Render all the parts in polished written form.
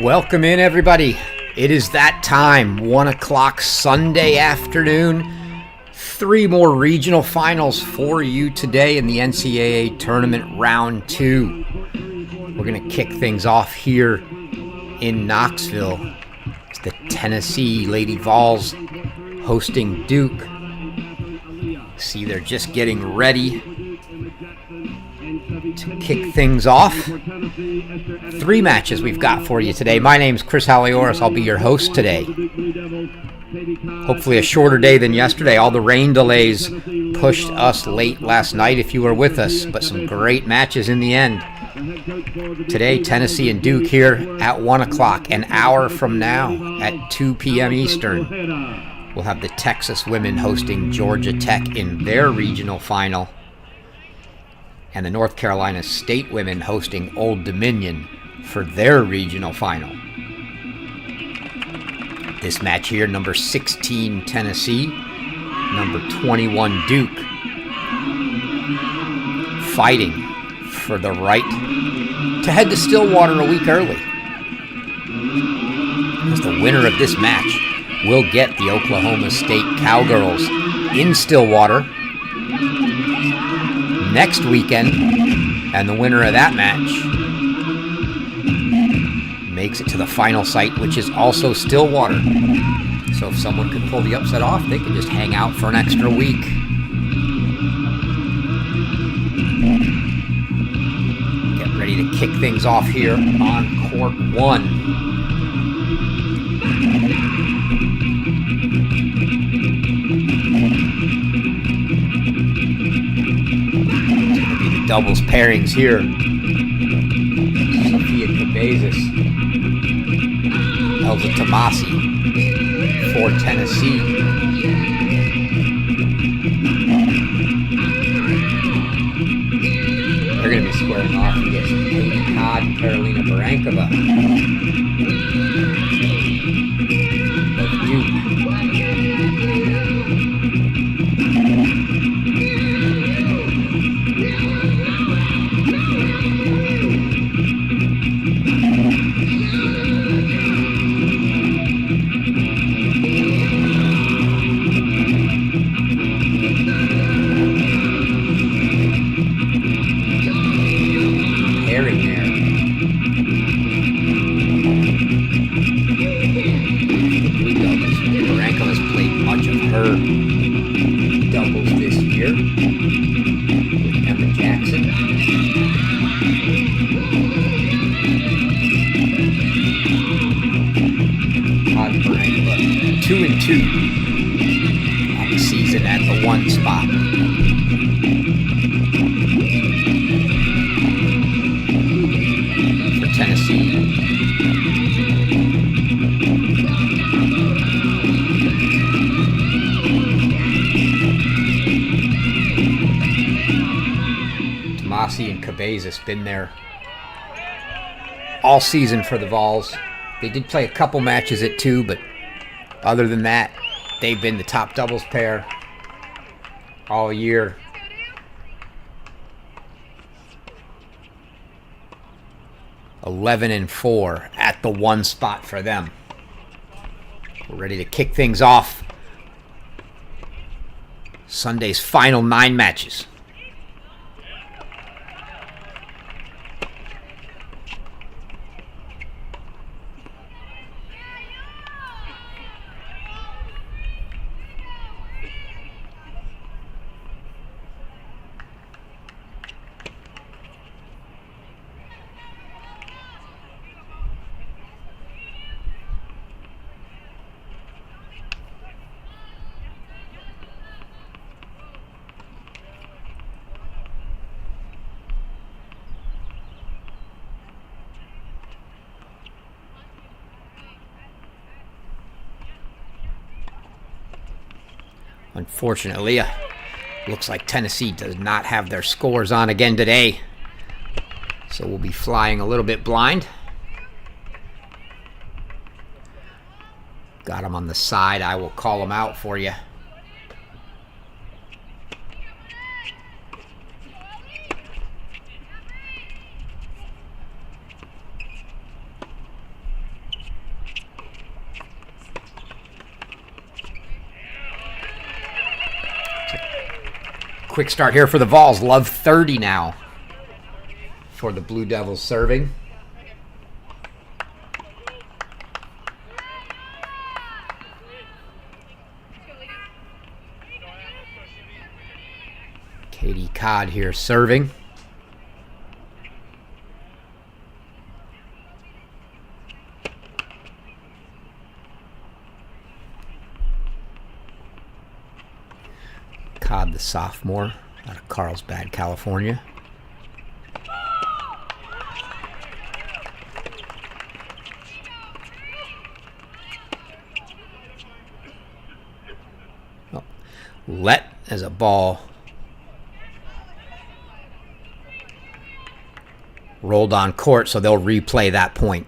Welcome in, everybody. It is that time, 1 o'clock Sunday afternoon. 3 more regional finals for you today in the NCAA Tournament Round 2. We're going to kick things off here in Knoxville. It's the Tennessee Lady Vols hosting Duke. See, they're just getting ready to kick things off. 3 matches we've got for you today. My name's Chris Halioris. I'll be your host today. Hopefully a shorter day than yesterday. All the rain delays pushed us late last night if you were with us, but some great matches in the end. Today, Tennessee and Duke here at 1 o'clock. An hour from now at 2 p.m. Eastern. We'll have the Texas women hosting Georgia Tech in their regional final, and the North Carolina State women hosting Old Dominion for their regional final. This match here, number 16 Tennessee, number 21 Duke, fighting for the right to head to Stillwater a week early, as the winner of this match will get the Oklahoma State Cowgirls in Stillwater next weekend, and the winner of that match makes it to the final site, which is also Stillwater. So if someone could pull the upset off, they could just hang out for an extra week. Get ready to kick things off here on court 1. Doubles pairings here. Sophia Cabezas, Elza Tomasi for Tennessee. They're going to be squaring off against Katie Todd and Carolina Barankova of Duke. On the season at the 1 spot. For Tennessee, Tomasi and Cabezas been there all season for the Vols. They did play a couple matches at 2, but other than that, they've been the top doubles pair all year. (11-4) at the 1 spot for them. We're ready to kick things off. Sunday's final 9 matches. Unfortunately, looks like Tennessee does not have their scores on again today, so we'll be flying a little bit blind. Got them on the side. I will call them out for you. Quick start here for the Vols. Love 30 now for the Blue Devils serving. Katie Codd here serving. Codd, the sophomore out of Carlsbad, California. Oh, Let as a ball rolled on court, so they'll replay that point.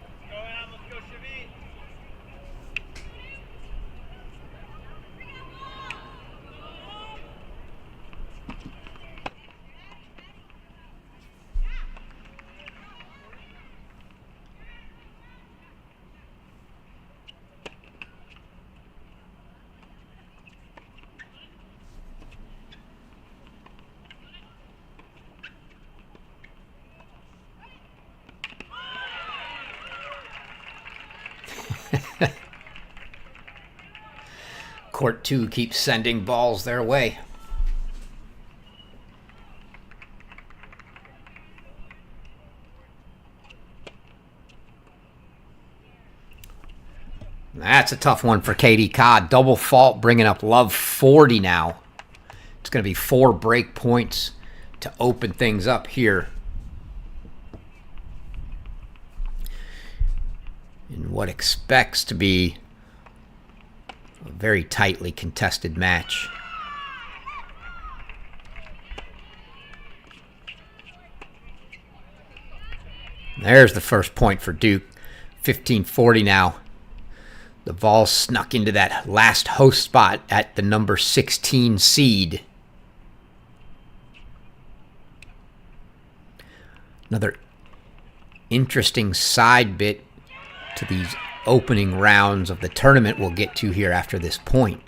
Court 2 keeps sending balls their way. That's a tough one for Katie Codd. Double fault, bringing up Love 40 now. It's going to be 4 break points to open things up here in what expects to be a very tightly contested match. There's the first point for Duke. 15-40 now. The Vols snuck into that last host spot at the number 16 seed. Another interesting side bit to these opening rounds of the tournament we'll get to here after this point.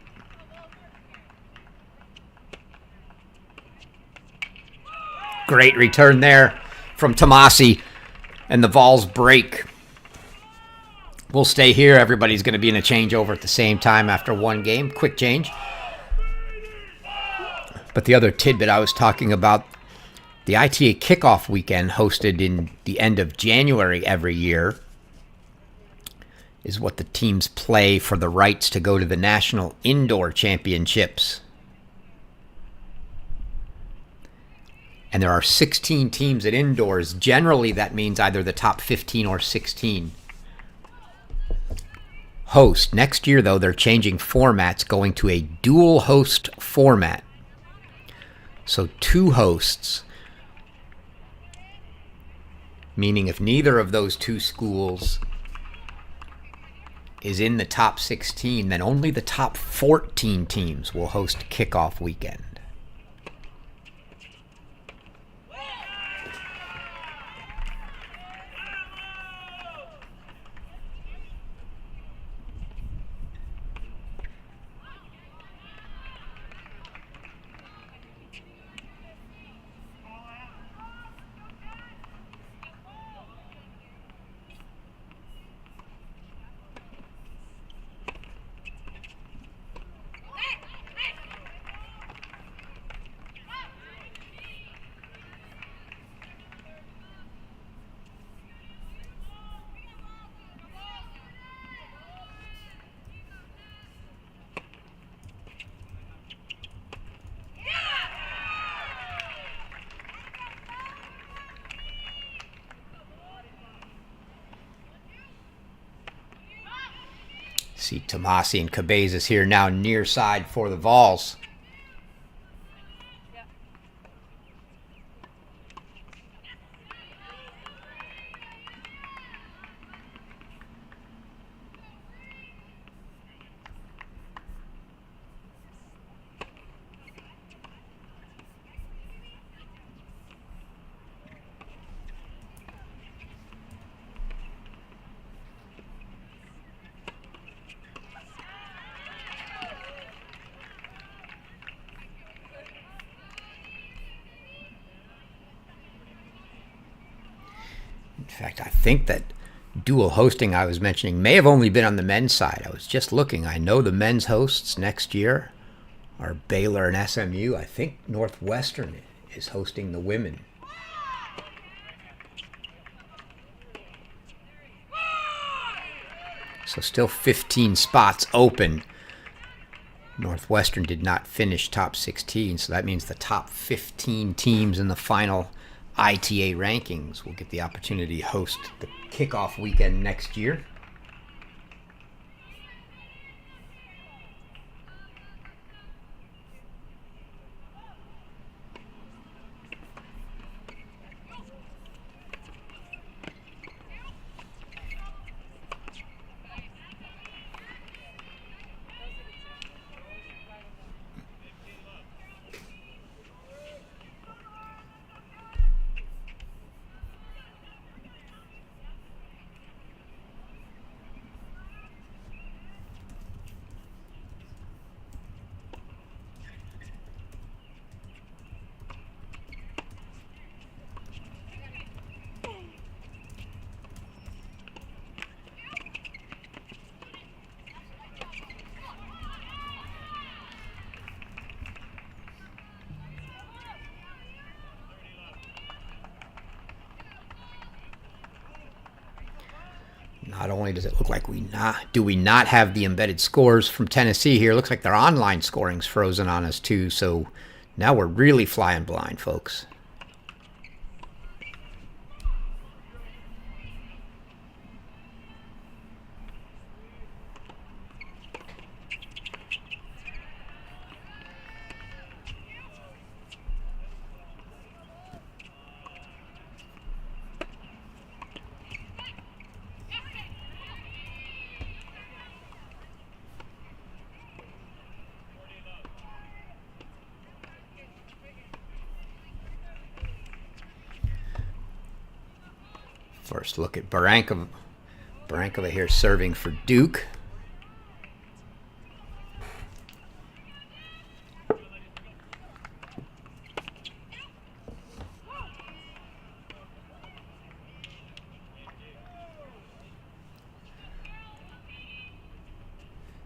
Great return there from Tomasi, and the Vols break. We'll stay here. Everybody's going to be in a changeover at the same time after one game. Quick change. But the other tidbit I was talking about, the ITA kickoff weekend hosted in the end of January every year is what the teams play for the rights to go to the National Indoor Championships. And there are 16 teams at indoors. Generally, that means either the top 15 or 16 host. Next year, though, they're changing formats, going to a dual host format. So 2 hosts, meaning if neither of those 2 schools is in the top 16, then only the top 14 teams will host kickoff weekend. See Tomasi and Cabezas here now near side for the Vols. fact, I think that dual hosting I was mentioning may have only been on the men's side. I was just looking. I know the men's hosts next year are Baylor and SMU. I think Northwestern is hosting the women. So still 15 spots open. Northwestern did not finish top 16, so that means the top 15 teams in the final ITA rankings will get the opportunity to host the kickoff weekend next year. Not only does it look like we not have the embedded scores from Tennessee here, it looks like their online scoring's frozen on us too, so now we're really flying blind, folks. First look at Barankova here serving for Duke.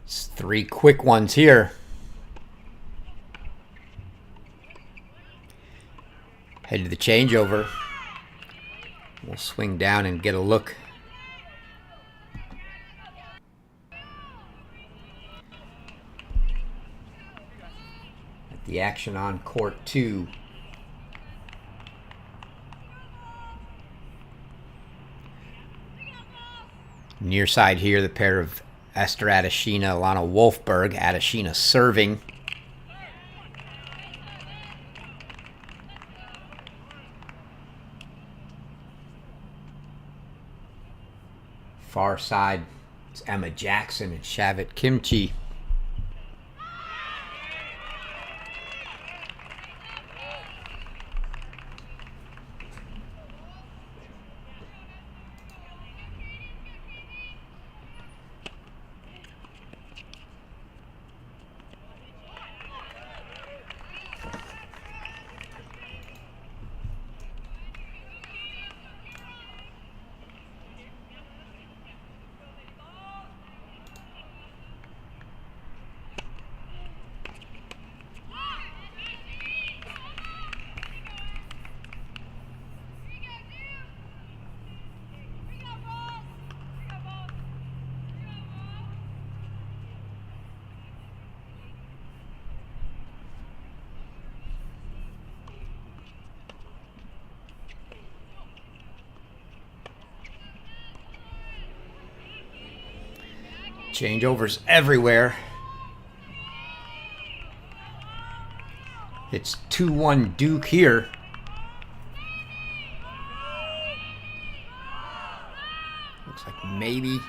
It's 3 quick ones here. Head to the changeover. We'll swing down and get a look. At the action on court 2. Near side here, the pair of Esther Adeshina, Alana Wolfberg. Adeshina serving. Far side, it's Emma Jackson and Shavit Kimchi. Changeovers everywhere. It's 2-1 Duke here. Looks like maybe.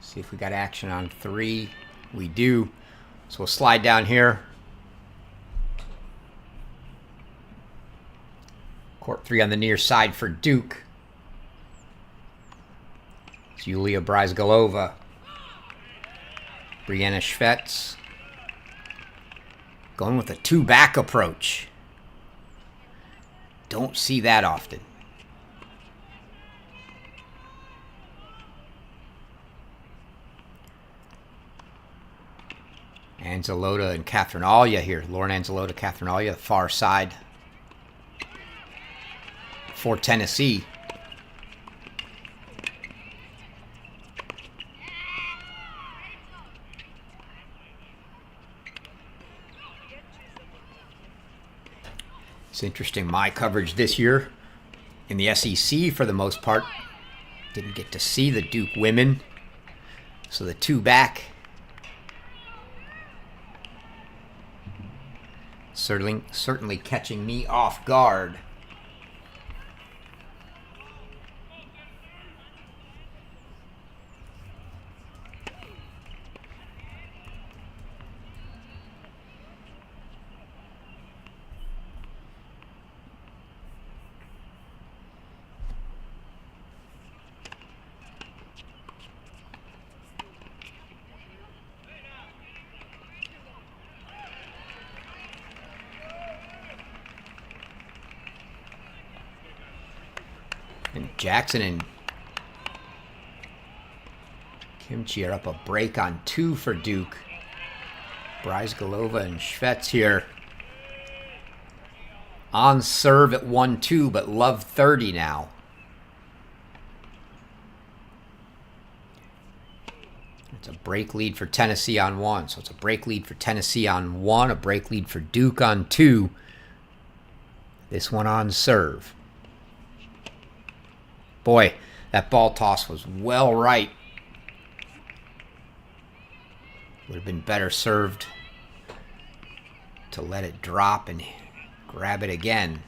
See if we got action on 3. We do. So we'll slide down here. Court 3 on the near side for Duke. It's Yulia Bryzgalova. Brianna Schvetz. Going with a 2-back approach. Don't see that often. Anzalota and Catherine Alia here. Lauren Anzalota, Catherine Alia, the far side for Tennessee. It's interesting, my coverage this year in the SEC for the most part. Didn't get to see the Duke women. So the two back. Certainly catching me off guard. And Jackson and Kimchi are up a break on 2 for Duke. Bryzgalova and Shvets here. On serve at 1-2, but love 30 now. It's a break lead for Tennessee on 1. So it's a break lead for Tennessee on 1, a break lead for Duke on 2. This one on serve. Boy, that ball toss was well right. Would have been better served to let it drop and grab it again.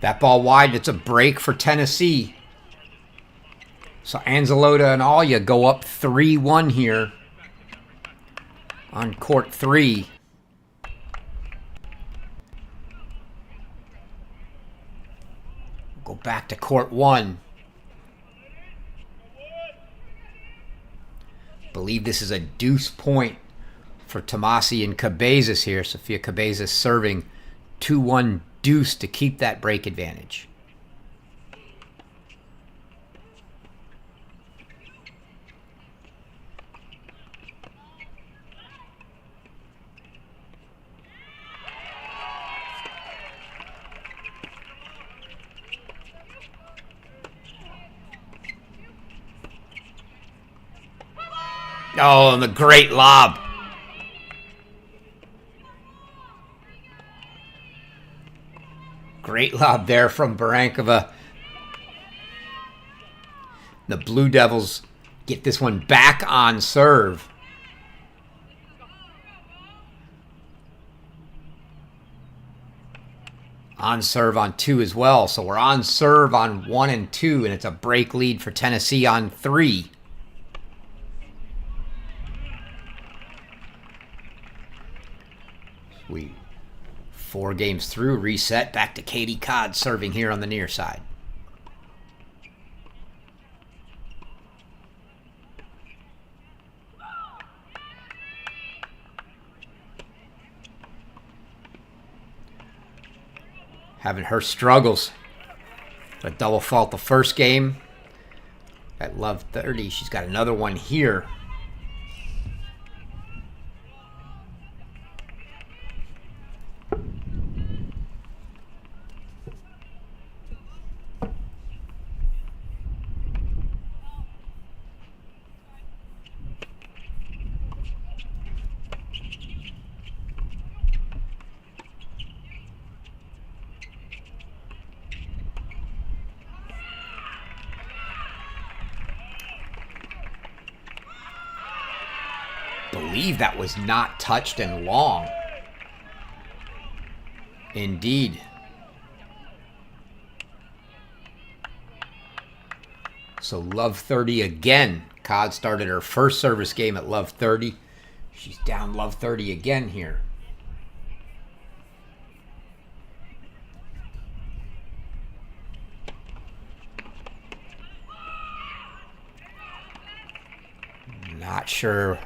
That ball wide, it's a break for Tennessee. So Anzalota and Alia go up 3-1 here on court 3. Go back to court 1. Believe this is a deuce point for Tomasi and Cabezas here. Sofia Cabezas serving 2-1 deuce to keep that break advantage. Oh, and the great lob. Great lob there from Barankova. The Blue Devils get this one back on serve. On serve on 2 as well. So we're on serve on 1 and 2, and it's a break lead for Tennessee on 3. We 4 games through, reset, back to Katie Codd serving here on the near side. Having her struggles. A double fault the first game. At love 30, she's got another one here. Believe that was not touched and long. Indeed. So love 30 again. Codd started her first service game at love 30. She's down love 30 again here. Not sure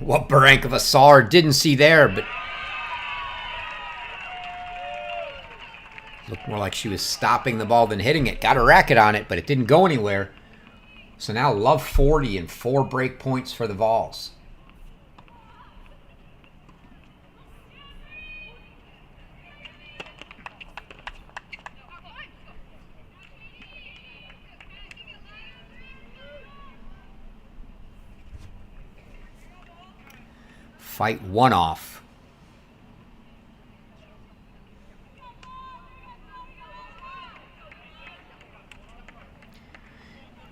what Barankova saw or didn't see there, but looked more like she was stopping the ball than hitting it. Got a racket on it, but it didn't go anywhere. So now love 40 and 4 break points for the Vols. Fight one off.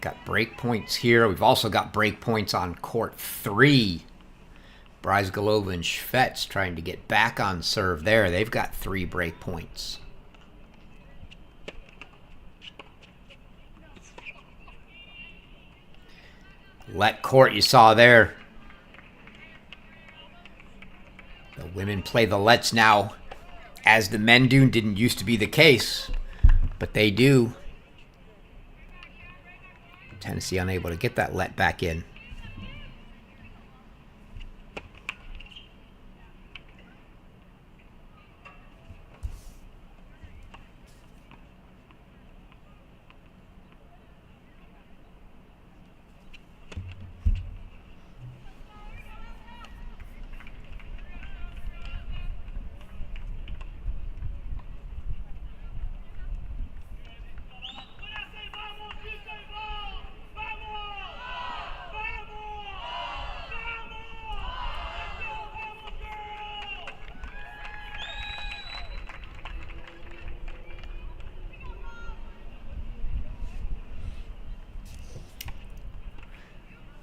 Got break points here. We've also got break points on court 3. Bryzgalova and Shvets trying to get back on serve there. They've got 3 break points. Let court you saw there. The women play the lets now, as the men do. Didn't used to be the case, but they do. Tennessee unable to get that let back in.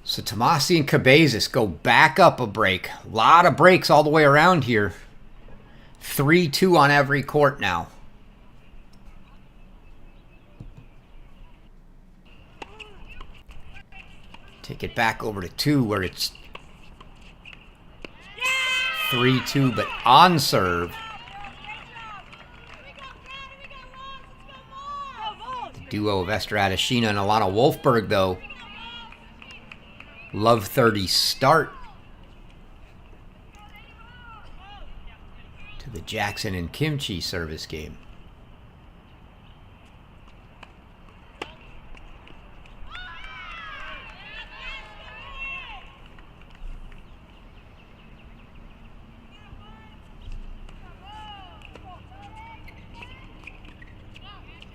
So Tomasi and Cabezas go back up a break. A lot of breaks all the way around here. 3-2 on every court now. Take it back over to 2 where it's 3-2, but on serve. The duo of Esther Adeshina and Alana Wolfberg, though. Love 30 start to the Jackson and Kimchi service game.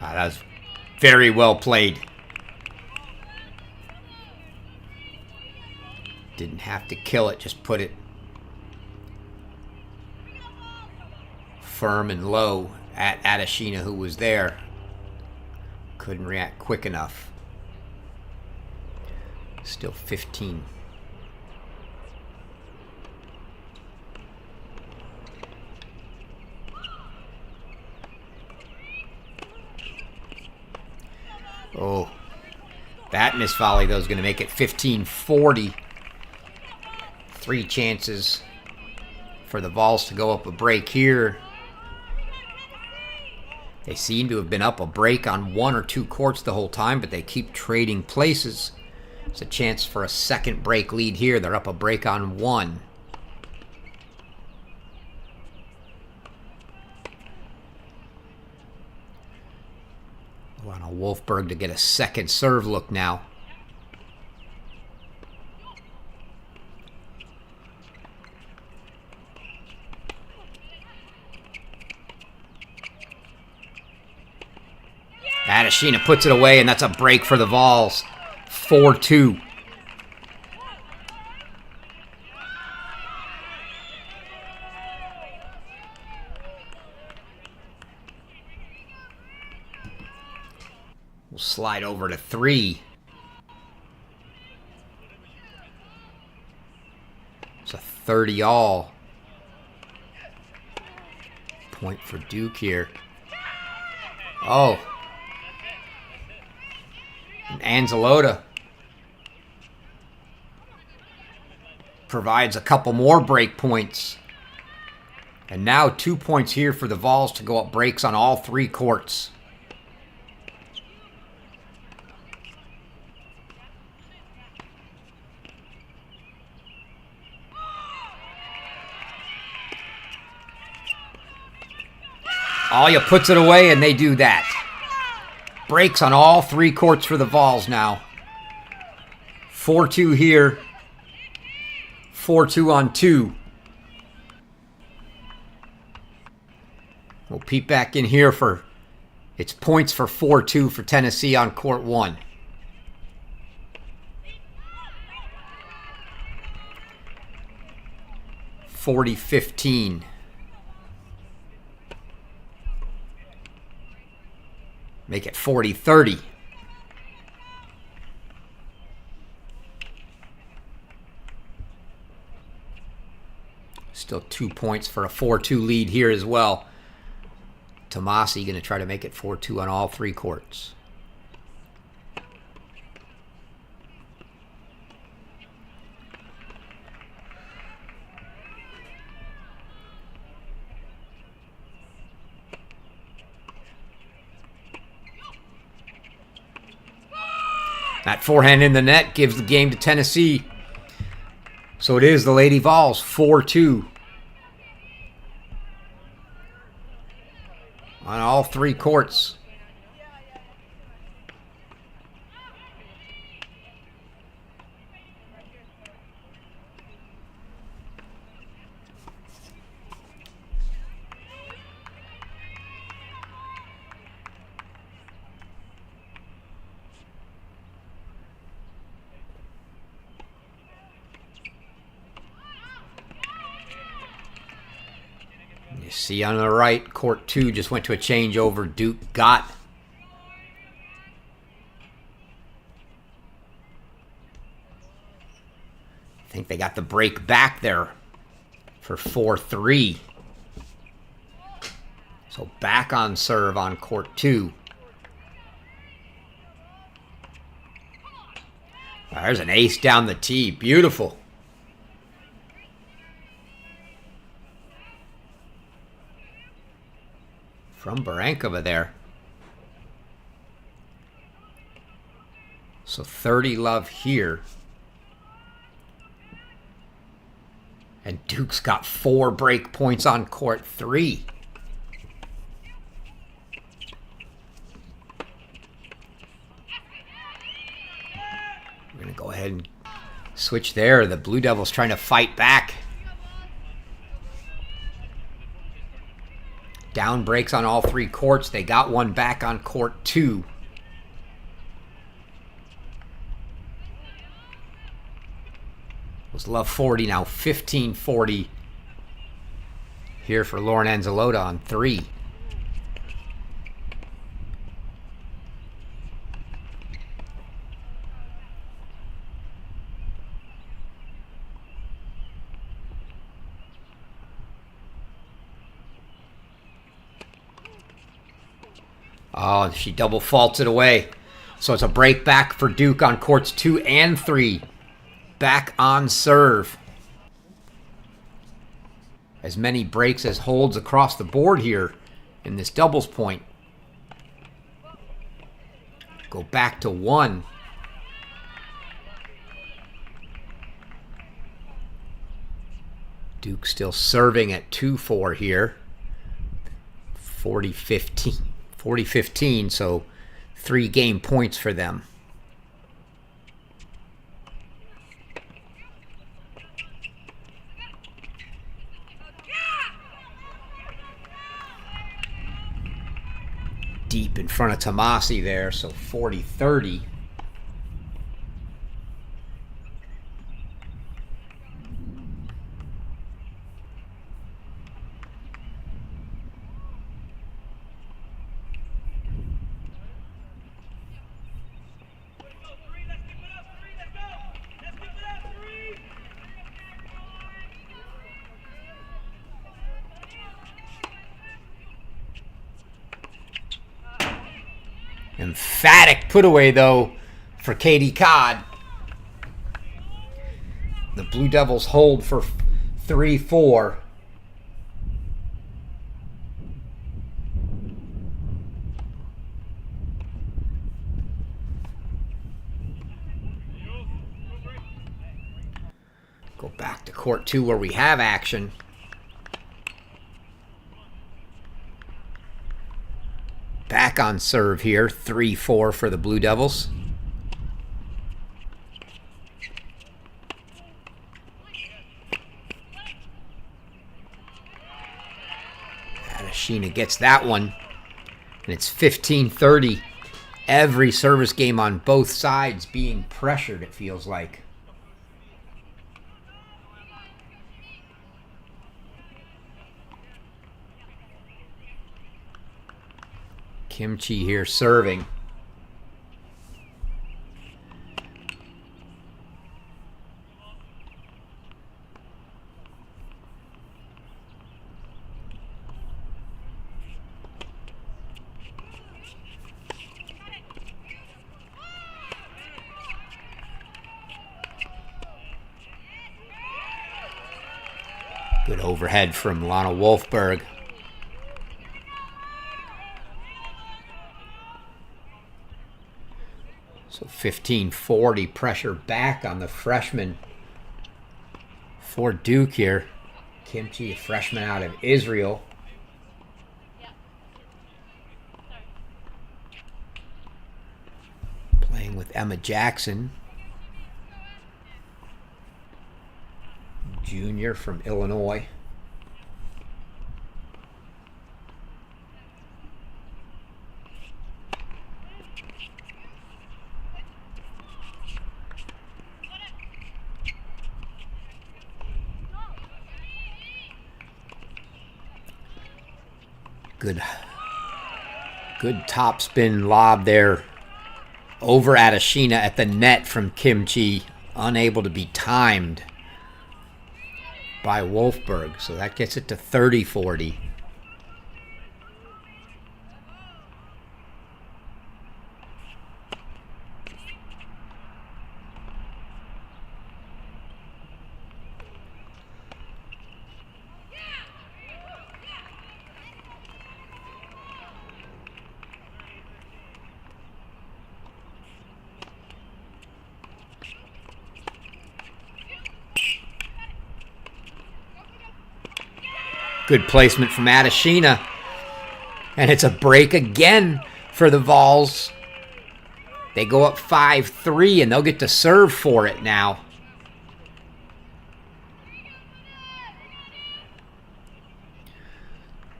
That was very well played. Didn't have to kill it, just put it firm and low at Adeshina, who was there. Couldn't react quick enough. Still 15. Oh, that miss volley, though, is going to make it 15-40. 3 chances for the Vols to go up a break here. They seem to have been up a break on 1 or 2 courts the whole time, but they keep trading places. It's a chance for a second break lead here. They're up a break on 1. Alana Wolfberg to get a second serve look now. Adeshina puts it away, and that's a break for the Vols. 4-2. We'll slide over to 3. It's a 30 all. Point for Duke here. Oh. And Anzalota provides a couple more break points. And now 2 points here for the Vols to go up breaks on all 3 courts. Alia puts it away, and they do that. Breaks on all three courts for the Vols now. 4-2 here. 4-2 on 2. We'll peep back in here for it's points for 4-2 for Tennessee on court 1. (40-15). Make it 40-30. Still 2 points for a 4-2 lead here as well. Tomasi going to try to make it 4-2 on all three courts. That forehand in the net gives the game to Tennessee. So it is the Lady Vols 4-2. On all three courts. You see on the right, court 2 just went to a changeover. Duke got. I think they got the break back there for 4-3. So back on serve on court 2. There's an ace down the tee. Beautiful. From Barankova there. So 30 love here. And Duke's got 4 break points on court 3. We're going to go ahead and switch there. The Blue Devils trying to fight back. Down breaks on all three courts. They got one back on court 2. Was love 40 now. 15-40 here for Lauren Anzalota on 3. Oh, she double faults it away. So it's a break back for Duke on courts 2 and 3. Back on serve. As many breaks as holds across the board here in this doubles point. Go back to 1. Duke still serving at 2-4 here. 40-15. 40-15, so 3 game points for them. Deep in front of Tomasi there, so 40-30. Emphatic put away, though, for Katie Codd. The Blue Devils hold for 3-4. Go back to court 2 where we have action. back on serve here. 3-4 for the Blue Devils. Adeshina gets that one. And it's 15-30. Every service game on both sides being pressured, it feels like. Kimchi here serving. Good overhead from Lana Wolfberg. So 15-40, pressure back on the freshman for Duke here. Kimchi, a freshman out of Israel. Playing with Emma Jackson. Junior from Illinois. Good top spin lob there over Adeshina at the net from Kimchi. Unable to be timed by Wolfberg. So that gets it to 30-40. Good placement from Adeshina. And it's a break again for the Vols. They go up 5-3, and they'll get to serve for it now.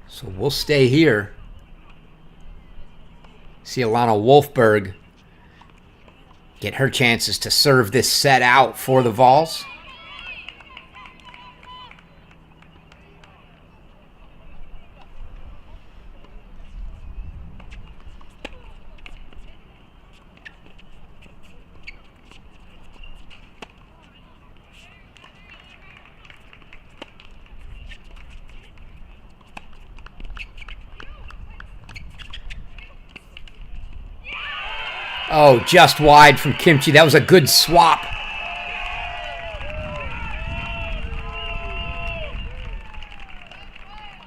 So we'll stay here. See Alana Wolfberg get her chances to serve this set out for the Vols. Oh, just wide from Kimchi. That was a good swap.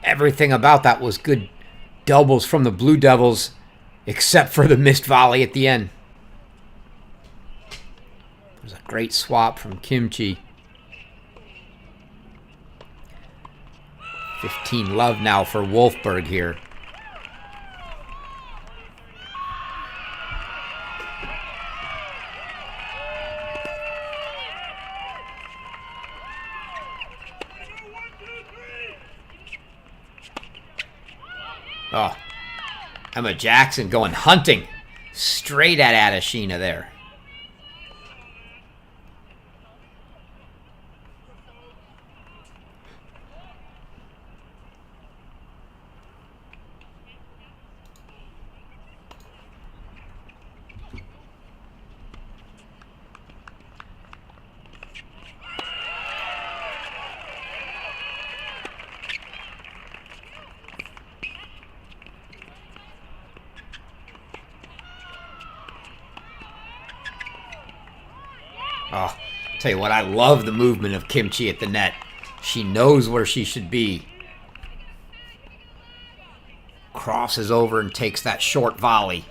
Everything about that was good doubles from the Blue Devils, except for the missed volley at the end. It was a great swap from Kimchi. 15 love now for Wolfberg here. Oh, Emma Jackson going hunting straight at Adeshina there. Oh, tell you what, I love the movement of Kimchi at the net. She knows where she should be. Crosses over and takes that short volley.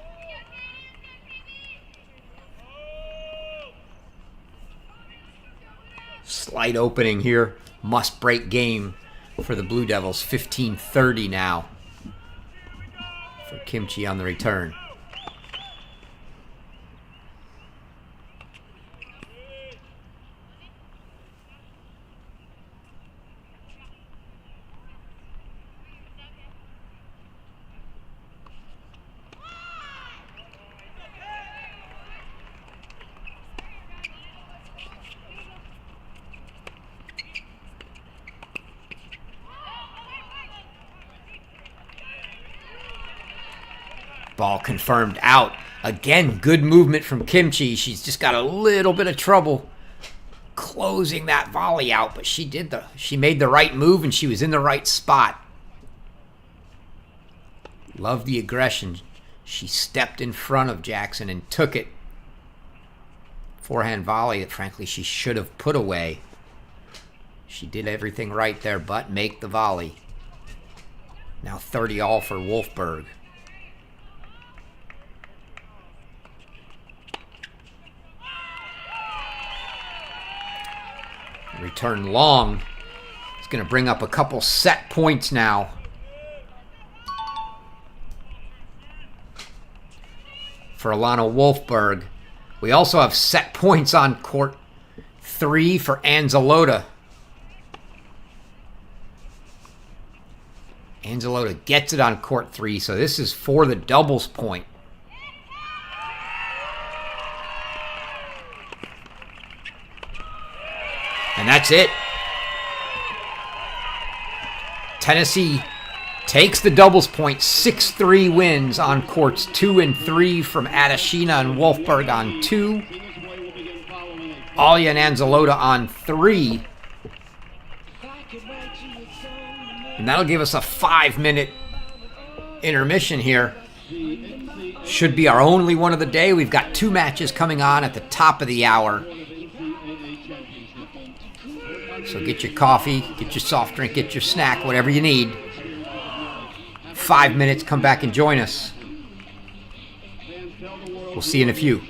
Slight opening here. Must break game for the Blue Devils. 15-30 now for Kimchi on the return. Ball confirmed out. Again, good movement from Kimchi. She's just got a little bit of trouble closing that volley out, but she made the right move and she was in the right spot. Love the aggression. She stepped in front of Jackson and took it. Forehand volley that frankly she should have put away. She did everything right there but make the volley. Now 30-all for Wolfberg. Return long. It's going to bring up a couple set points now. For Alana Wolfberg. We also have set points on court 3 for Anzalota. Anzalota gets it on court 3, so this is for the doubles point. And that's it. Tennessee takes the doubles point. 6-3 wins on courts 2 and 3 from Adeshina and Wolfberg on 2. Alya and Anzalota on 3. And that'll give us a 5-minute intermission here. Should be our only one of the day. We've got 2 matches coming on at the top of the hour. So get your coffee, get your soft drink, get your snack, whatever you need. 5 minutes, come back and join us. We'll see you in a few.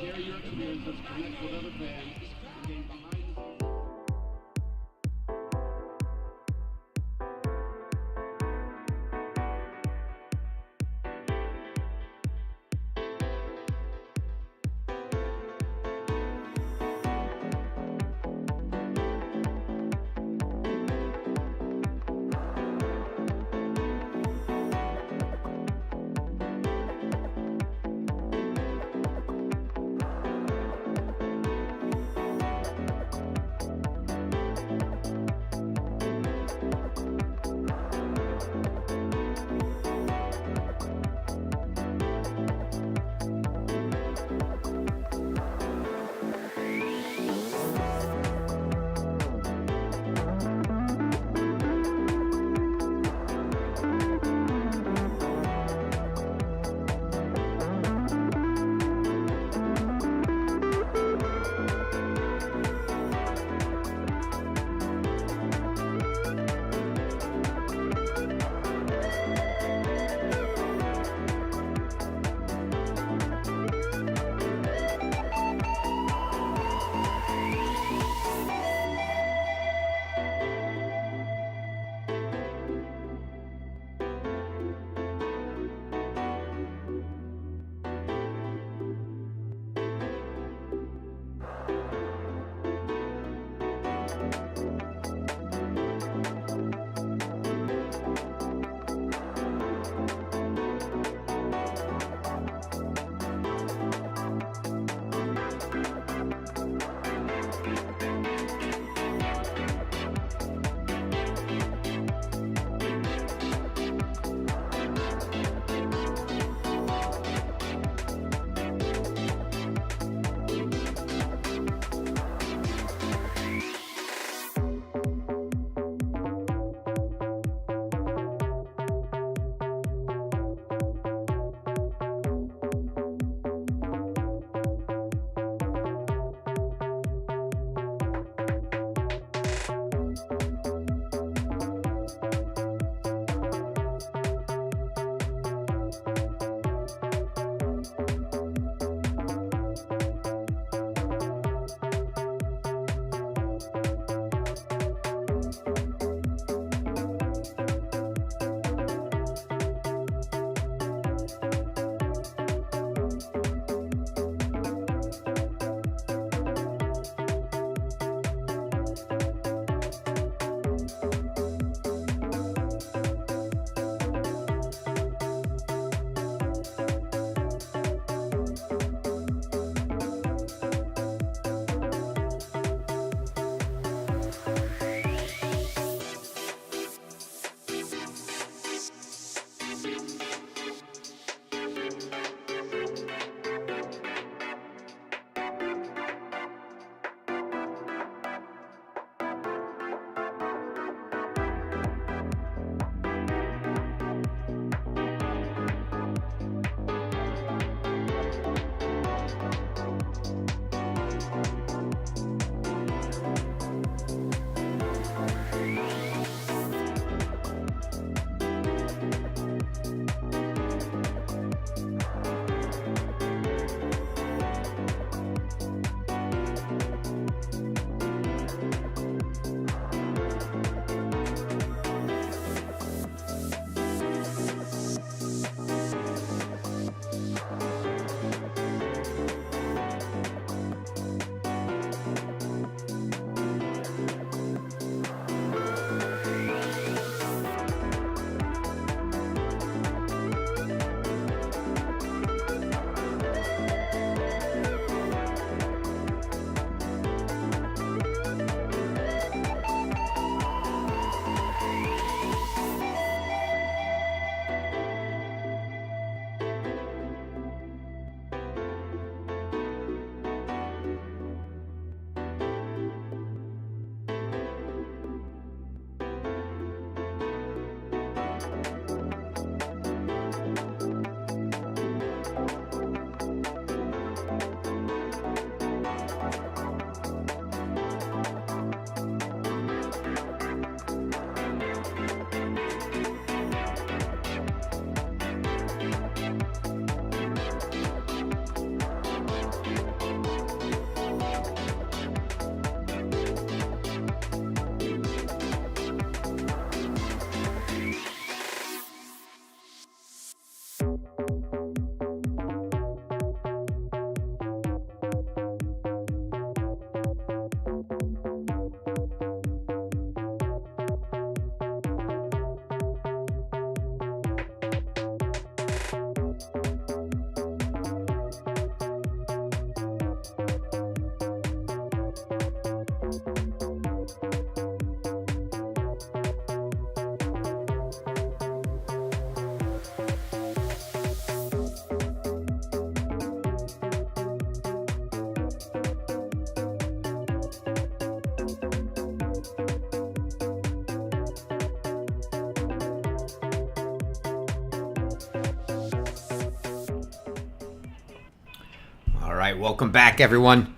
All right, welcome back, everyone.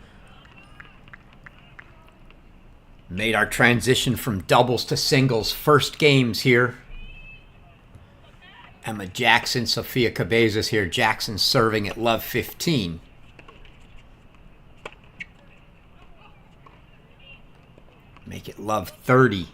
Made our transition from doubles to singles. First games here. Emma Jackson, Sofia Cabezas here. Jackson serving at love 15. Make it love 30.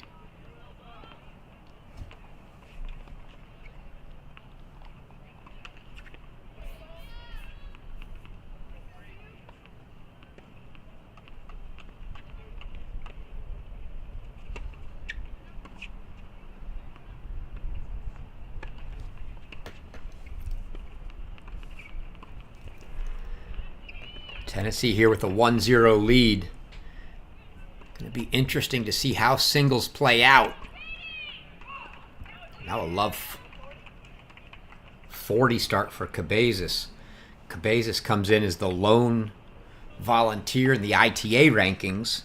Tennessee here with a 1-0 lead. Going to be interesting to see how singles play out. Now a love 40 start for Cabezas. Cabezas comes in as the lone volunteer in the ITA rankings.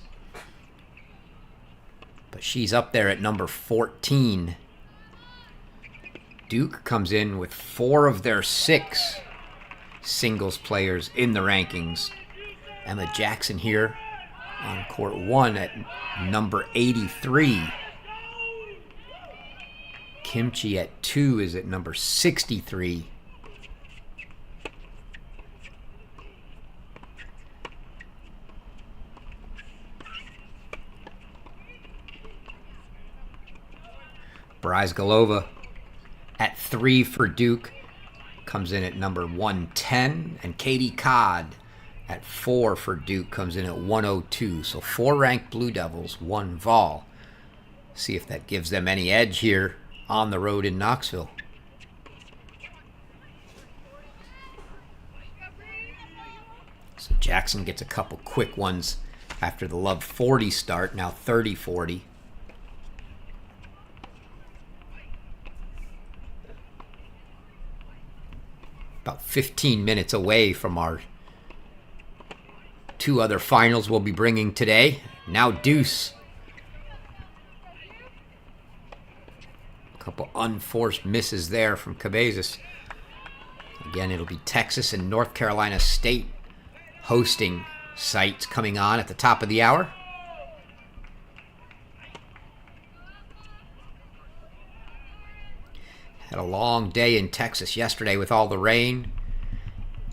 But she's up there at number 14. Duke comes in with 4 of their 6 singles players in the rankings. Emma Jackson here on court 1 at number 83. Kimchi at 2 is at number 63. Bryzgalova at 3 for Duke. Comes in at number 110, and Katie Codd at 4 for Duke comes in at 102. So 4 ranked Blue Devils, 1 Vol. See if that gives them any edge here on the road in Knoxville. So Jackson gets a couple quick ones after the love 40 start, now 30-40. About 15 minutes away from our 2 other finals we'll be bringing today. Now deuce. A couple unforced misses there from Cabezas. Again, it'll be Texas and North Carolina State hosting sites coming on at the top of the hour. Had a long day in Texas yesterday with all the rain.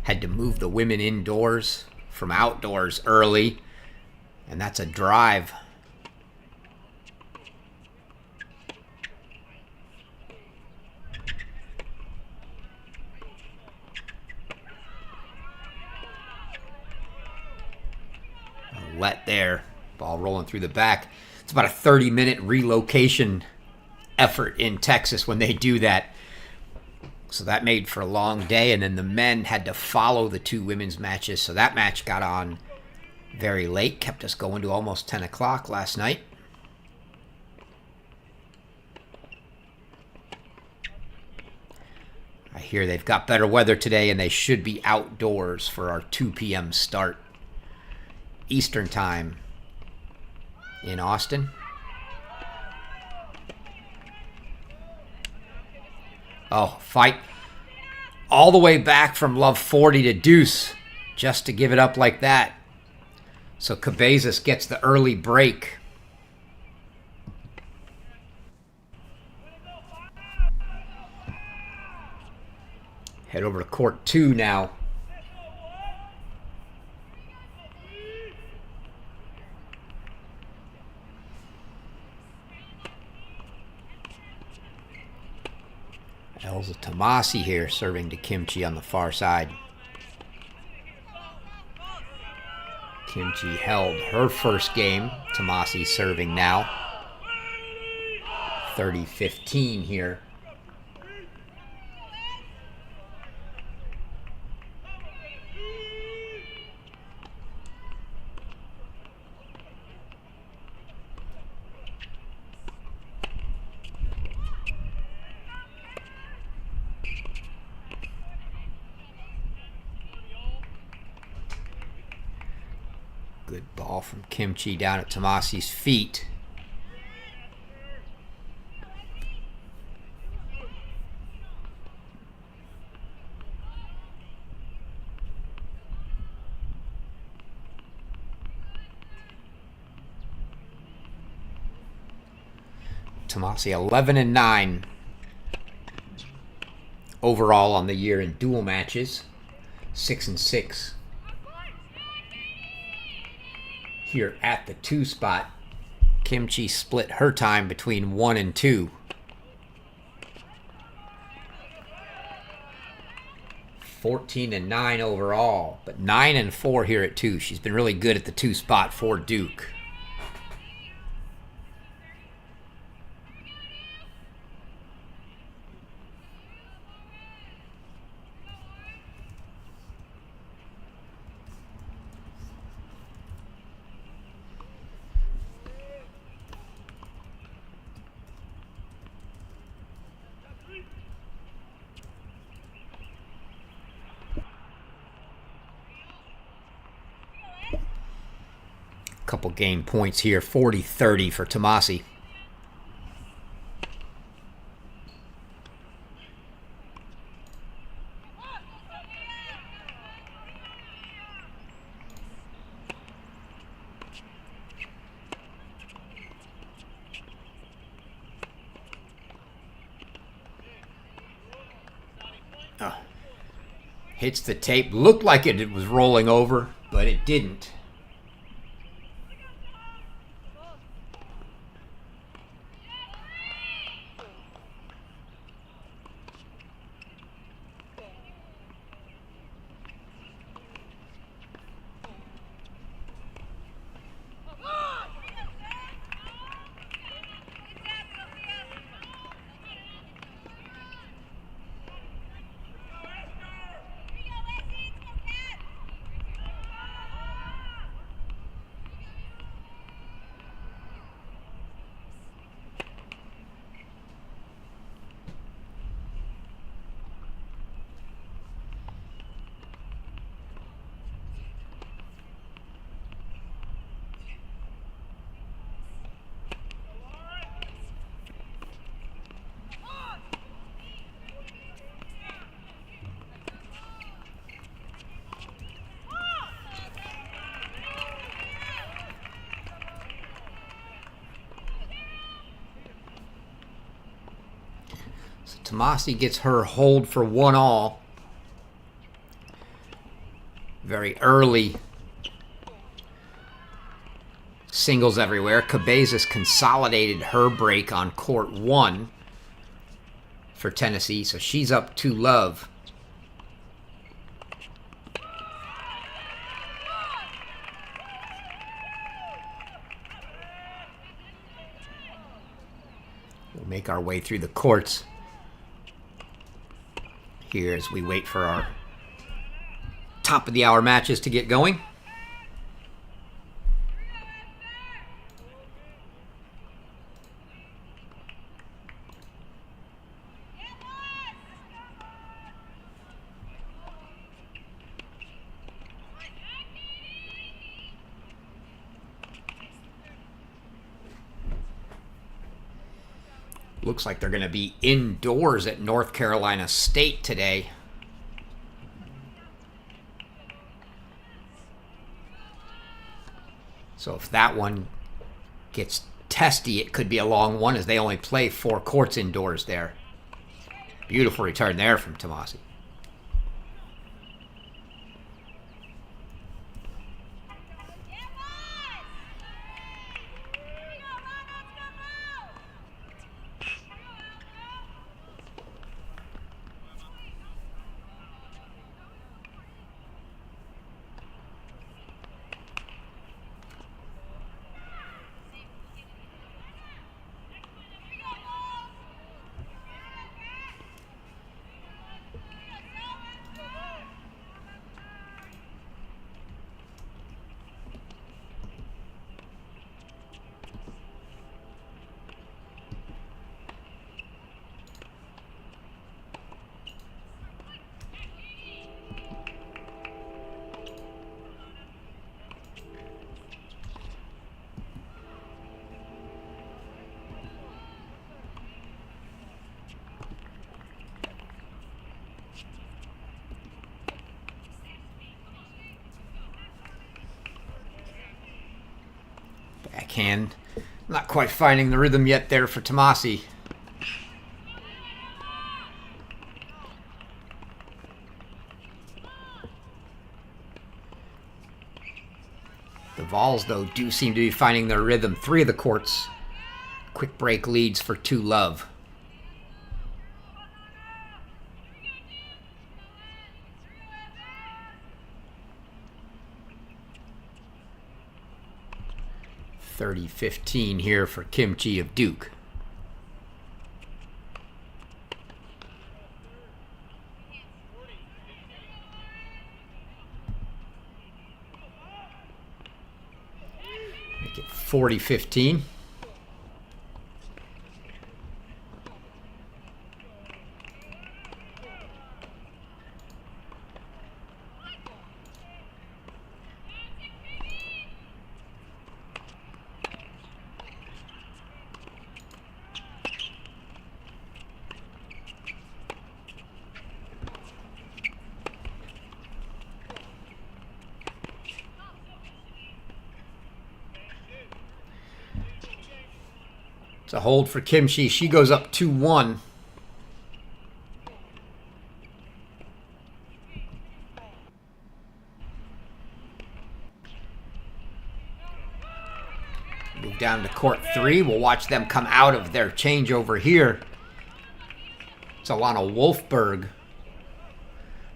Had to move the women indoors from outdoors early. And that's a drive. A let there. Ball rolling through the back. It's about a 30-minute relocation effort in Texas when they do that. So that made for a long day, and then the men had to follow the 2 women's matches. So that match got on very late, kept us going to almost 10 o'clock last night. I hear they've got better weather today, and they should be outdoors for our 2 p.m. start Eastern time in Austin. Oh, fight all the way back from love 40 to deuce just to give it up like that. So Cabezas gets the early break. Head over to court 2 now. Elza Tomasi here serving to Kimchi on the far side. Kimchi held her first game. Tomasi serving now. 30-15 here. Good ball from Kimchi down at Tomasi's feet. Tomasi 11-9 overall on the year in dual matches. 6-6 here at the 2 spot. Kimchi split her time between 1 and 2. 14-9 overall, but 9-4 here at 2. She's been really good at the 2 spot for Duke. Couple game points here. 40-30 for Tomasi. Hits the tape. Looked like it was rolling over, but it didn't. Tomasi gets her hold for 1-all. Very early singles everywhere. Cabezas consolidated her break on court 1 for Tennessee, so she's up 2-love. We'll make our way through the courts here as we wait for our top of the hour matches to get going. Looks like they're going to be indoors at North Carolina State today. So if that one gets testy, it could be a long one as they only play 4 courts indoors there. Beautiful return there from Tomasi. Backhand Not quite finding the rhythm yet there for Tomasi. The Vols, though, do seem to be finding their rhythm. 3 of the courts. Quick break leads for 2-love. (30-15) here for Kimchi of Duke. Make it 40-15. It's a hold for Kimchi. She goes up 2-1. Move down to court 3. We'll watch them come out of their changeover here. It's Alana Wolfberg,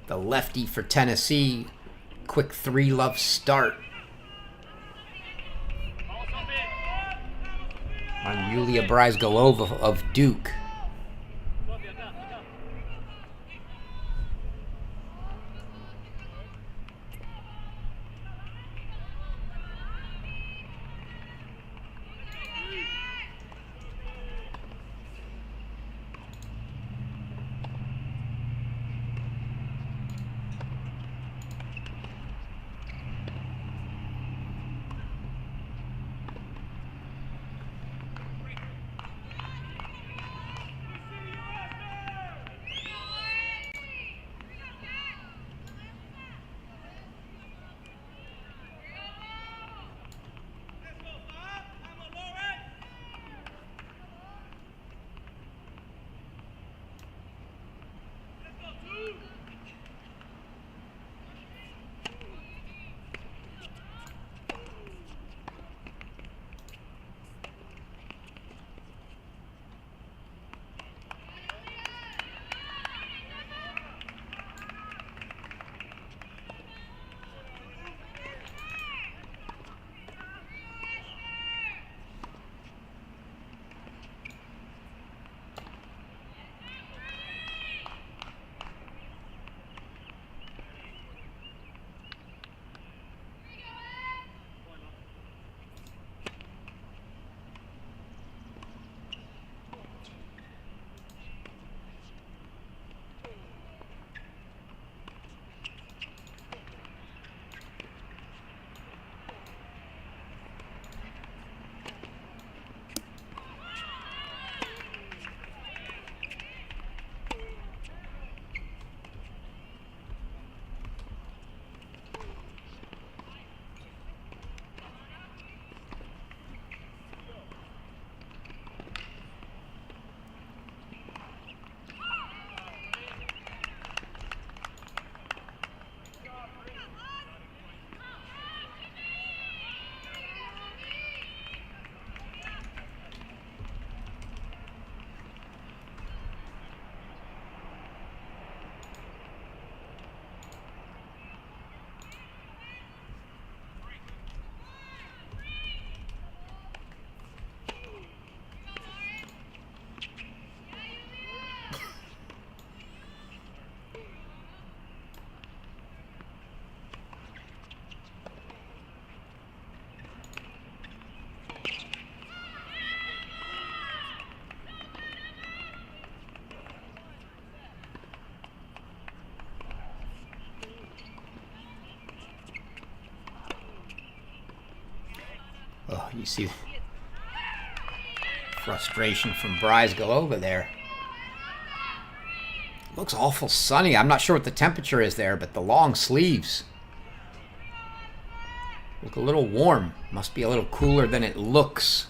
the lefty for Tennessee. Quick 3-love start on Yulia Bryzgalova of Duke. Oh, you see frustration from Bryzgalova there. Looks awful sunny. I'm not sure what the temperature is there, but the long sleeves look a little warm. Must be a little cooler than it looks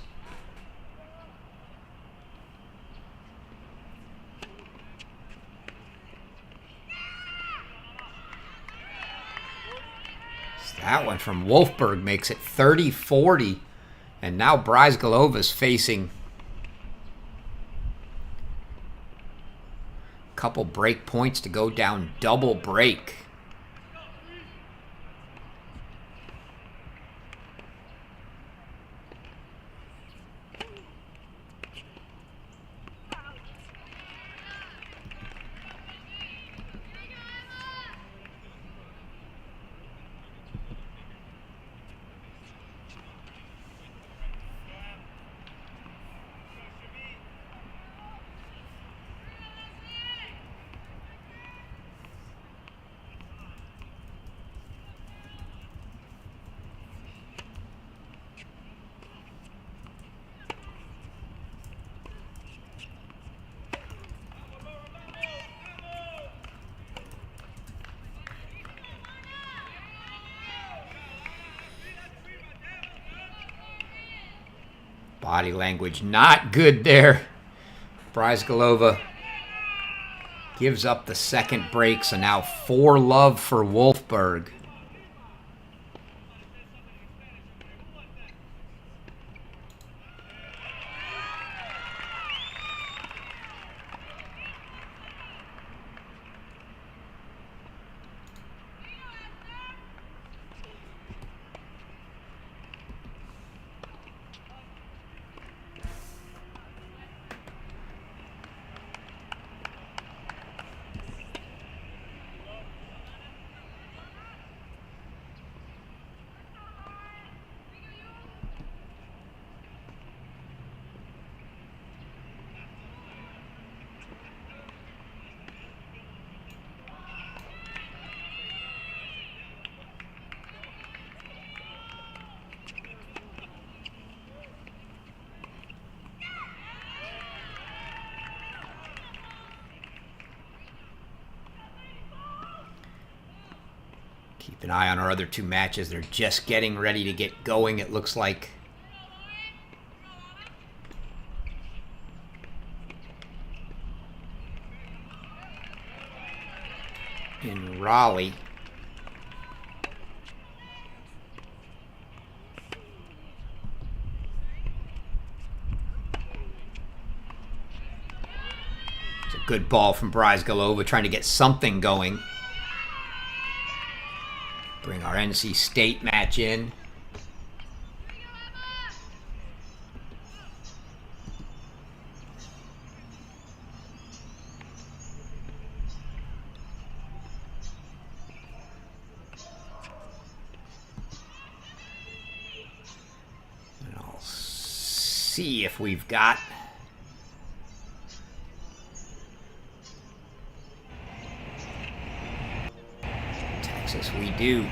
That one from Wolfberg makes it 30-40. And now Bryzgalova's facing a couple break points to go down double break. Body language not good there. Bryzgalova gives up the second break, so now 4-love for Wolfberg. Keep an eye on our other two matches. They're just getting ready to get going, it looks like. In Raleigh. It's a good ball from Bryzgalova, trying to get something going. Bring our NC State match in. And I'll see if we've got Texas. We do.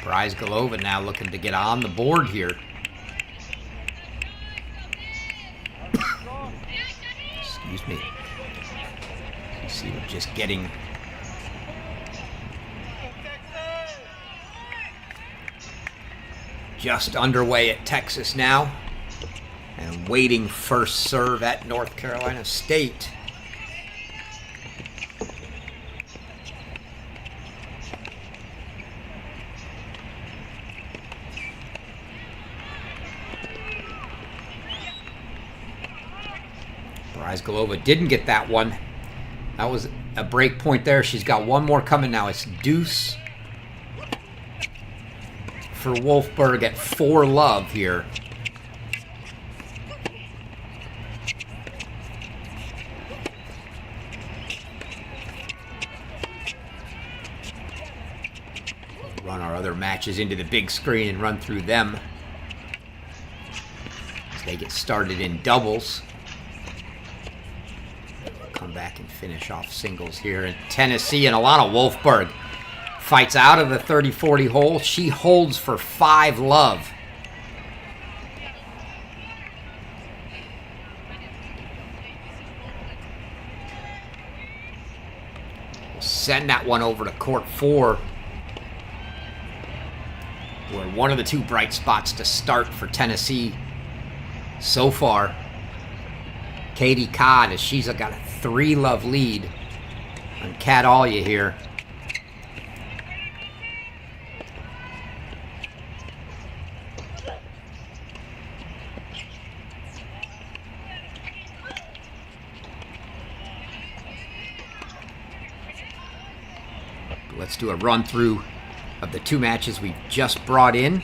Bryzgalova now looking to get on the board here. Excuse me. You see we're just getting just underway at Texas now. And waiting first serve at North Carolina State. Bryzgalova didn't get that one. That was a break point there. She's got one more coming now. It's deuce for Wolfberg at 4-love here. other matches into the big screen and run through them as they get started in doubles. Come back and finish off singles here in Tennessee. And Alana Wolfberg fights out of the 30-40 hole. She holds for 5-love. Send that one over to court 4, where one of the two bright spots to start for Tennessee so far. Katie Codd, as she's got a 3-love lead on Kat Alya here. Let's do a run through of the two matches we've just brought in.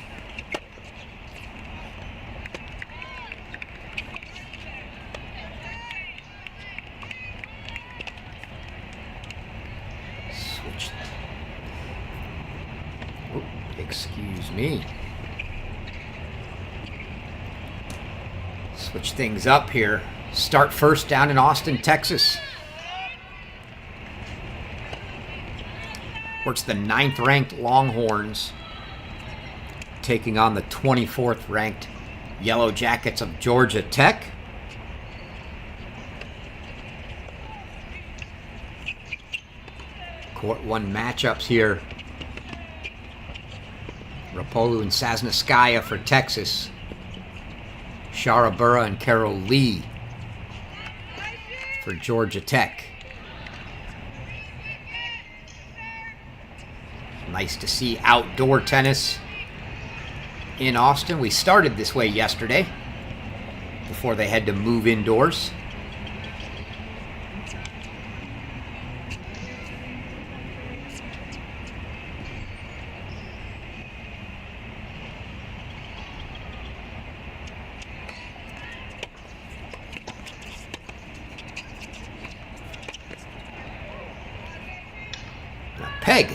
Switch. Oh, excuse me. Switch things up here. Start first down in Austin, Texas. Where it's the 9th-ranked Longhorns taking on the 24th-ranked Yellow Jackets of Georgia Tech. Court 1 matchups here. Rapolu and Sasneskaya for Texas. Shara Burra and Carol Lee for Georgia Tech. Nice to see outdoor tennis in Austin. We started this way yesterday before they had to move indoors. Now, peg.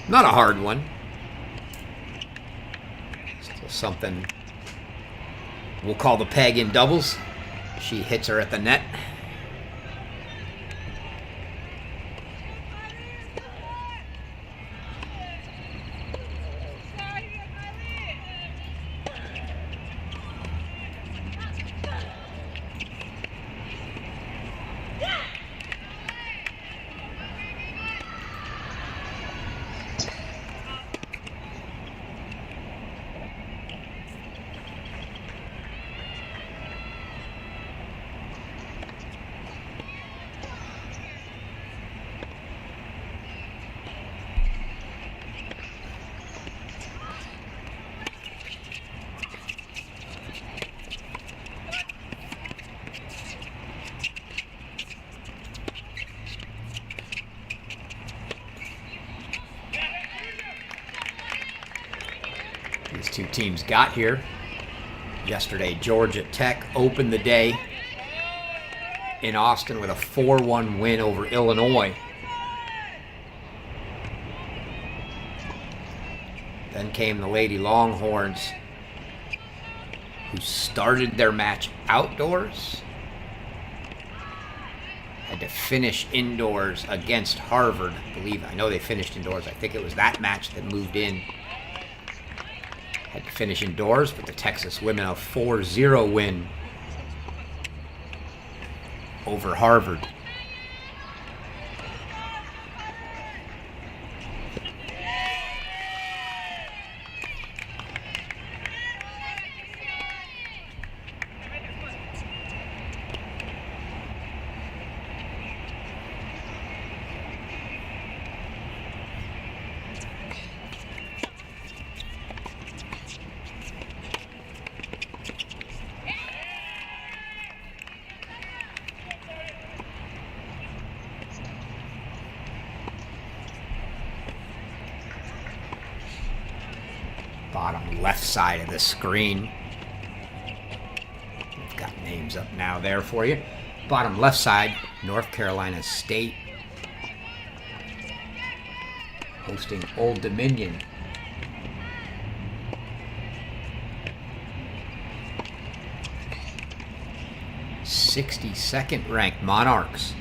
Not a hard one. Still something we'll call the peg in doubles. She hits her at the net. These two teams got here yesterday. Georgia Tech opened the day in Austin with a 4-1 win over Illinois. Then came the Lady Longhorns, who started their match outdoors, had to finish indoors against Harvard. I know they finished indoors. I think it was that match that moved in. Had to finish indoors, but the Texas women a 4-0 win over Harvard. Bottom left side of the screen. We've got names up now there for you. Bottom left side, North Carolina State hosting Old Dominion 62nd ranked Monarchs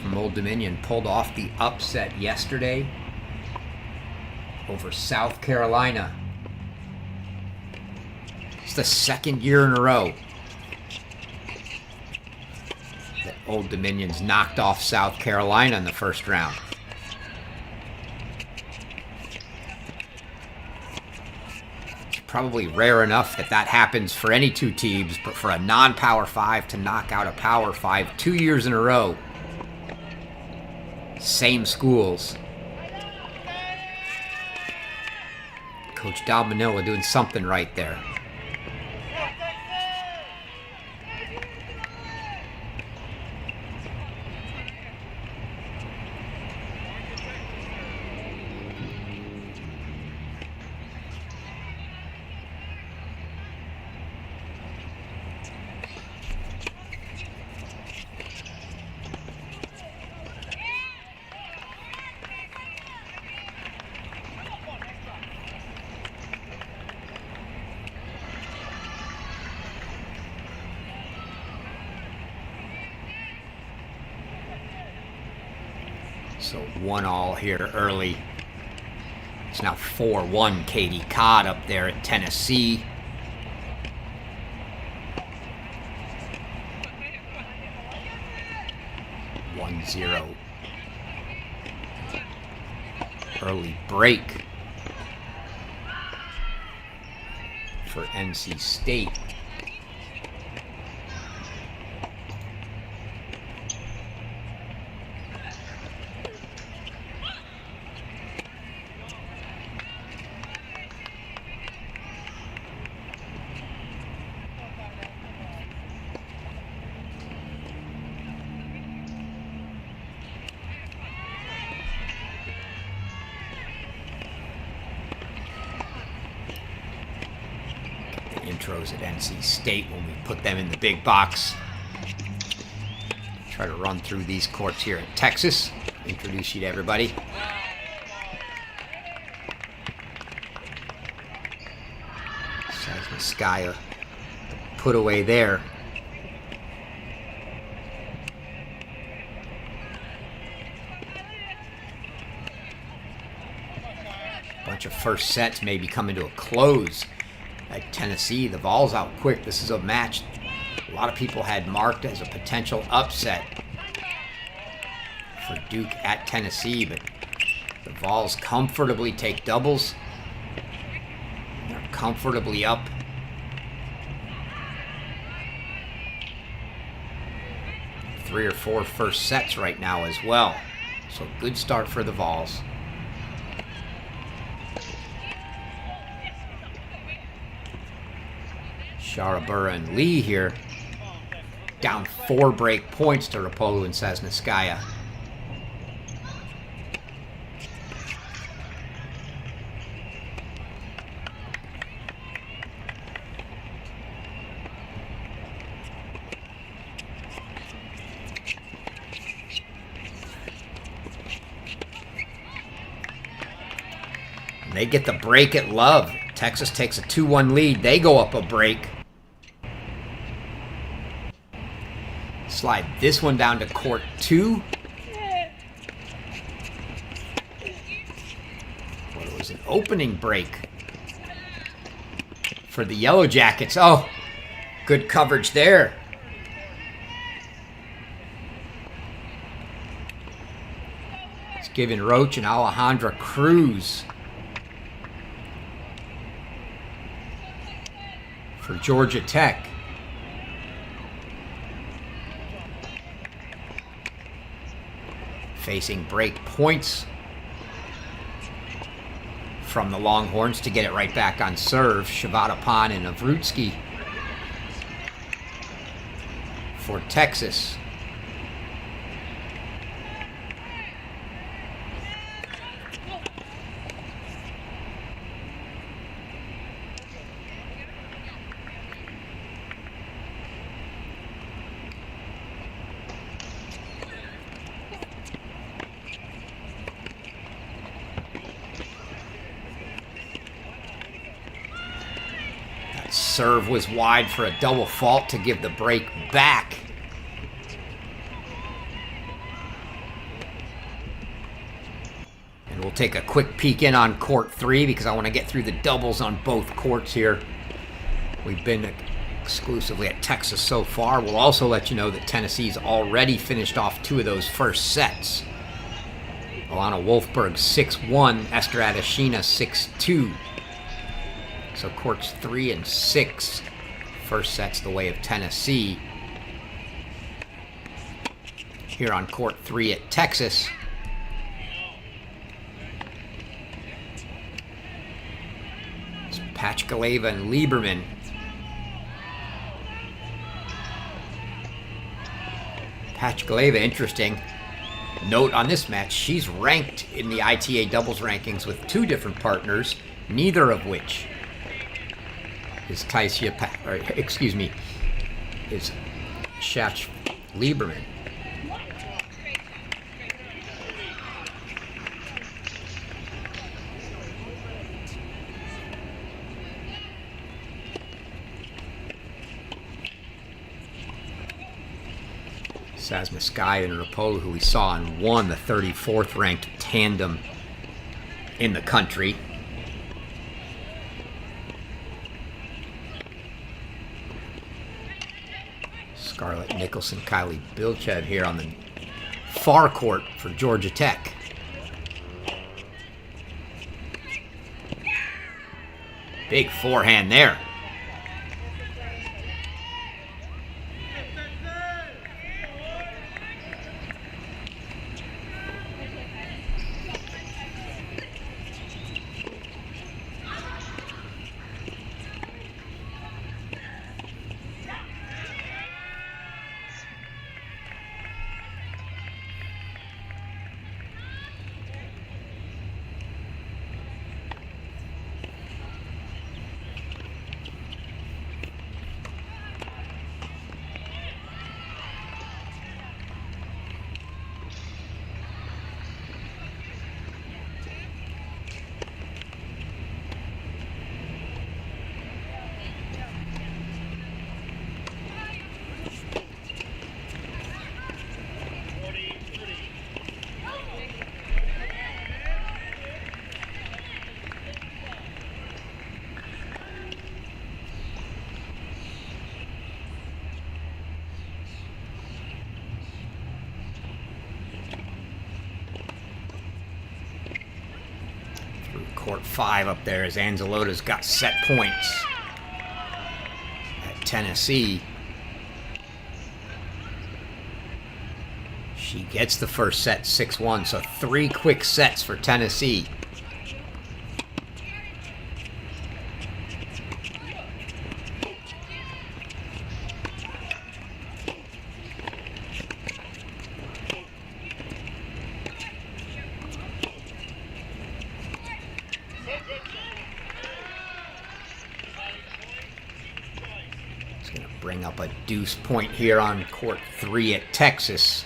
from Old Dominion pulled off the upset yesterday over South Carolina. It's the second year in a row that Old Dominion's knocked off South Carolina in the first round. It's probably rare enough that that happens for any two teams, but for a non-Power 5 to knock out a Power 5 2 years in a row, same schools. Coach Don Manila doing something right there. So 1-all here early. It's now 4-1 Katie Codd up there at Tennessee. (1-0) early break for NC State. Intros at NC State when we put them in the big box. Try to run through these courts here at Texas. Introduce you to everybody. Sasneskaya put away there. Bunch of first sets maybe coming to a close. At Tennessee, the Vols out quick. This is a match a lot of people had marked as a potential upset for Duke at Tennessee, but the Vols comfortably take doubles. They're comfortably up. Three or four first sets right now as well. So good start for the Vols. Sharabura and Lee here, down 4 break points to Rapolu and Sasneskaya. And they get the break at Love. Texas takes a 2-1 lead. They go up a break. Slide this one down to court 2. Well, it was an opening break for the Yellow Jackets. Oh, good coverage there. It's giving Roach and Alejandra Cruz for Georgia Tech. Facing break points from the Longhorns to get it right back on serve. Shavadapan and Avrutsky for Texas. Serve was wide for a double fault to give the break back We'll take a quick peek in on court 3 because I want to get through the doubles on both courts here. We've been exclusively at Texas so far. We'll also let you know that Tennessee's already finished off 2 of those first sets. Alana Wolfberg 6-1, Esther Adesina 6-2. So courts 3 and 6. First set's the way of Tennessee. Here on court 3 at Texas. It's Pachkaleva and Lieberman. Pachkaleva, interesting. Note on this match, she's ranked in the ITA doubles rankings with 2 different partners, neither of which is is Shach Lieberman. Sasmaskaya and Rapolo, who we saw and won the 34th ranked tandem in the country. Scarlett Nicholson, Kylie Bilchev here on the far court for Georgia Tech. Big forehand there. Court 5 up there as Angelota's got set points at Tennessee. She gets the first set 6-1, so 3 quick sets for Tennessee. Bring up a deuce point here on court 3 at Texas.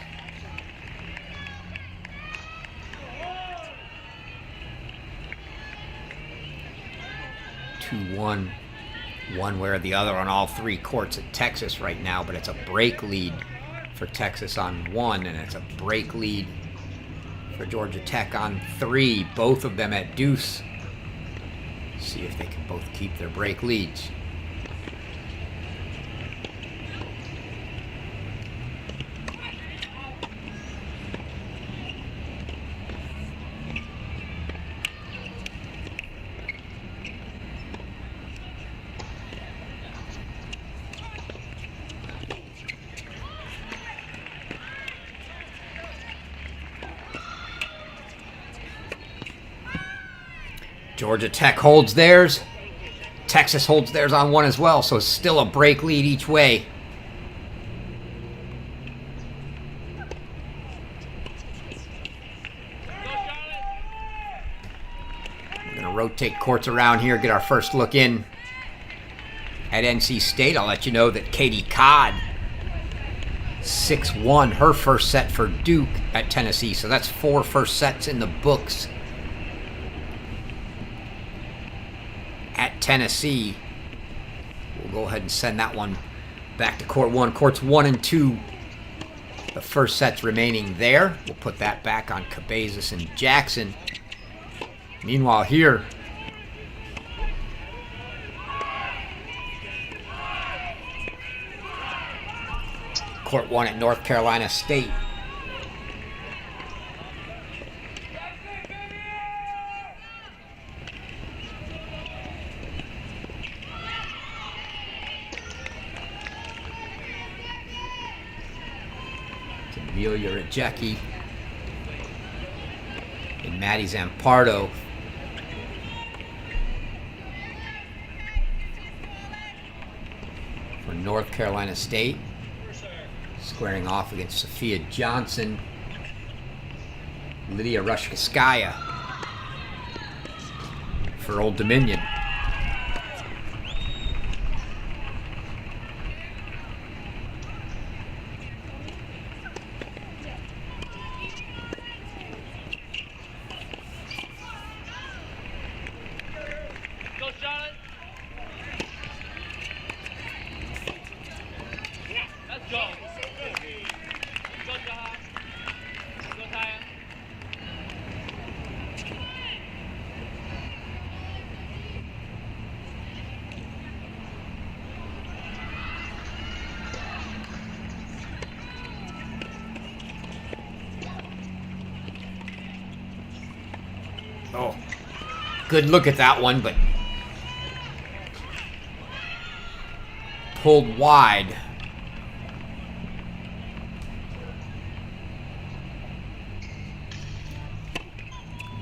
One way or the other on all 3 courts at Texas right now, but it's a break lead for Texas on 1, and it's a break lead for Georgia Tech on 3, both of them at deuce. See if they can both keep their break leads. Georgia Tech holds theirs. Texas holds theirs on 1 as well, so it's still a break lead each way. We're going to rotate courts around here, get our first look in at NC State. I'll let you know that Katie Codd 6-1, her first set for Duke at Tennessee, so that's 4 first sets in the books at Tennessee. We'll go ahead and send that one back to court 1. Courts 1 and 2, the first sets remaining there. We'll put that back on Cabezas and Jackson. Meanwhile here, court 1 at North Carolina State. Amelia Racquets and Maddie Zampardo for North Carolina State, squaring off against Sophia Johnson, Lydia Rushkaskaya for Old Dominion. Oh, good look at that one, but pulled wide.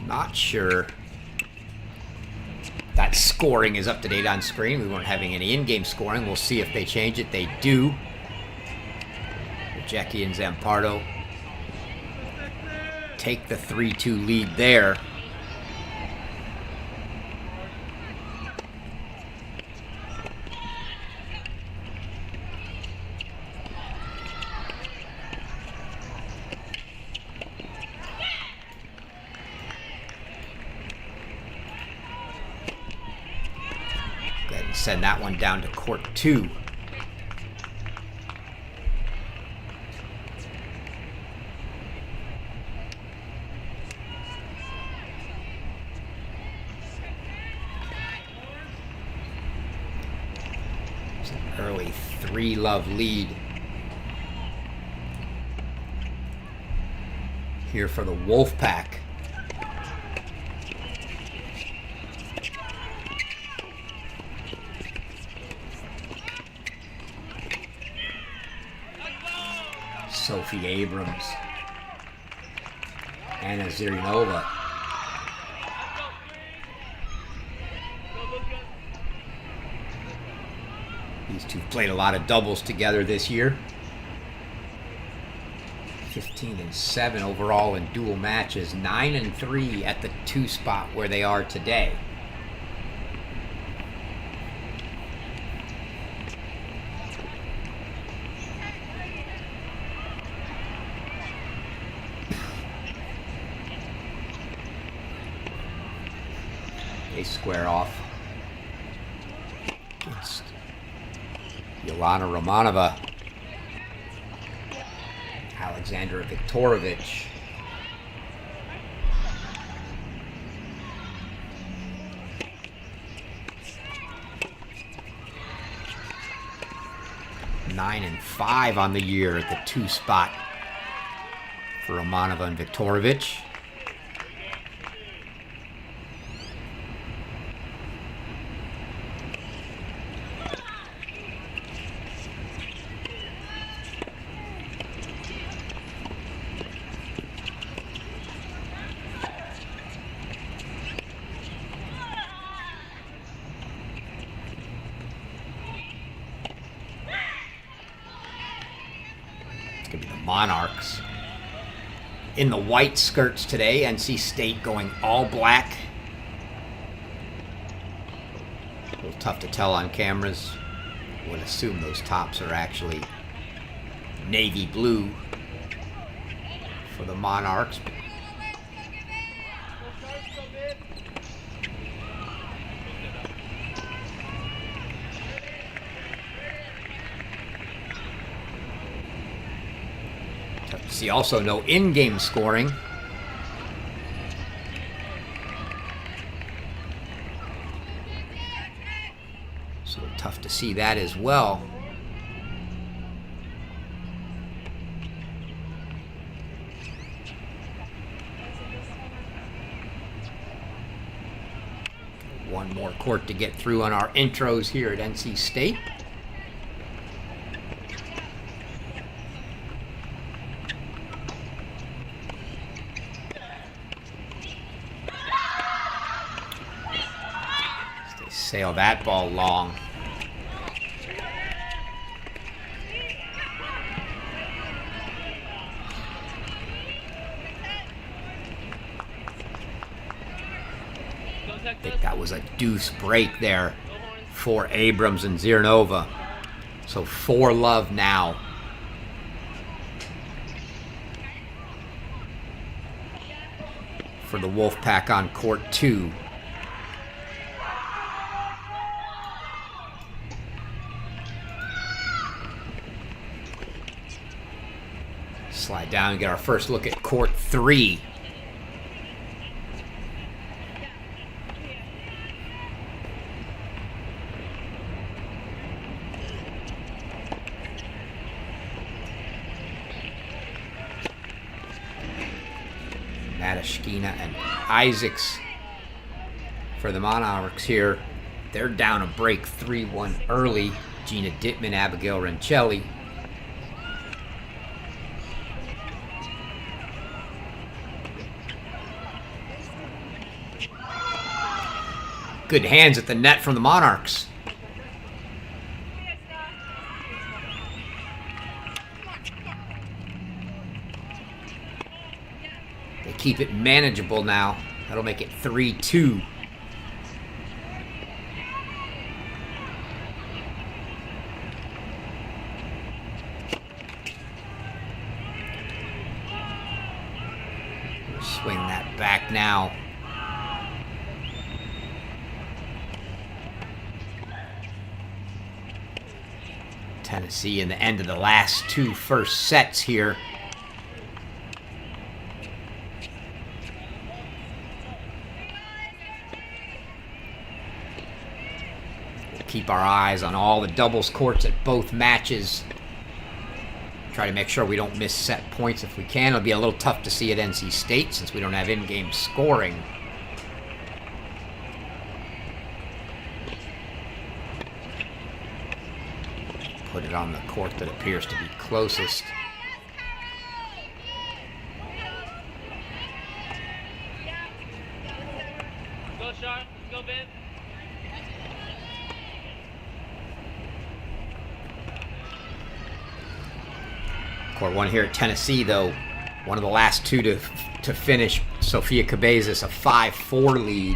Not sure that scoring is up to date on screen. We weren't having any in-game scoring. We'll see if they change it. They do. Jackie and Zampardo take the 3-2 lead there. Send that one down to court 2. It's an early 3-love lead here for the Wolfpack. Sophie Abrams, Anna Zirinova. These two played a lot of doubles together this year. 15-7 overall in dual matches, 9-3 at the 2 spot where they are today. They square off against Yelena Romanova, Alexandra Viktorovich. Nine and 5 on the year at the 2 spot for Romanova and Viktorovich. Monarchs in the white skirts today. NC State going all black. A little tough to tell on cameras. I would assume those tops are actually navy blue for the Monarchs. See also no in-game scoring. to see that as well. One more court to get through on our intros here at NC State. They sail that ball long. I think that was a deuce break there for Abrams and Zirnova. So 4-love now. For the Wolfpack on court 2. Slide down and get our first look at court 3. Matashkina and Isaacs for the Monarchs here. They're down a break 3-1 early. Gina Dittman, Abigail Rancelli. Good hands at the net from the Monarchs. They keep it manageable now. That'll make it 3-2. Swing that back now. Tennessee in the end of the last 2 first sets here. We'll keep our eyes on all the doubles courts at both matches. Try to make sure we don't miss set points if we can. It'll be a little tough to see at NC State since we don't have in-game scoring. Put it on the court that appears to be closest. Go, Sharp. Go, Ben. Court 1 here at Tennessee, though. One of the last 2 to finish. Sofia Cabezas, a 5-4 lead.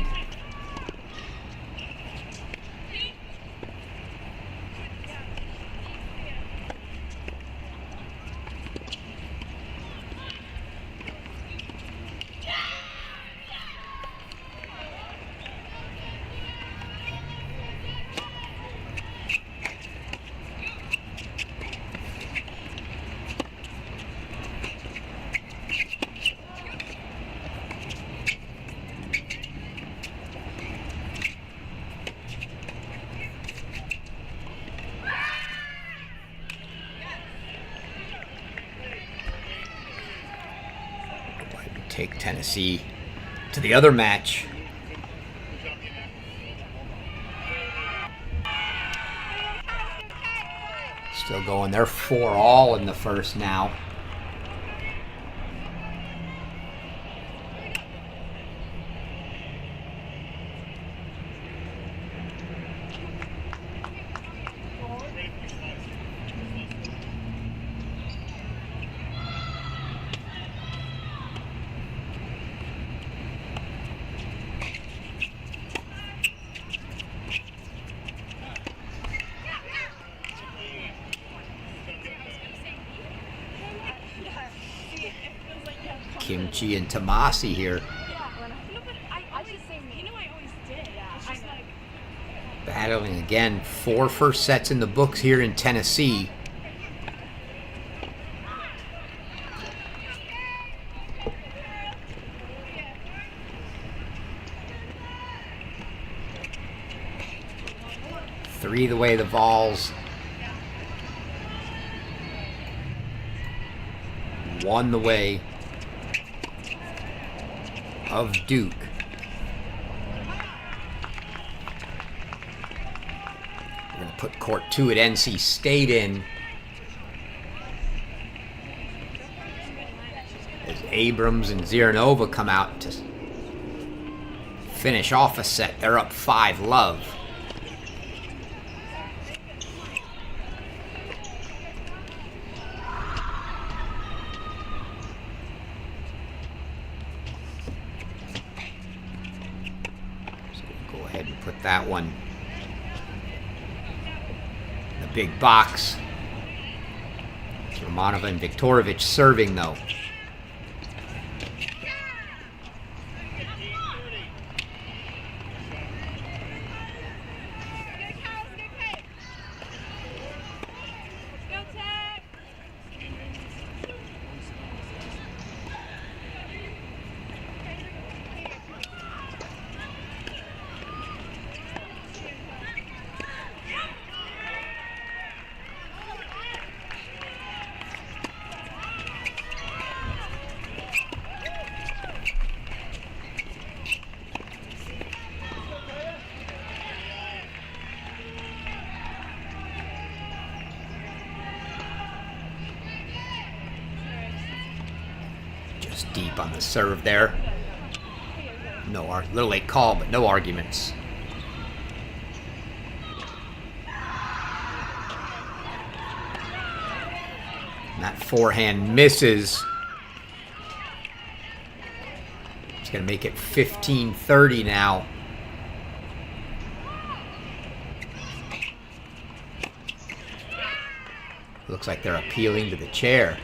Take Tennessee to the other match. Still going. They're 4-all in the first now. Kimchi and Tomasi here. Battling again. 4 first sets in the books here in Tennessee. 3 the way the Vols. 1 the way of Duke. We're going to put court 2 at NC State in. As Abrams and Ziranova come out to finish off a set. They're up 5-love. So we'll go ahead and put that one in the big box. It's Romanova and Viktorovich serving though. Deep on the serve there. No, little late call, but no arguments. And that forehand misses. It's going to make it 15-30 now. Looks like they're appealing to the chair.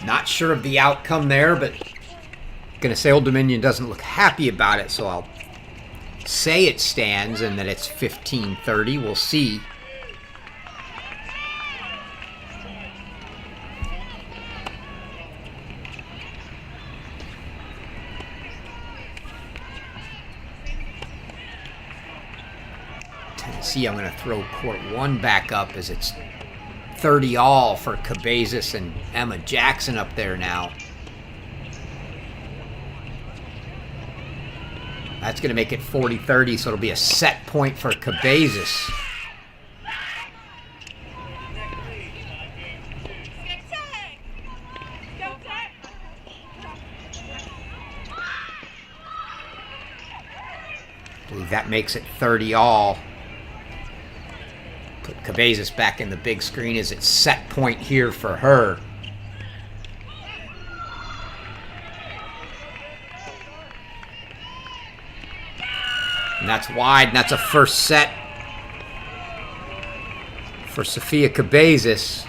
Not sure of the outcome there, but going to say Old Dominion doesn't look happy about it, so I'll say it stands and that it's 15-30. We'll see. Tennessee, I'm going to throw court 1 back up as it's 30 all for Cabezas and Emma Jackson up there now. That's going to make it 40-30, so it'll be a set point for Cabezas. I believe that makes it 30 all. Put Cabezas back in the big screen as it's set point here for her. And that's wide, and that's a first set for Sofia Cabezas.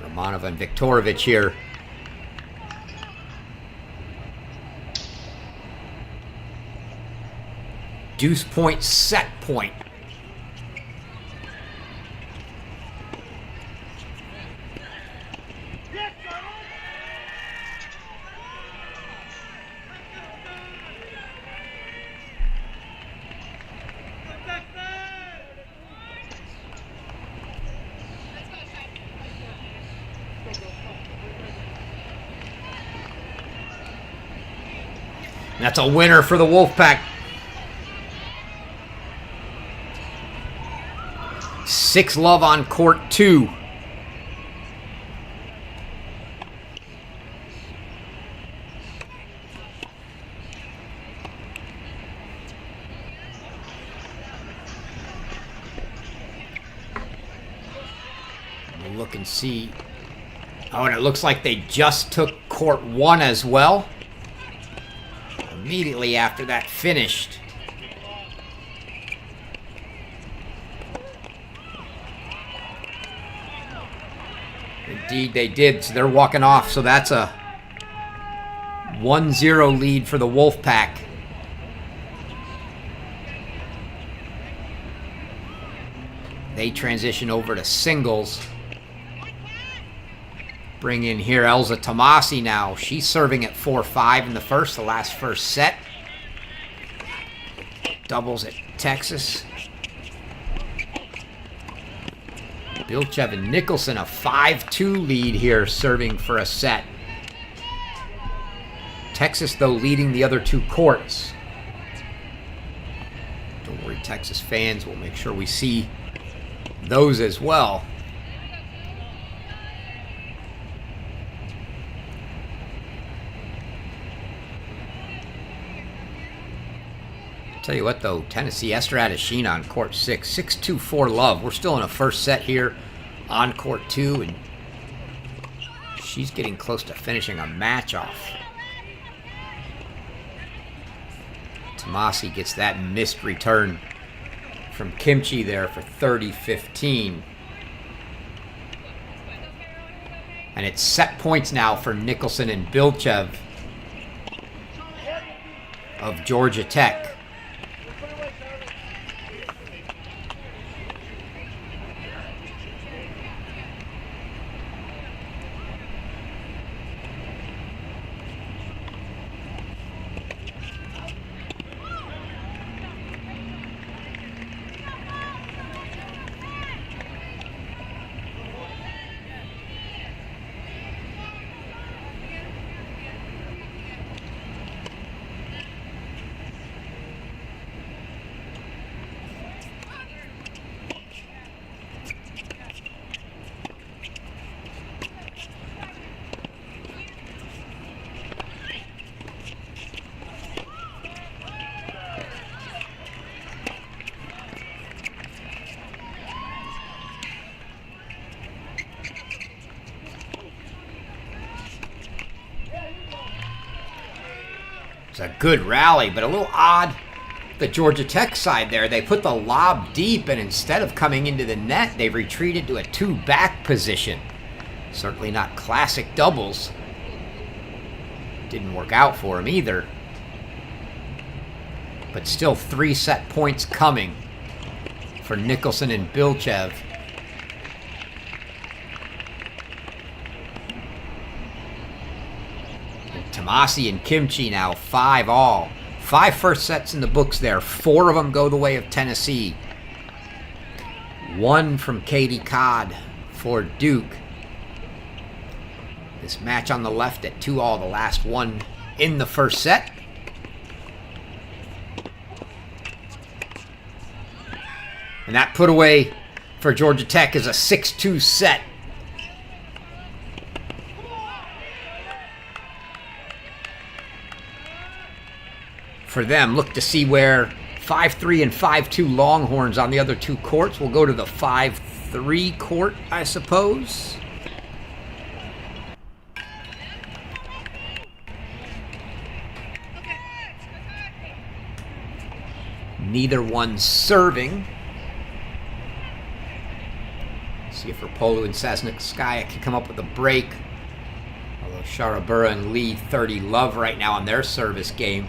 Romanova and Viktorovich here. Deuce point, set point. That's a winner for the Wolfpack. 6-love on court 2. We'll look and see Oh, and it looks like they just took court 1 as well. Immediately after that finished. Indeed, they did. So they're walking off. So that's a 1-0 lead for the Wolfpack. They transition over to singles. Bring in here Elza Tomasi now. She's serving at 4-5 in the first set. Doubles at Texas. Bilchev and Nicholson, a 5-2 lead here, serving for a set. Texas, though, leading the other 2 courts. Don't worry, Texas fans. We'll make sure we see those as well. Tell you what, though, Tennessee, Esther Adeshina on court 6, 6-2-4 love. We're still in a first set here on court 2, and she's getting close to finishing a match off. Tomasi gets that missed return from Kimchi there for 30-15. And it's set points now for Nicholson and Bilchev of Georgia Tech. It's a good rally, but a little odd. The Georgia Tech side there, they put the lob deep, and instead of coming into the net, they retreated to a 2-back position. Certainly not classic doubles. Didn't work out for him either. But still 3 set points coming for Nicholson and Bilchev. Tomasi and Kimchi now 5 all. 5 first sets in the books there. 4 of them go the way of Tennessee. 1 from Katie Codd for Duke. This match on the left at 2 all, the last one in the first set. And that put away for Georgia Tech is a 6-2 set. For them, look to see where 5-3 and 5-2 Longhorns on the other 2 courts will go to the 5-3 court, I suppose. Neither one serving. See if Rapolu and Sasnitskaya can come up with a break. Although Sharabura and Lee 30 love right now on their service game.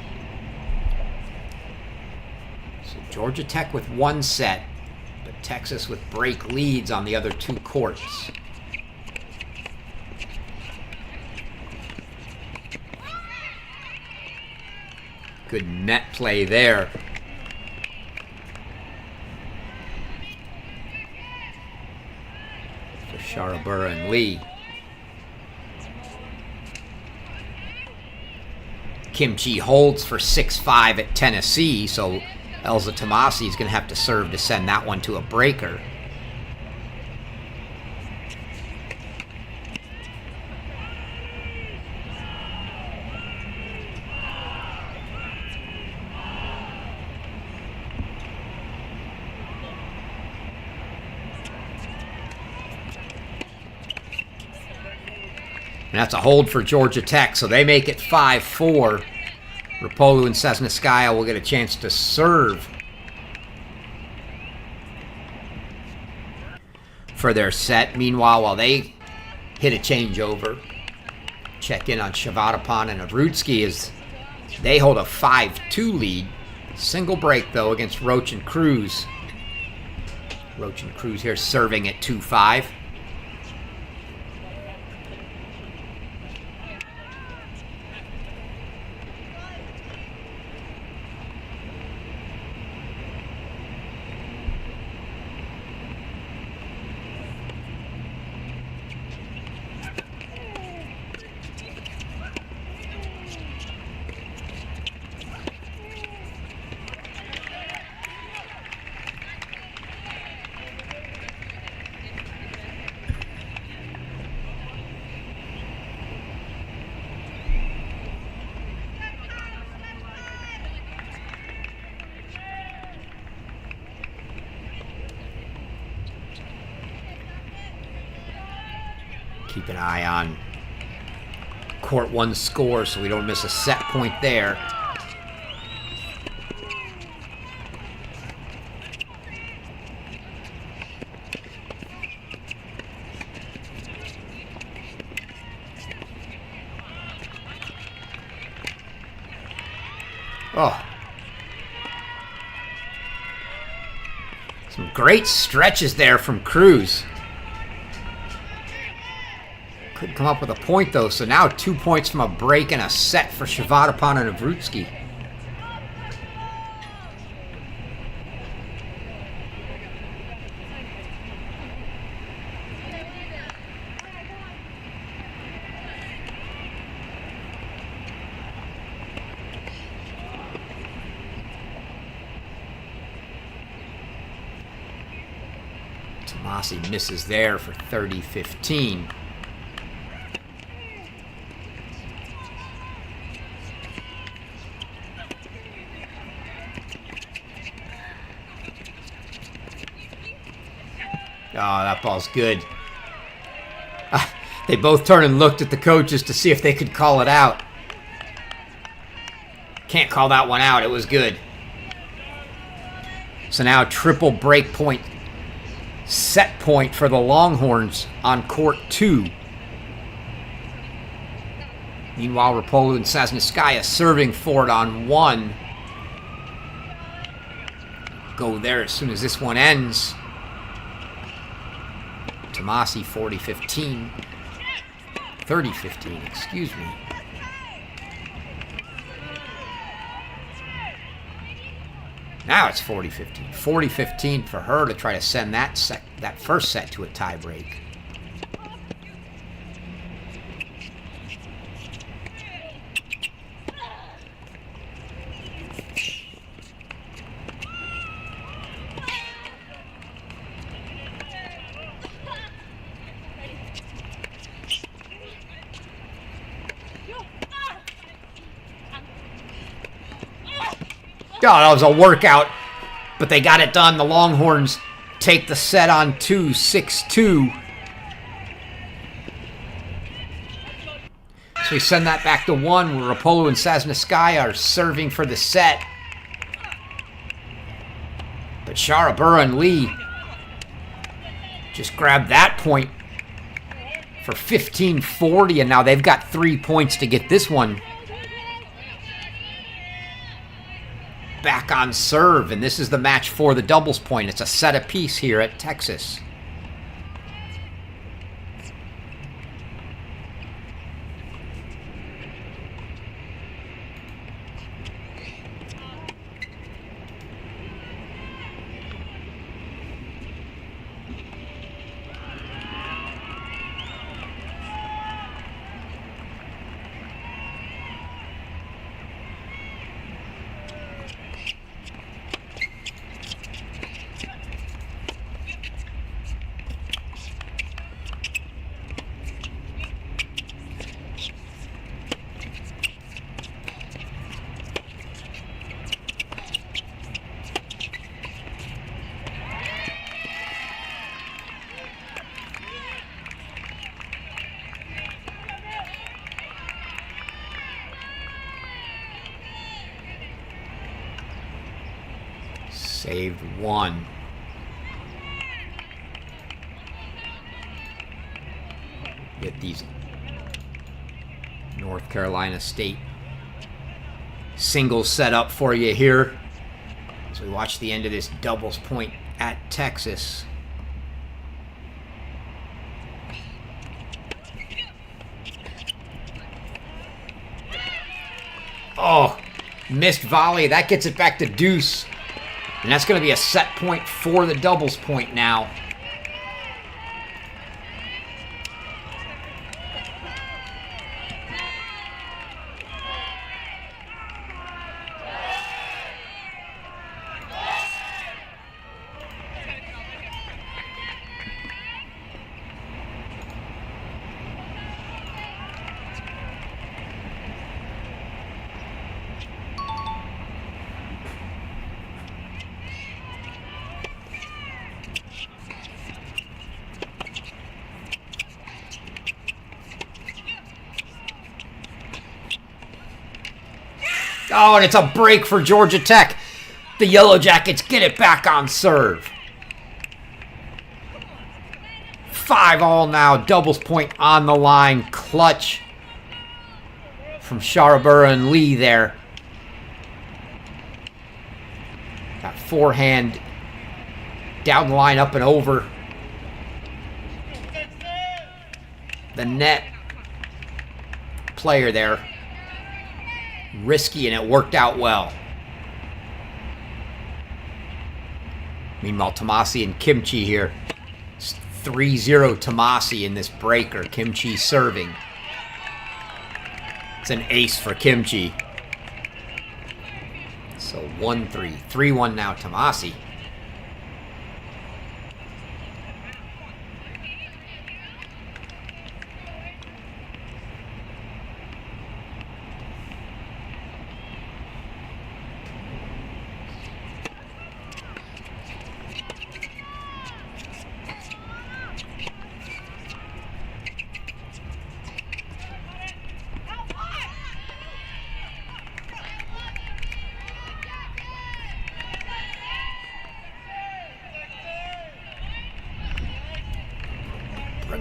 So Georgia Tech with 1 set, but Texas with break leads on the other 2 courts. Good net play there. Sharabura and Lee. Kimchi holds for 6-5 at Tennessee, so Elza Tomasi is going to have to serve to send that one to a breaker. And that's a hold for Georgia Tech, so they make it 5-4. Rapolu and Sesniskaya will get a chance to serve for their set. Meanwhile, while they hit a changeover, check in on Shavadapan and Avrutsky as they hold a 5-2 lead. Single break, though, against Roach and Cruz. Roach and Cruz here serving at 2-5. Keep an eye on court one score so we don't miss a set point there. Oh. Some great stretches there from Cruz. Couldn't come up with a point, though, so now 2 points from a break and a set for Shavadapan and Avrutsky. Tomasi misses there for 30-15. Oh, that ball's good. They both turned and looked at the coaches to see if they could call it out. Can't call that one out. It was good. So now triple break point, set point for the Longhorns on court 2. Meanwhile, Rapolu and Sesniskaya serving for it on 1. Go there as soon as this one ends. Tomasi 40-15. 30-15, excuse me. Now it's 40-15. 40-15 for her to try to send that first set to a tie break. Oh, that was a workout, but they got it done. The Longhorns take the set on 2, 6-2. So we send that back to 1, where Rapolu and Sesniskaya are serving for the set. But Sharabura and Lee just grabbed that point for 15-40, and now they've got 3 points to get this one back on serve, and this is the match for the doubles point. It's a set apiece here at Texas. Saved one. Get these North Carolina State singles set up for you here as we watch the end of this doubles point at Texas. Oh, missed volley. That gets it back to deuce. And that's going to be a set point for the doubles point now. Oh, and it's a break for Georgia Tech. The Yellow Jackets get it back on serve. 5-all now. Doubles point on the line. Clutch from Sharabura and Lee there. Got forehand down the line, up and over the net. Player there. Risky, and it worked out well. Meanwhile, Tomasi and Kimchi here. It's 3-0 Tomasi in this breaker. Kimchi serving. It's an ace for Kimchi. So 1-3. 3-1 now Tomasi.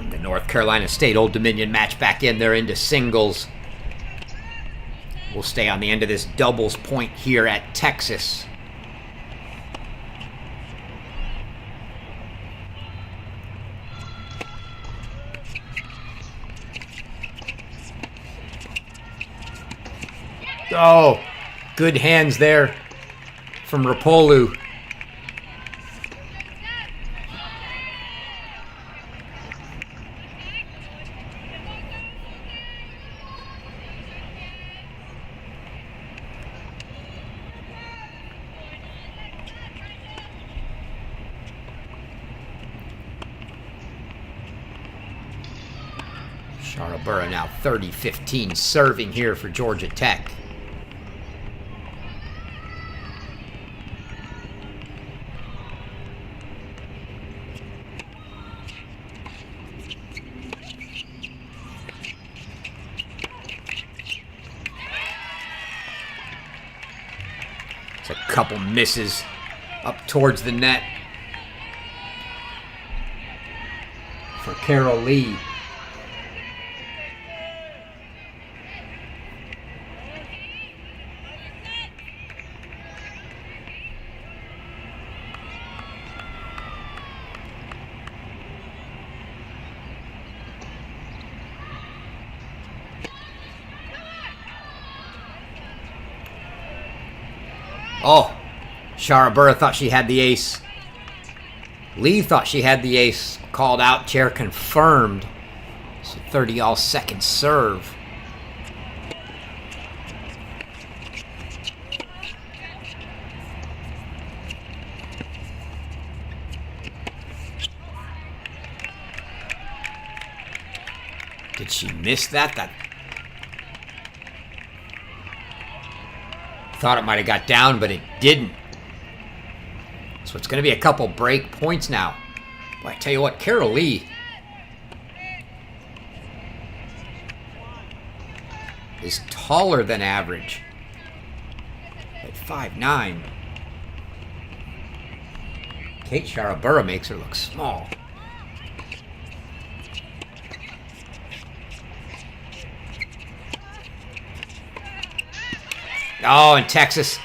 The North Carolina State Old Dominion match back in. They're into singles. We'll stay on the end of this doubles point here at Texas. Oh, good hands there from Rapolu. Sharabura now 30-15 serving here for Georgia Tech. It's a couple misses up towards the net for Carol Lee. Oh, Sharabura thought she had the ace. Lee thought she had the ace. Called out, chair confirmed. So 30-all second serve. Did she miss that? Thought it might have got down, but it didn't. So it's going to be a couple break points now. Boy, I tell you what, Carol Lee is taller than average at 5'9". Kate Sharabura makes her look small. Oh, and Texas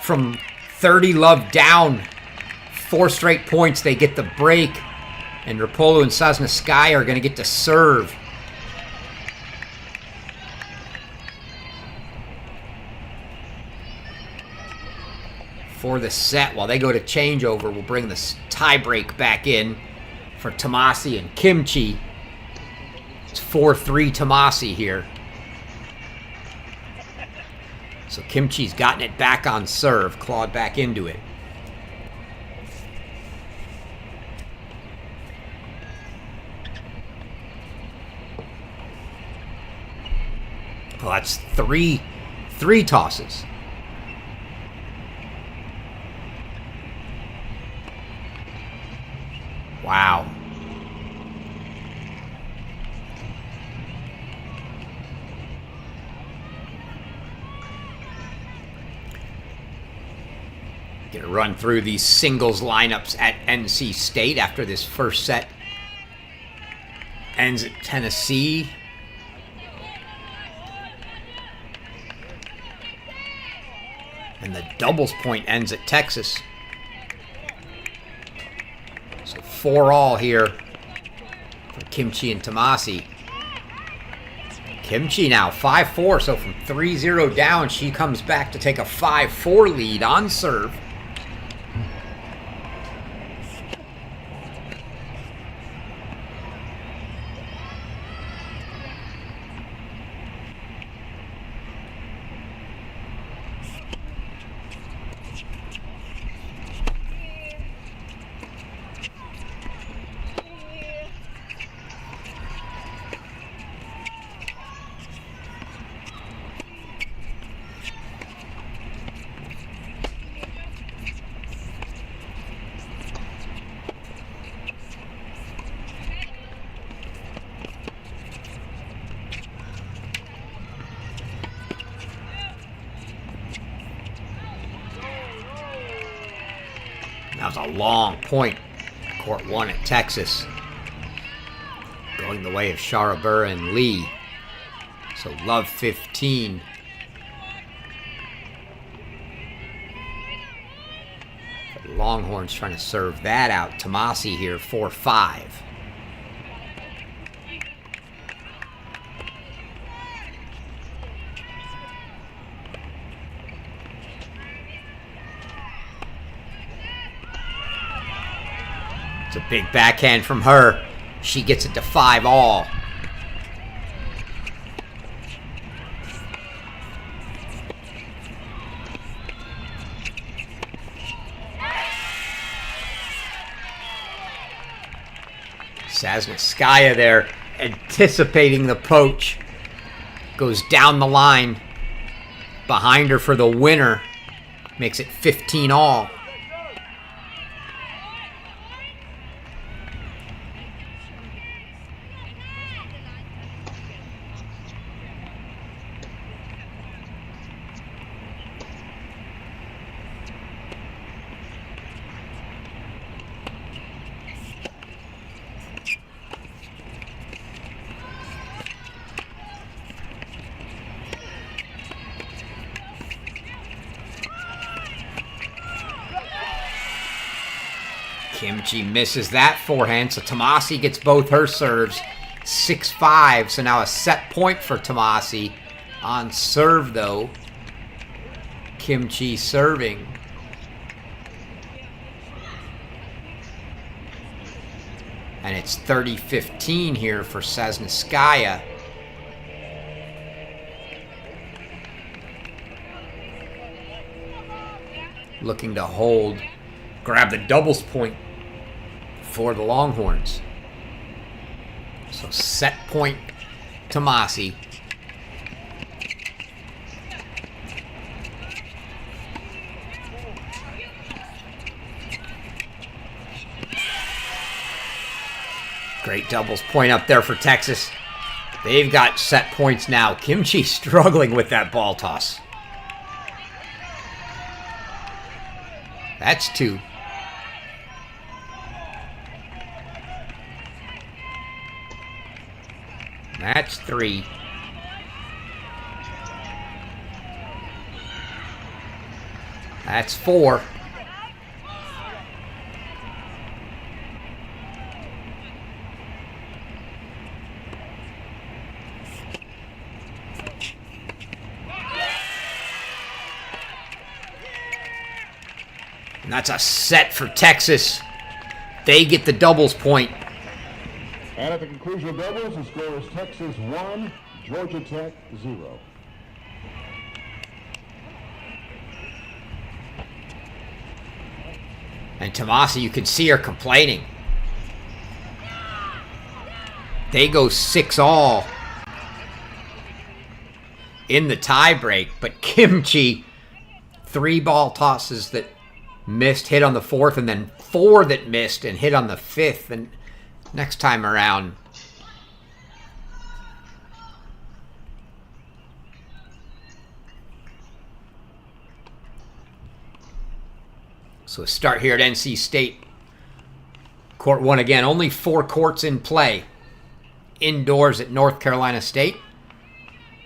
from 30 love down. 4 straight points. They get the break. And Rapolo and Sosneskaya are going to get to serve. For the set, while they go to changeover, we'll bring the tie break back in for Tomasi and Kimchi. It's 4-3 Tomasi here. So Kimchi's gotten it back on serve, clawed back into it. Well, that's three tosses. Wow. Gonna run through these singles lineups at NC State after this first set ends at Tennessee. And the doubles point ends at Texas. So 4-all here for Kimchi and Tomasi. Kimchi now 5-4, so from 3-0 down, she comes back to take a 5-4 lead on serve. That was a long point. Court 1 at Texas. Going the way of Sharabura and Lee. So love 15. The Longhorns trying to serve that out. Tomasi here, 4-5. It's a big backhand from her. She gets it to 5-all. Sosneskaya there, anticipating the poach. Goes down the line. Behind her for the winner. Makes it 15-all. Kimchi misses that forehand, so Tomasi gets both her serves. 6-5, so now a set point for Tomasi. On serve, though. Kimchi serving. And it's 30-15 here for Sosneskaya. Looking to hold. Grab the doubles point for the Longhorns. So set point Tomasi. Great doubles point up there for Texas. They've got set points now. Kimchi struggling with that ball toss. That's 2. Match 3. That's 4. And that's a set for Texas. They get the doubles point. And at the conclusion of doubles, the score is Texas 1, Georgia Tech 0. And Tomasi, you can see her complaining. They go 6-all in the tie break, but Kimchi, 3 ball tosses that missed, hit on the 4th, and then 4 that missed and hit on the 5th. And next time around, so start here at NC State. Court 1 again. Only 4 courts in play. Indoors at North Carolina State.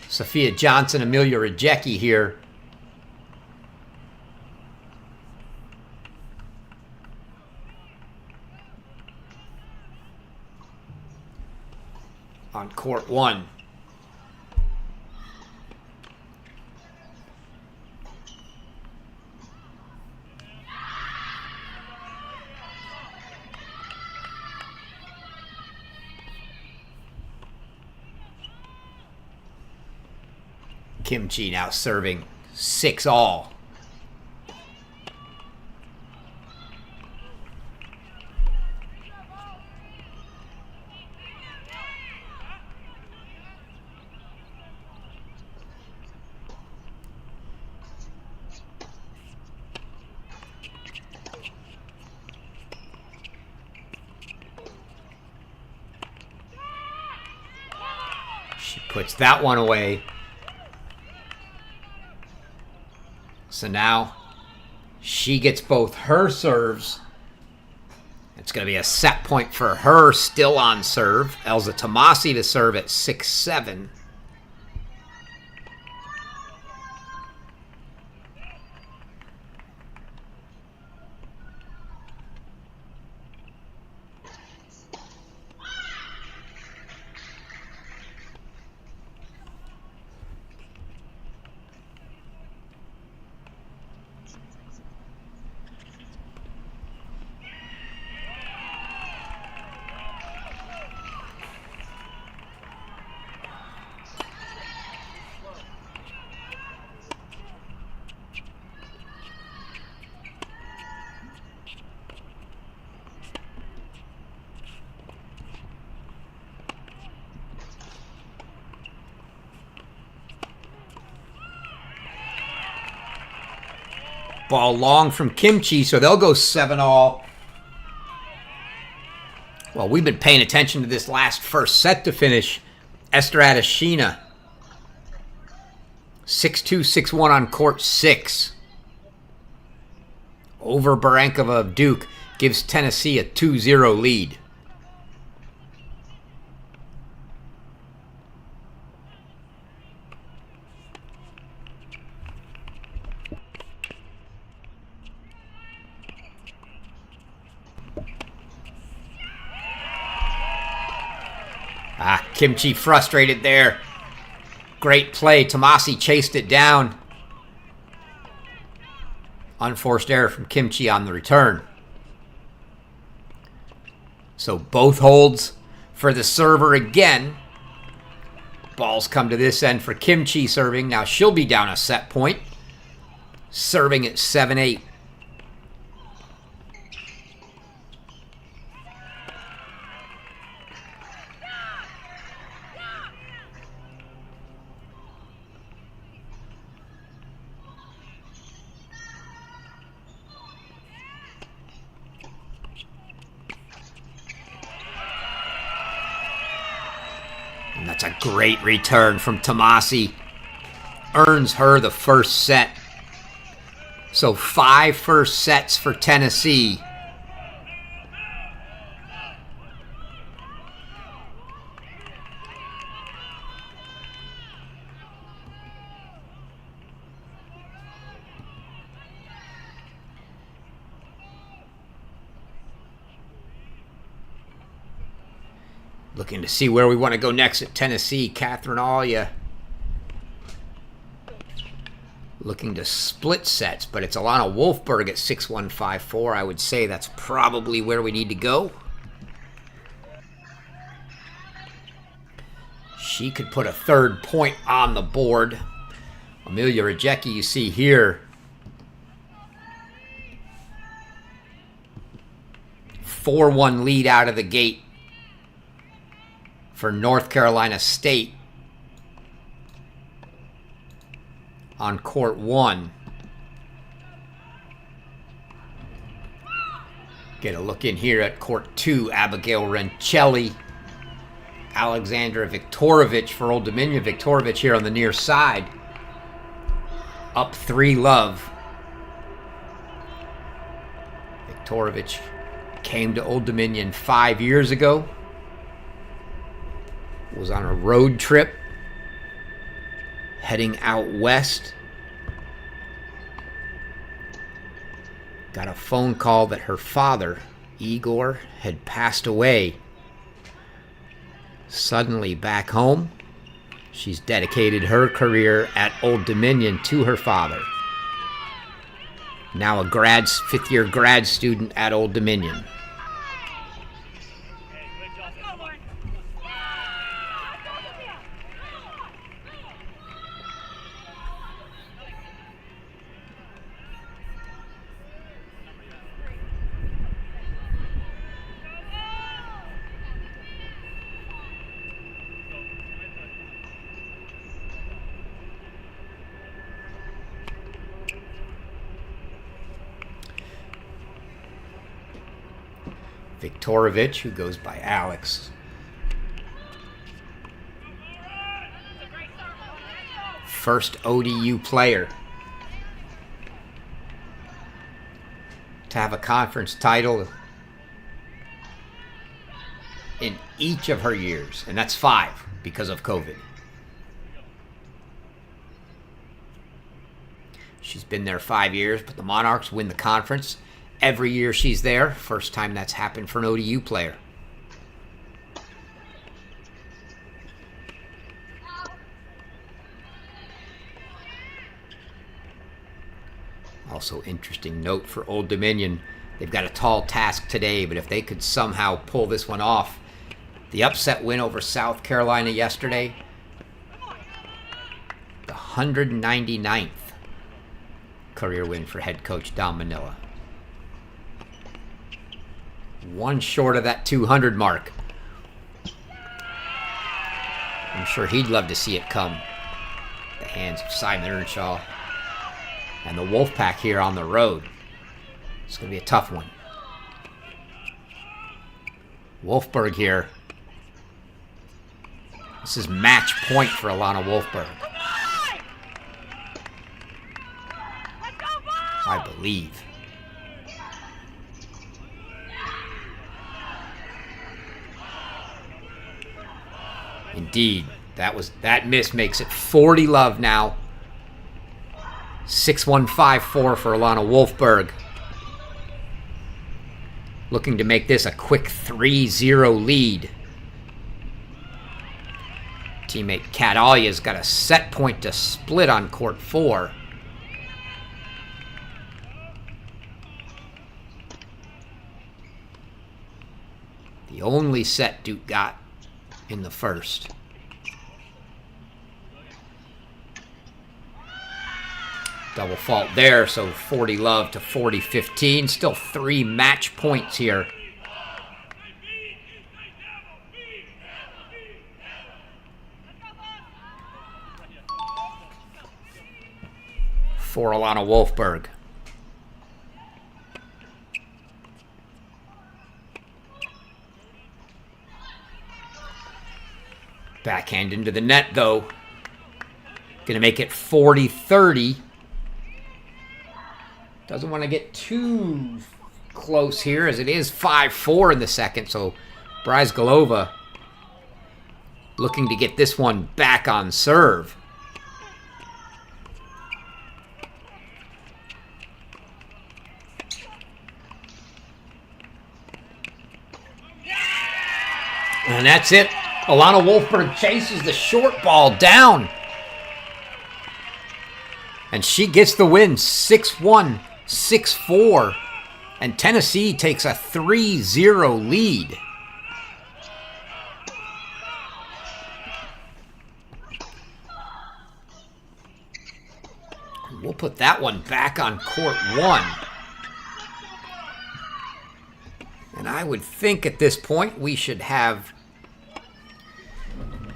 Sophia Johnson, Amelia Rajecki here. On court 1. Kimchi now serving 6-all. She puts that one away. So now she gets both her serves. It's going to be a set point for her, still on serve. Elza Tomasi to serve at 6-7. Ball long from Kimchi, so they'll go 7-all. Well, we've been paying attention to this last first set to finish. Esther Adeshina, 6-2, 6-1 on court 6. Over Barankova of Duke, gives Tennessee a 2-0 lead. Kimchi frustrated there. Great play. Tomasi chased it down. Unforced error from Kimchi on the return. So both holds for the server again. Balls come to this end for Kimchi serving. Now she'll be down a set point. Serving at 7-8. That's a great return from Tomasi. Earns her the first set. So 5 first sets for Tennessee. Looking to see where we want to go next at Tennessee. Catherine Alia looking to split sets, but it's Alana Wolfberg at 6-1-5-4. I would say that's probably where we need to go. She could put a third point on the board. Amelia Rajecki, you see here, 4-1 lead out of the gate for North Carolina State on court 1. Get a look in here at court 2. Abigail Rencelli, Alexandra Viktorovich for Old Dominion. Viktorovich here on the near side. Up 3-love. Viktorovich came to Old Dominion 5 years ago. Was on a road trip heading out west. Got a phone call that her father, Igor, had passed away. Suddenly back home, she's dedicated her career at Old Dominion to her father. Now a fifth-year grad student at Old Dominion. Viktorovich, who goes by Alex. First ODU player to have a conference title in each of her years, and that's 5 because of COVID. She's been there 5 years, but the Monarchs win the conference every year she's there. First time that's happened for an ODU player. Also interesting note for Old Dominion, they've got a tall task today, but if they could somehow pull this one off, the upset win over South Carolina yesterday, the 199th career win for head coach Don Manila. One short of that 200 mark. I'm sure he'd love to see it come. The hands of Simon Earnshaw and the Wolfpack here on the road. It's going to be a tough one. Wolfberg here. This is match point for Alana Wolfberg, I believe. Indeed, that miss makes it 40-love now. 6-1-5-4 for Alana Wolfberg. Looking to make this a quick 3-0 lead. Teammate Kat Alia's got a set point to split on court 4. The only set Duke got in the first. Double fault there, so 40-love to 40-15. Still 3 match points here. For Alana Wolfberg. Backhand into the net, though. Going to make it 40-30. Doesn't want to get too close here, as it is 5-4 in the second. So Bryzgalova looking to get this one back on serve. And that's it. Alana Wolfberg chases the short ball down. And she gets the win, 6-1, 6-4. And Tennessee takes a 3-0 lead. We'll put that one back on court 1. And I would think at this point we should have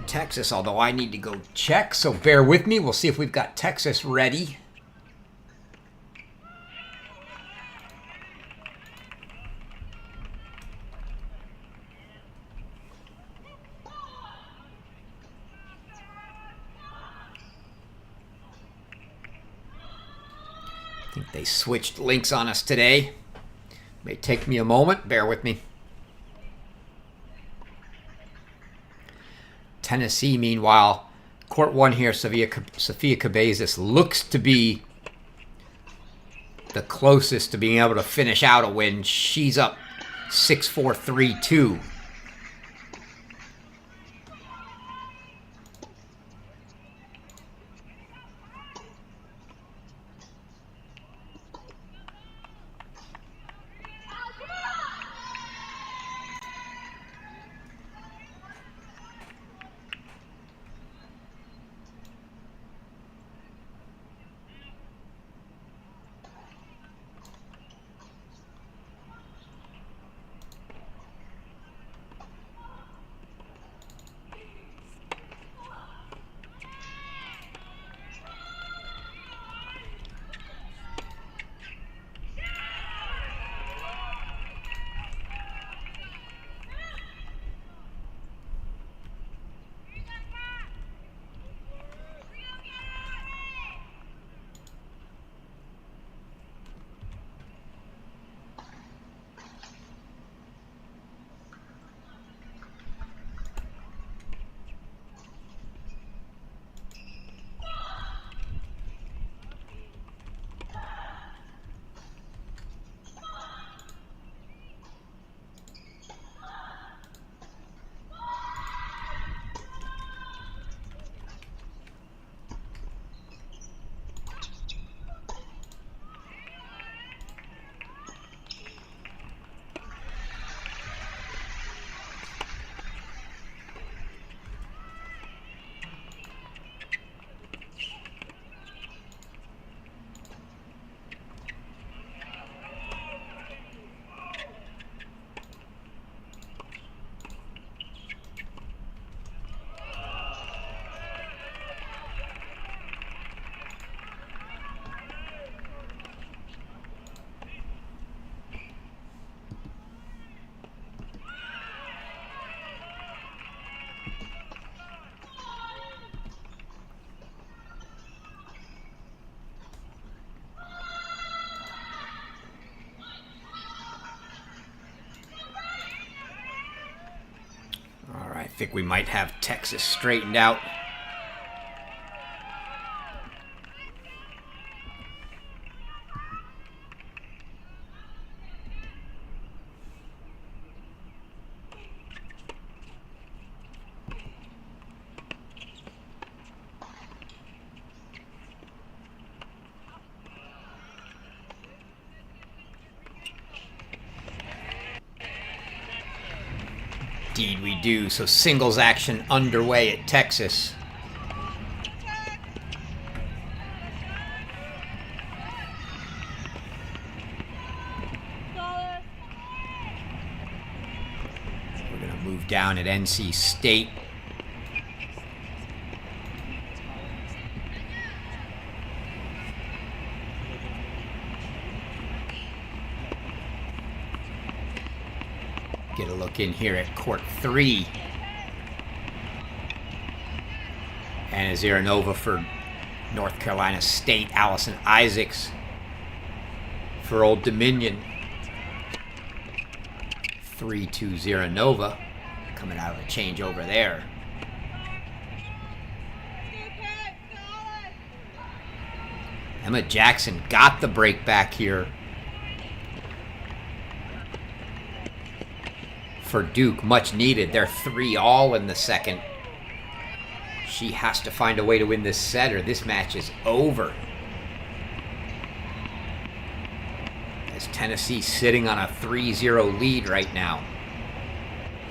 Texas, although I need to go check, so bear with me. We'll see if we've got Texas ready. I think they switched links on us today. May take me a moment. Bear with me. Tennessee, meanwhile, court 1 here, Sophia Cabezas looks to be the closest to being able to finish out a win. She's up 6-4, 3-2. I think we might have Texas straightened out. Indeed we do. So singles action underway at Texas. We're going to move down at NC State. Get a look in here at court 3. Anna Ziranova for North Carolina State. Allison Isaacs for Old Dominion. 3-2 Ziranova. Coming out of a change over there. Emma Jackson got the break back here for Duke, much needed. They're 3-all in the second. She has to find a way to win this set or this match is over. As Tennessee sitting on a 3-0 lead right now.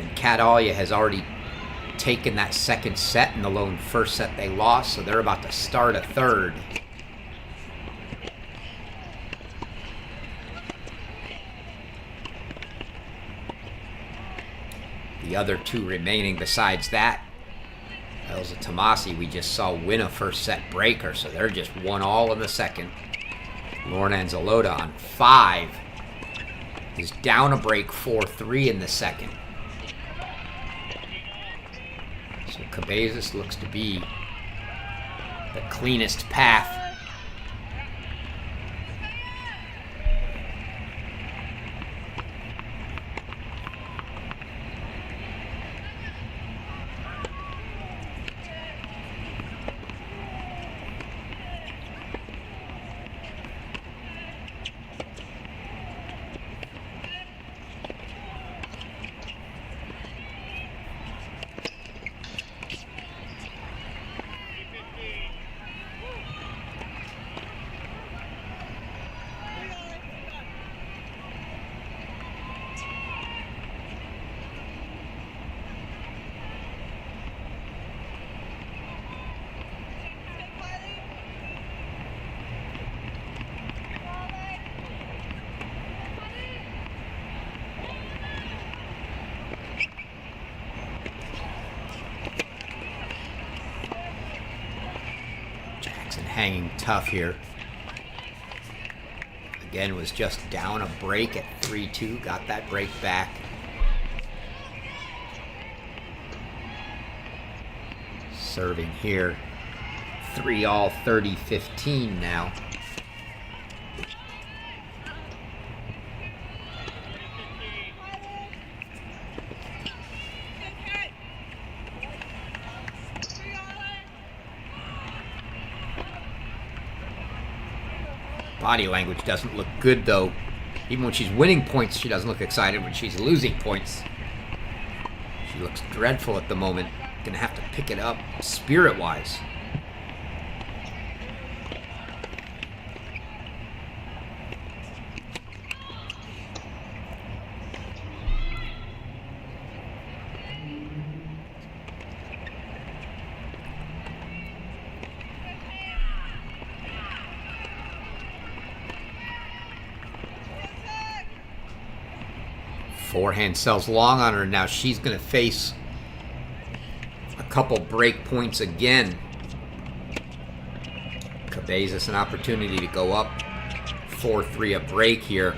And Catalia has already taken that second set in the lone first set they lost, so they're about to start a third. The other two remaining besides that, Elza Tomasi we just saw win a first set breaker, so they're just 1-all in the second. Lauren Anzalota on 5 is down a break 4-3 in the second. So Cabezas looks to be the cleanest path. Hanging tough here. Again, was just down a break at 3-2. Got that break back. Serving here. 3-all, 30-15 now. Body language doesn't look good, though. Even when she's winning points, she doesn't look excited. When she's losing points, she looks dreadful at the moment. Gonna have to pick it up spirit-wise. Forehand sells long on her. Now she's going to face a couple break points again. Cabezas an opportunity to go up 4-3 a break here.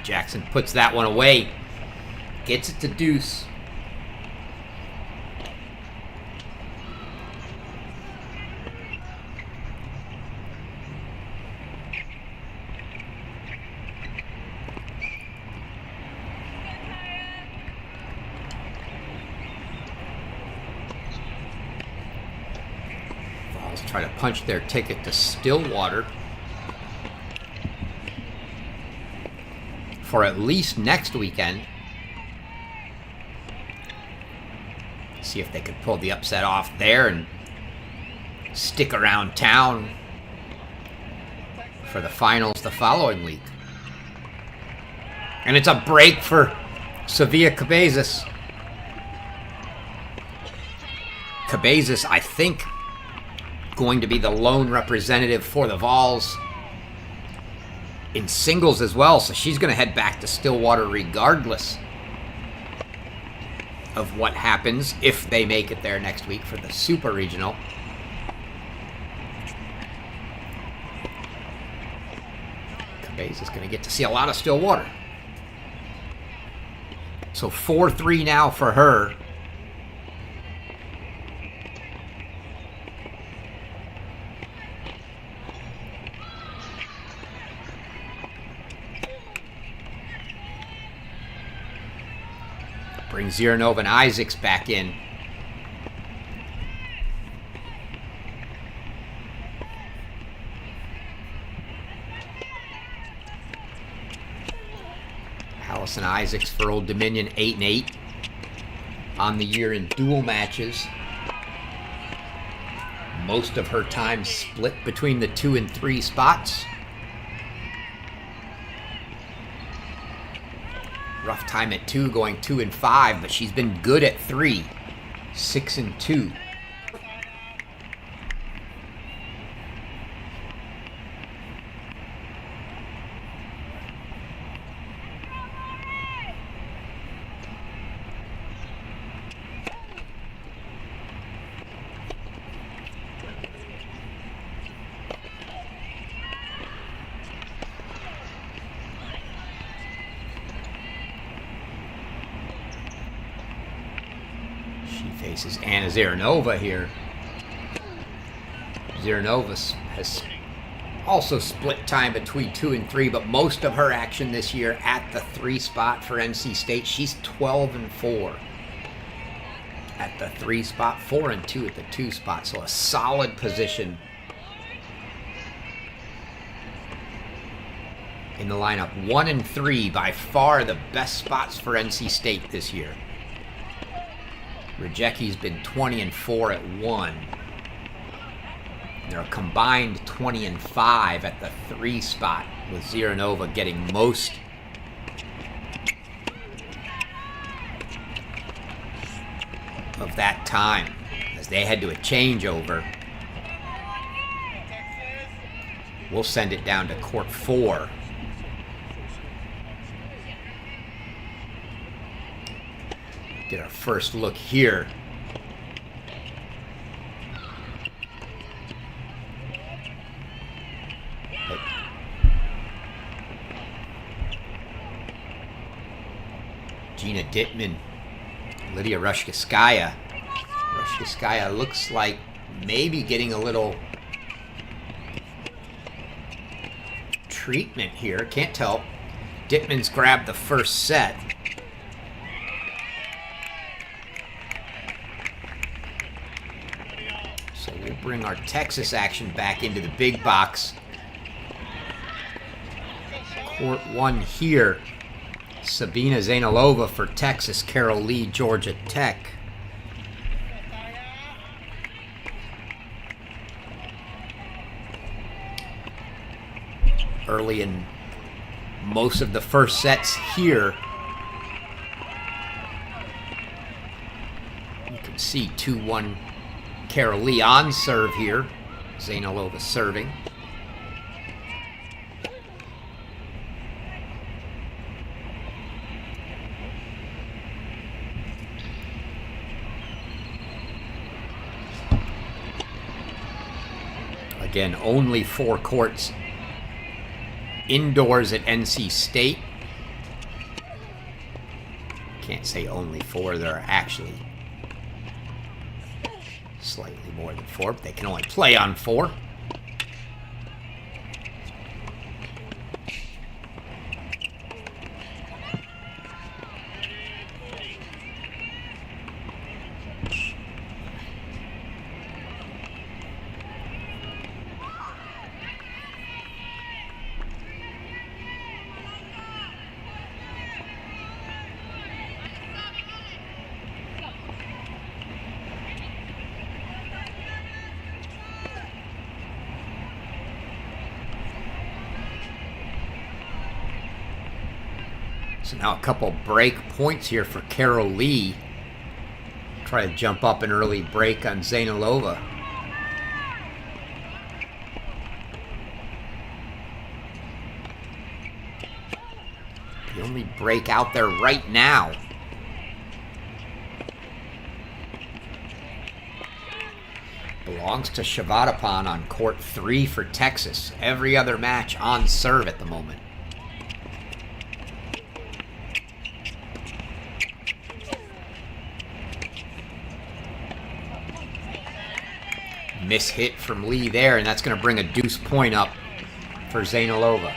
Jackson puts that one away. Gets it to deuce. Vols try to punch their ticket to Stillwater for at least next weekend. See if they could pull the upset off there and stick around town for the finals the following week. And it's a break for Sevilla Cabezas. Cabezas, I think, going to be the lone representative for the Vols in singles as well, so she's going to head back to Stillwater regardless of what happens if they make it there next week for the Super Regional. Cabezas is going to get to see a lot of Stillwater. So 4-3 now for her. Bring Ziranova and Isaacs back in. Allison Isaacs for Old Dominion, 8-8 on the year in dual matches. Most of her time split between the 2 and 3 spots. Rough time at 2, going 2 and 5, but she's been good at 3, 6 and 2. Faces Anna Ziranova here. Ziranova has also split time between 2 and 3, but most of her action this year at the 3 spot for NC State. She's 12 and 4 at the 3 spot, 4 and 2 at the 2 spot. So a solid position in the lineup. 1 and 3, by far the best spots for NC State this year. Rajecki's been 20 and 4 at 1. They're a combined 20 and 5 at the 3 spot, with Ziranova getting most of that time as they head to a changeover. We'll send it down to court 4. Get our first look here. Gina Dittman, Lydia Rushkaskaya. Rushkaskaya looks like maybe getting a little treatment here. Can't tell. Dittman's grabbed the first set. So we'll bring our Texas action back into the big box. Court 1 here. Sabina Zainalova for Texas, Carol Lee, Georgia Tech. Early in most of the first sets here, you can see 2-1 Carol Lee on serve here. Zainalova serving. Again, only 4 courts indoors at NC State. Can't say only 4. There are actually slightly more than 4, but they can only play on 4. So now a couple break points here for Carol Lee. Try to jump up an early break on Zainalova. The only break out there right now. Belongs to Shavadapan on court 3 for Texas. Every other match on serve at the moment. Miss hit from Lee there, and that's going to bring a deuce point up for Zainalova.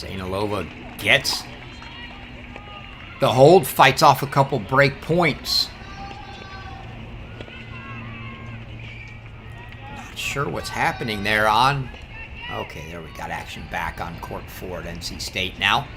Zainalova gets the hold, fights off a couple break points. Not sure what's happening there on. Okay, there we got action back on court 4 at NC State now.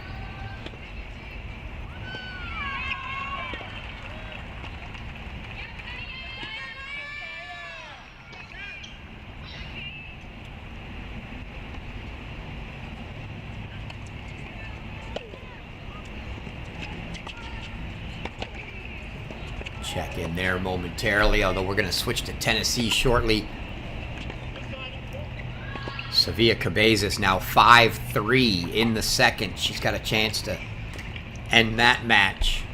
Check in there momentarily, although we're going to switch to Tennessee shortly. Sevilla Cabezas now 5-3 in the second. She's got a chance to end that match.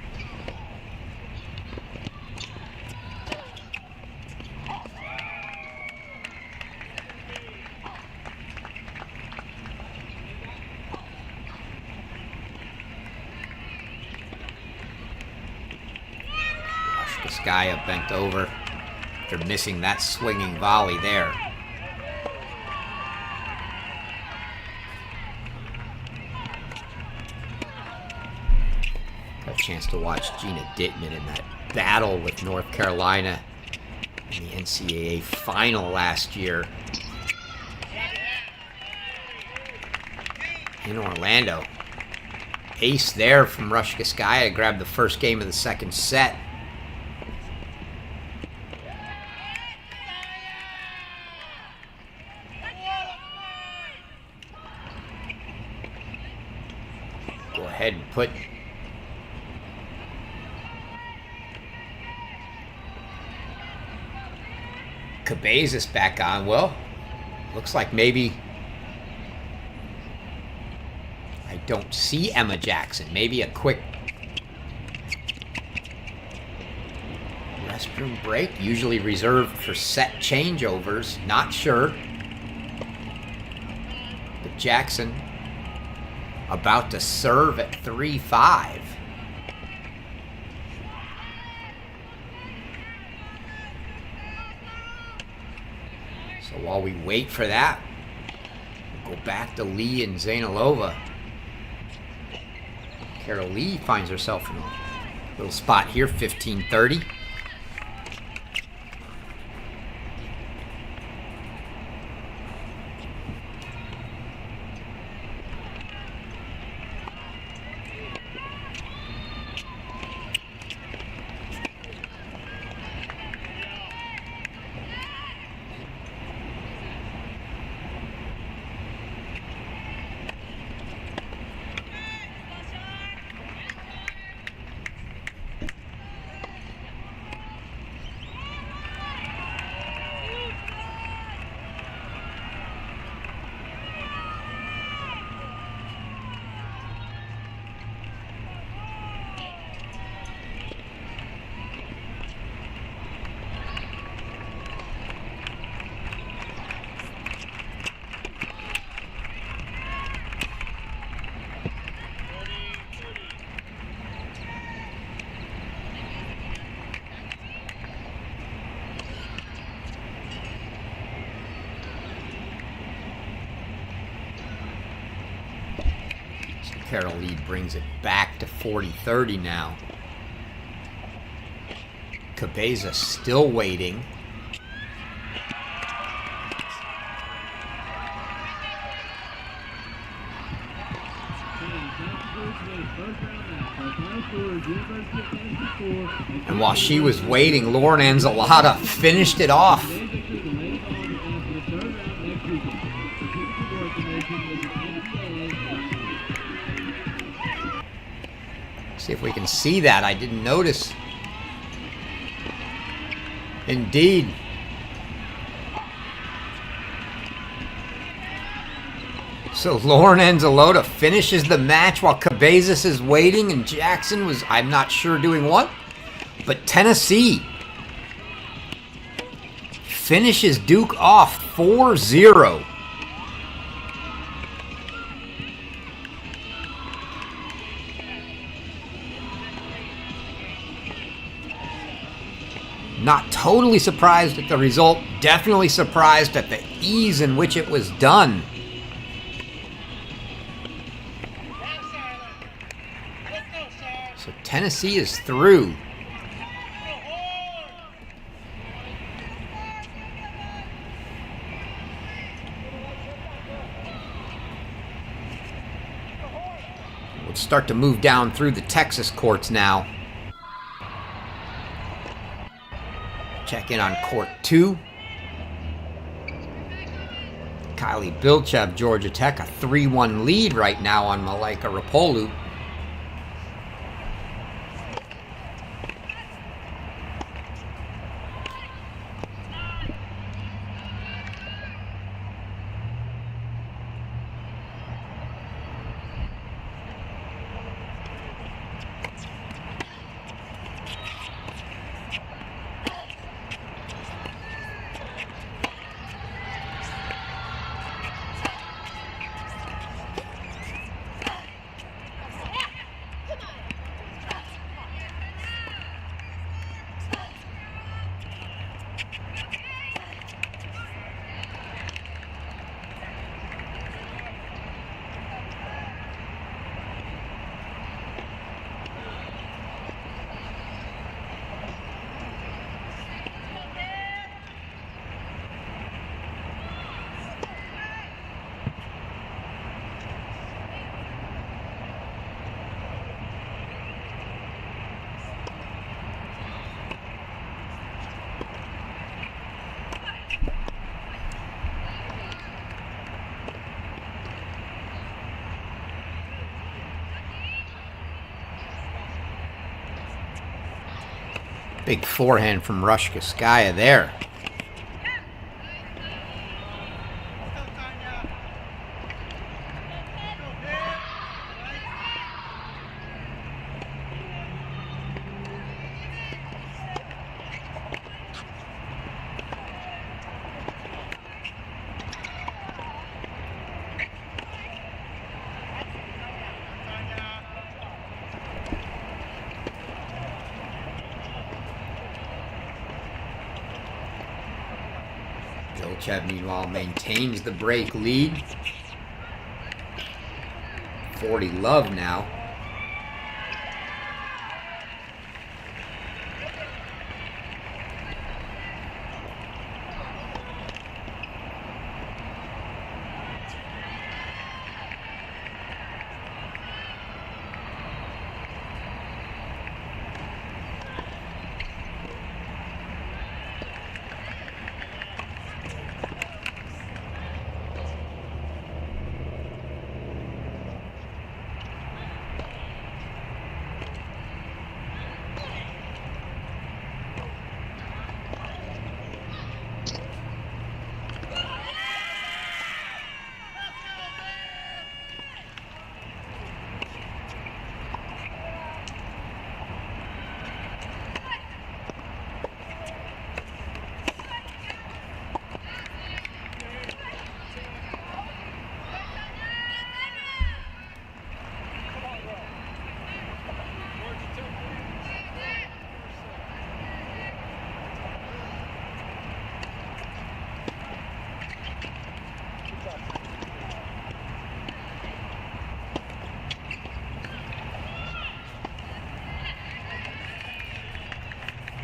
Gaia bent over after missing that swinging volley there. Got a chance to watch Gina Dittman in that battle with North Carolina in the NCAA final last year in Orlando. Ace there from Rushkeskaya, grabbed the first game of the second set. Ahead and put Cabezas back on. Well, looks like maybe I don't see Emma Jackson. Maybe a quick restroom break, usually reserved for set changeovers. Not sure. But Jackson about to serve at 3-5. So while we wait for that, we'll go back to Lee and Zainalova. Carol Lee finds herself in a little spot here, 15-30. Carol Lee brings it back to 40-30 now. Cabeza still waiting. And while she was waiting, Lauren Anzalata finished it off. See if we can see that. I didn't notice. Indeed. So Lauren Anzalota finishes the match while Cabezas is waiting, and Jackson was, I'm not sure doing what, but Tennessee finishes Duke off 4-0. Not totally surprised at the result, definitely surprised at the ease in which it was done. Tennessee is through. We'll start to move down through the Texas courts now. Check in on court 2. Kylie Bilchev, Georgia Tech, a 3-1 lead right now on Malaika Rapolu. Big forehand from Rushkaskaya there. Bilchev, meanwhile, maintains the break lead. 40 love now.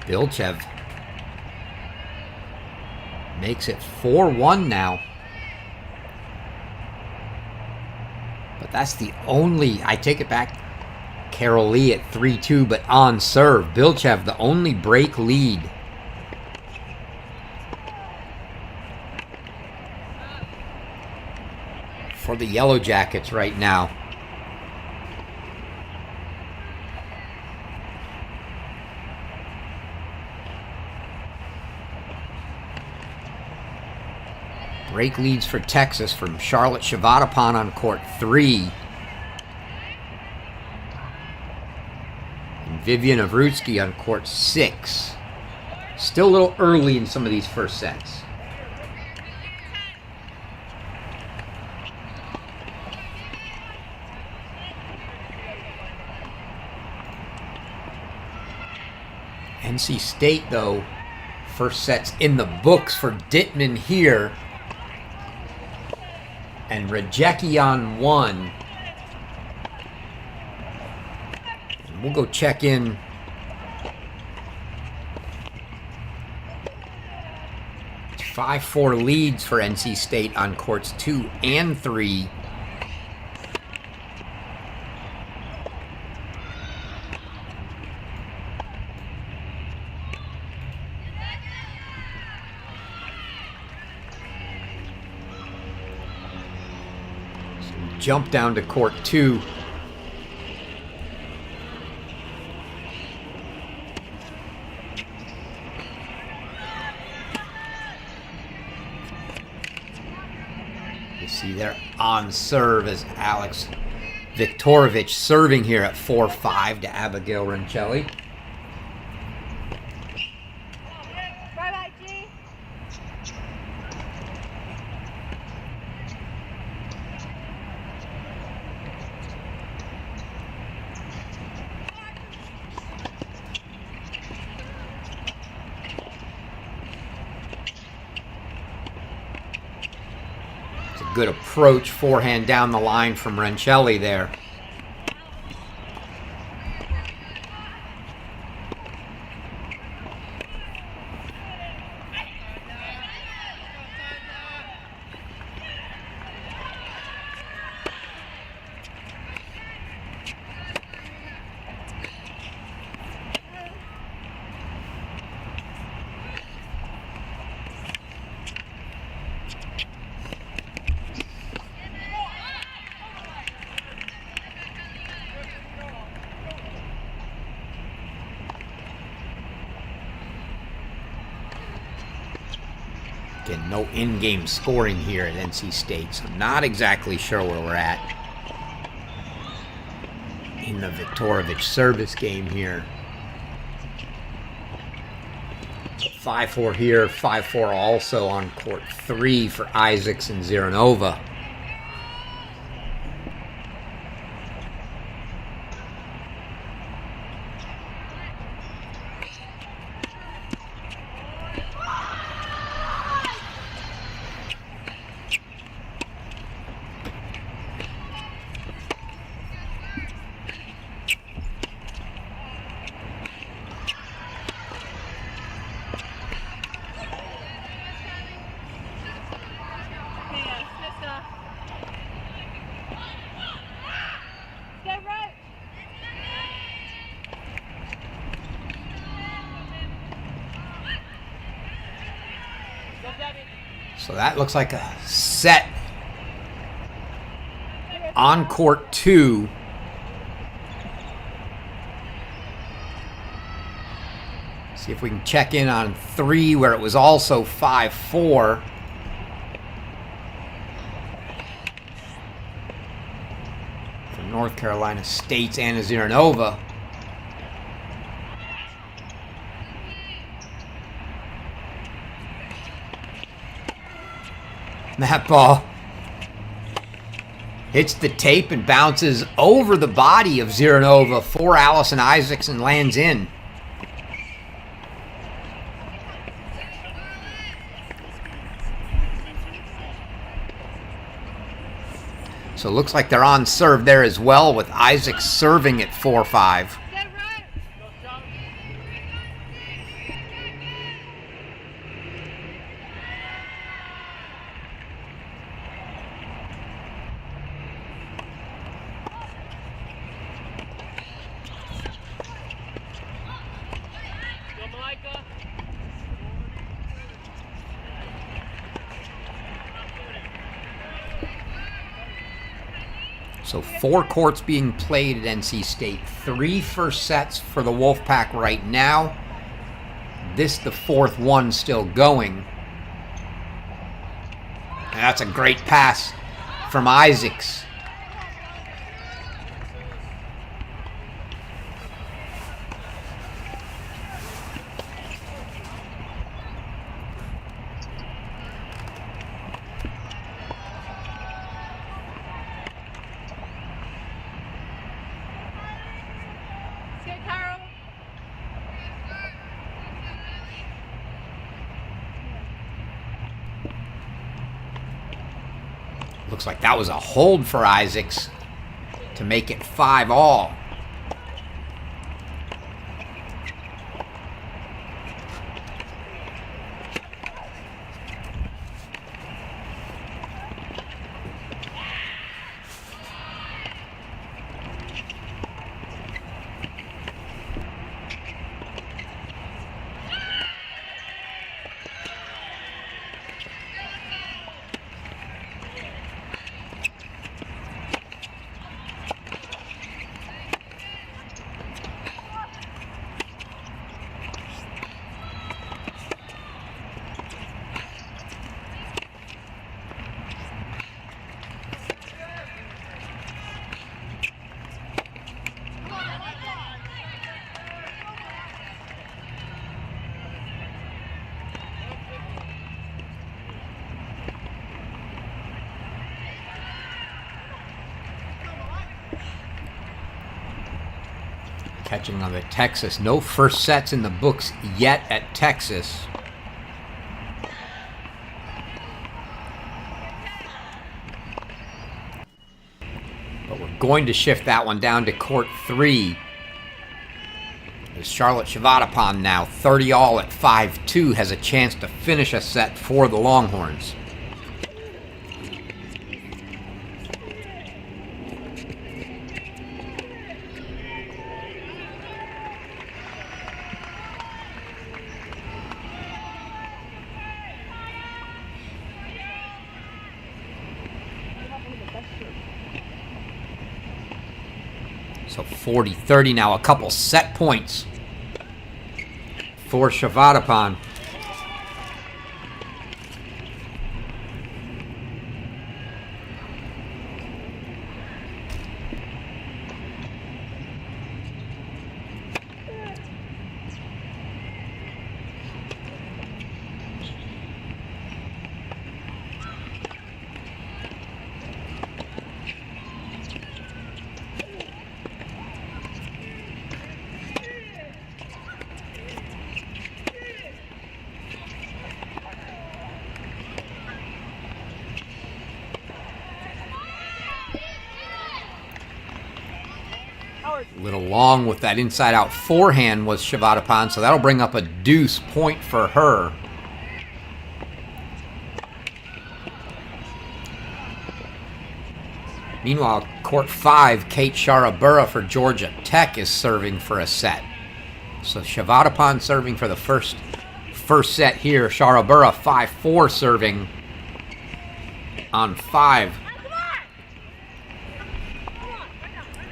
Bilchev makes it 4-1 now. But that's the only, I take it back, Carol Lee at 3-2, but on serve. Bilchev, the only break lead. For the Yellow Jackets right now. Break leads for Texas from Charlotte Shavadapan on court 3. And Vivian Avrutsky on court 6. Still a little early in some of these first sets. NC State, though, first set's in the books for Dittman here. And Rajecki on 1. We'll go check in. It's 5-4 leads for NC State on courts 2 and 3. Jump down to court 2. You see there on serve as Alex Viktorovich serving here at 4-5 to Abigail Roncelli. Good approach, forehand down the line from Roncelli there. Again, no in-game scoring here at NC State, so not exactly sure where we're at in the Viktorovich service game here. 5-4 here, 5-4 also on court 3 for Isaacs and Ziranova. So that looks like a set on court 2. See if we can check in on 3 where it was also 5-4. For North Carolina State's Anna Ziranova. That ball hits the tape and bounces over the body of Ziranova for Allison Isaacs and lands in. So it looks like they're on serve there as well, with Isaacs serving at 4-5. So 4 courts being played at NC State. 3 first sets for the Wolfpack right now. This the 4th one still going. And that's a great pass from Isaacs. Looks like that was a hold for Isaacs to make it 5-all. Catching on the Texas. No first sets in the books yet at Texas. But we're going to shift that one down to court 3. As Charlotte Shavadapon now 30-all at 5-2 has a chance to finish a set for the Longhorns. So 40-30 now, a couple set points for Shavadapon. A little long with that inside-out forehand was Shavadapon, so that'll bring up a deuce point for her. Meanwhile, court 5, Kate Sharabura for Georgia Tech is serving for a set. So Shavadapon serving for the first set here. Sharabura 5-4 serving on 5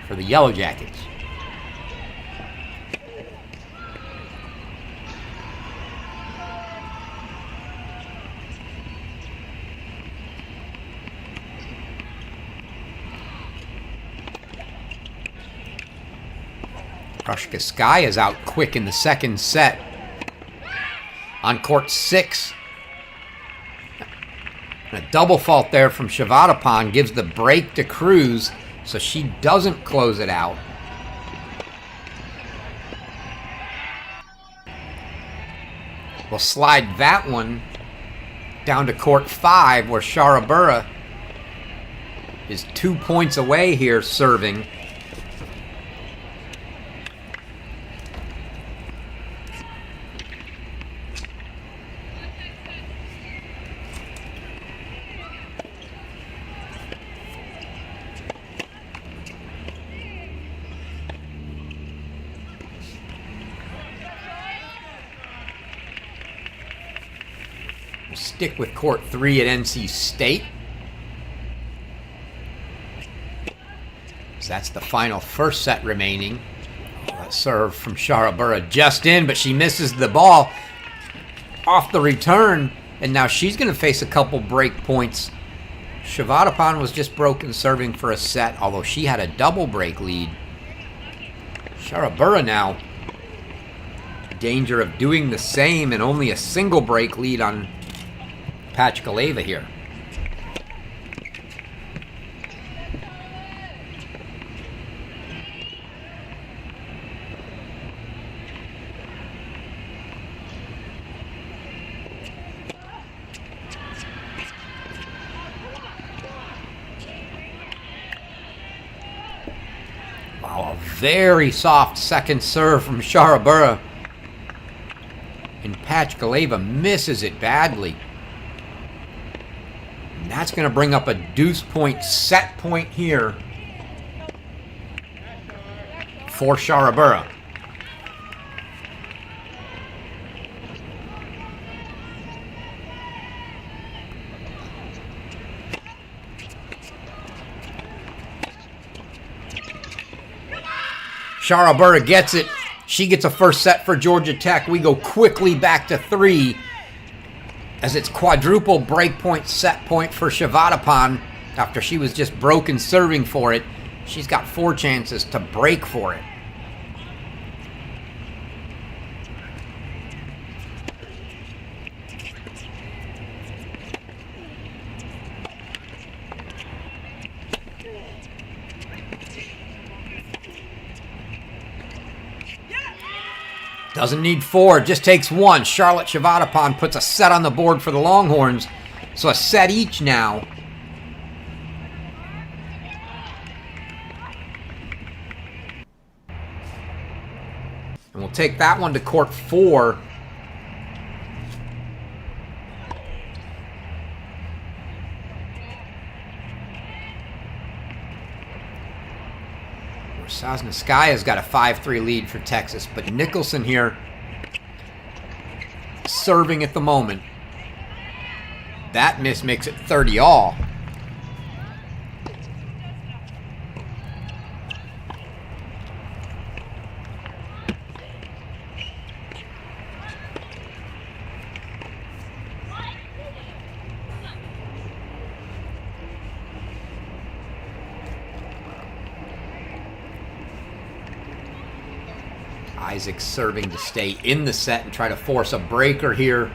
for the Yellow Jackets. Gruskin is out quick in the second set. On court 6. And a double fault there from Shavadapon gives the break to Cruz, so she doesn't close it out. We'll slide that one down to court 5, where Sharabura is 2 points away here serving. Stick with court 3 at NC State. So that's the final first set remaining. That serve from Sharabura just in, but she misses the ball off the return, and now she's going to face a couple break points. Shavadapon was just broken serving for a set, although she had a double break lead. Sharabura now in danger of doing the same, and only a single break lead on Pachkaleva here. Wow, a very soft second serve from Sharabura. And Pachkaleva misses it badly. And that's going to bring up a deuce point set point here for Sharabura. Sharabura gets it. She gets a first set for Georgia Tech. We go quickly back to 3 as it's quadruple break point set point for Shavadapon after she was just broken serving for it. She's got 4 chances to break for it. Doesn't need 4, just takes 1. Charlotte Shavadapon puts a set on the board for the Longhorns. So a set each now. And we'll take that one to court 4. Sosneskya's got a 5-3 lead for Texas, but Nicholson here serving at the moment. That miss makes it 30 all. Isaac serving to stay in the set and try to force a breaker here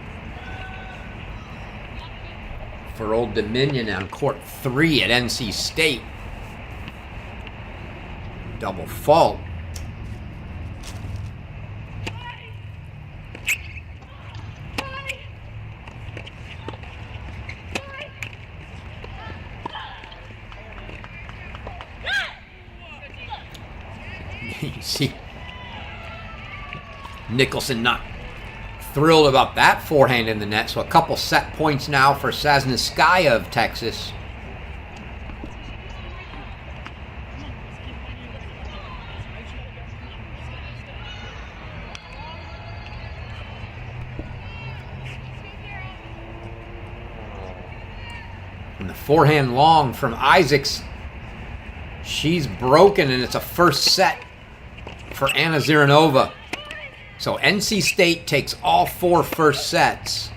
for Old Dominion on court 3 at NC State. Double fault. You see Nicholson not thrilled about that forehand in the net. So a couple set points now for Sosneskaya of Texas. And the forehand long from Isaacs. She's broken, and it's a first set for Anna Ziranova. So NC State takes all 4 first sets.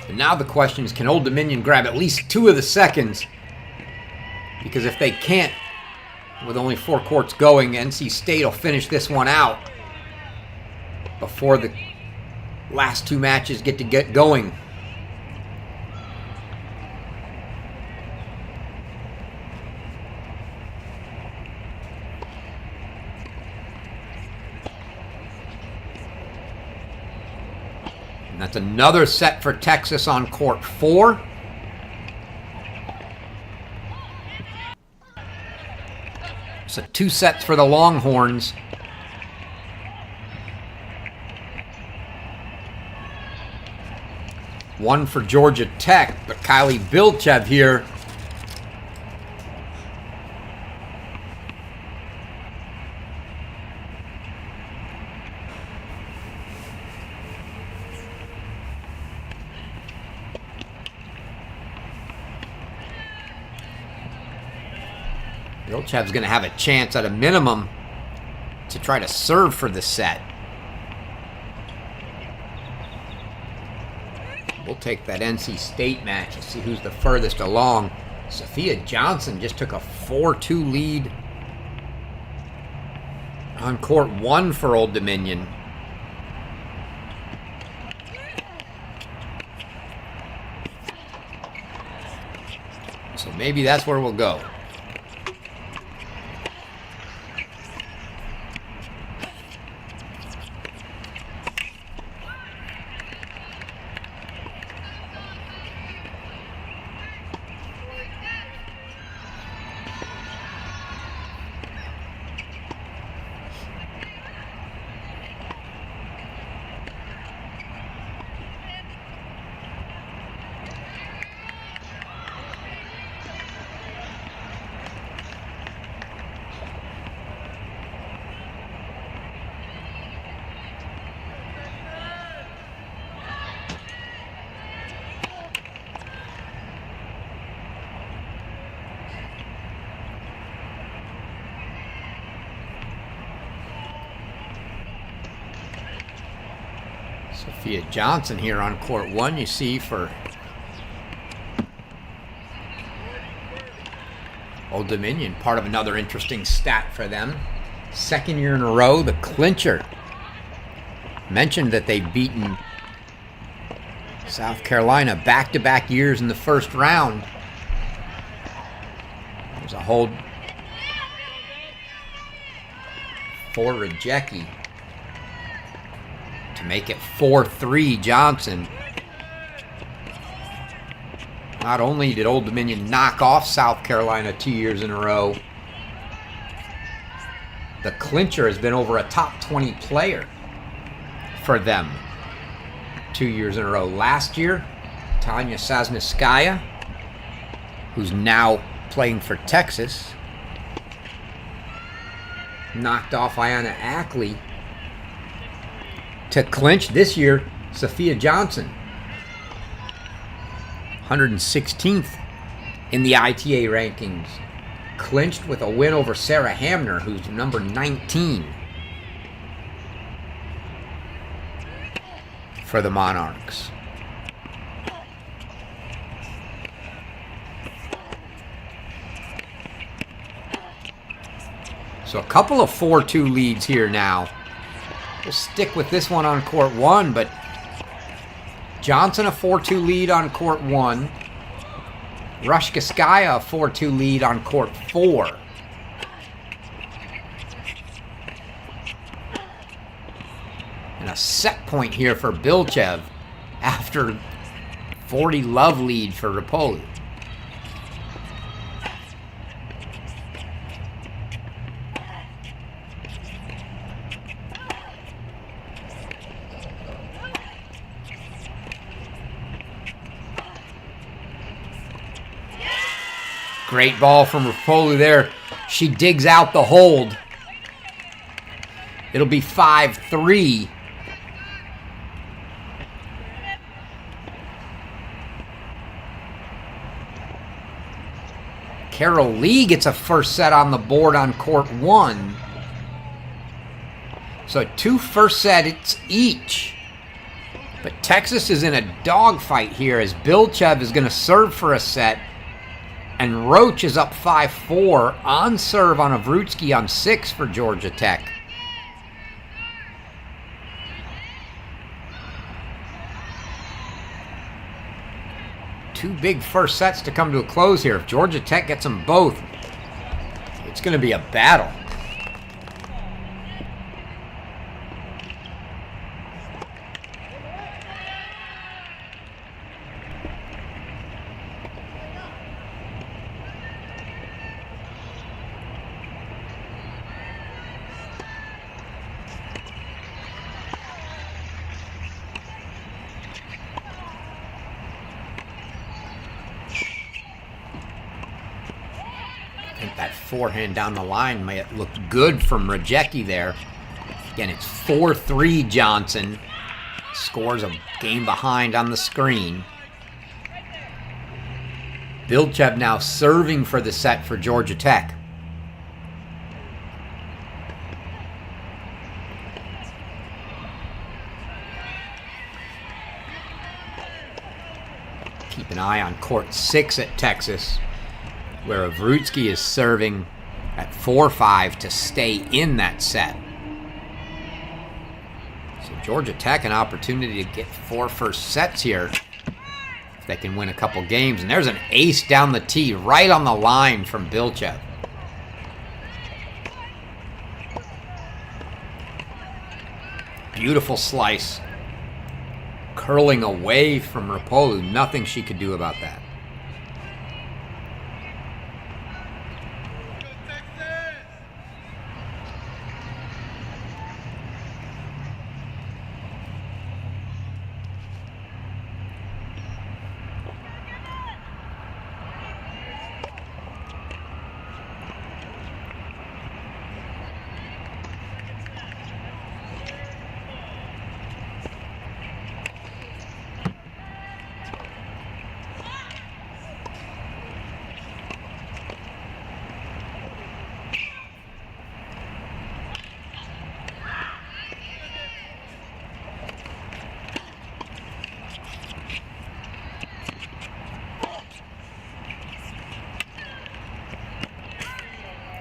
And now the question is, can Old Dominion grab at least 2 of the seconds? Because if they can't, with only 4 courts going, NC State will finish this one out before the last 2 matches get going. And that's another set for Texas on court 4. So 2 sets for the Longhorns. One for Georgia Tech, but Kylie Bilchev here. Bilchev's going to have a chance at a minimum to try to serve for the set. We'll take that NC State match and see who's the furthest along. Sophia Johnson just took a 4-2 lead on court 1 for Old Dominion. So maybe that's where we'll go. Sophia Johnson here on court 1, you see, for Old Dominion. Part of another interesting stat for them. 2nd year in a row, the clincher. Mentioned that they've beaten South Carolina back-to-back years in the first round. There's a hold for Rajecki to make it 4-3 Johnson. Not only did Old Dominion knock off South Carolina 2 years in a row, the clincher has been over a top 20 player for them 2 years in a row. Last year, Tanya Sasniskaya, who's now playing for Texas, knocked off Ayanna Ackley to clinch. This year, Sophia Johnson, 116th in the ITA rankings, clinched with a win over Sarah Hamner, who's number 19 for the Monarchs. So a couple of 4-2 leads here now. We'll stick with this one on court 1, but Johnson a 4-2 lead on court 1. Rushkaskaya a 4-2 lead on court 4. And a set point here for Bilchev after 40 love lead for Rapolu. Great ball from Rapolu there. She digs out the hold. It'll be 5-3. Carol Lee gets a first set on the board on court 1. So 2 first sets each. But Texas is in a dogfight here as Bilchev is going to serve for a set. And Roach is up 5-4 on serve on Avrutsky on 6 for Georgia Tech. Two big first sets to come to a close here. If Georgia Tech gets them both, it's going to be a battle. That forehand down the line may have looked good from Rajecki there. Again, it's 4-3 Johnson. Scores a game behind on the screen. Bilchev now serving for the set for Georgia Tech. Keep an eye on court 6 at Texas, where Avrutsky is serving at 4-5 to stay in that set. So Georgia Tech an opportunity to get 4 first sets here if they can win a couple games. And there's an ace down the tee right on the line from Bilchev. Beautiful slice. Curling away from Rapolu. Nothing she could do about that.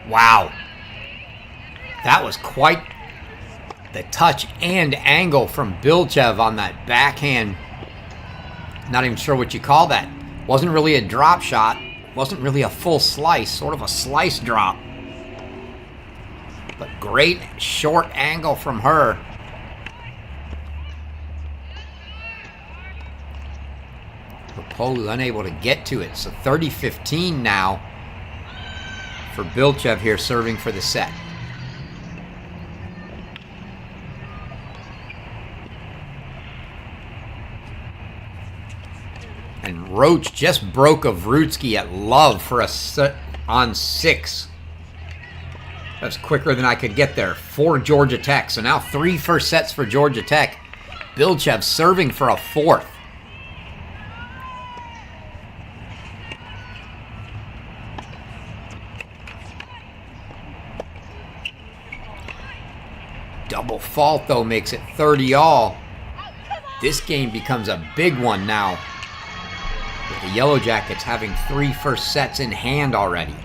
Wow. That was quite the touch and angle from Bilchev on that backhand. Not even sure what you call that. Wasn't really a drop shot. Wasn't really a full slice, sort of a slice drop. But great short angle from her. Rapopoulos unable to get to it. So 30-15 now for Bilchev here serving for the set. And Roach just broke of Vrootsky at love for a set on 6. That's quicker than I could get there for Georgia Tech. So now 3 first sets for Georgia Tech. Bilchev serving for a 4th. Double fault, though, makes it 30 all. This game becomes a big one now, with the Yellow Jackets having 3 first sets in hand already.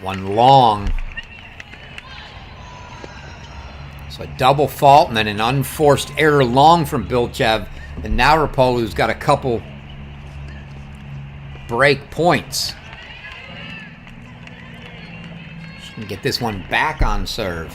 One long. So a double fault and then an unforced error long from Bilchev. And now Rapopoulos got a couple break points. She can get this one back on serve.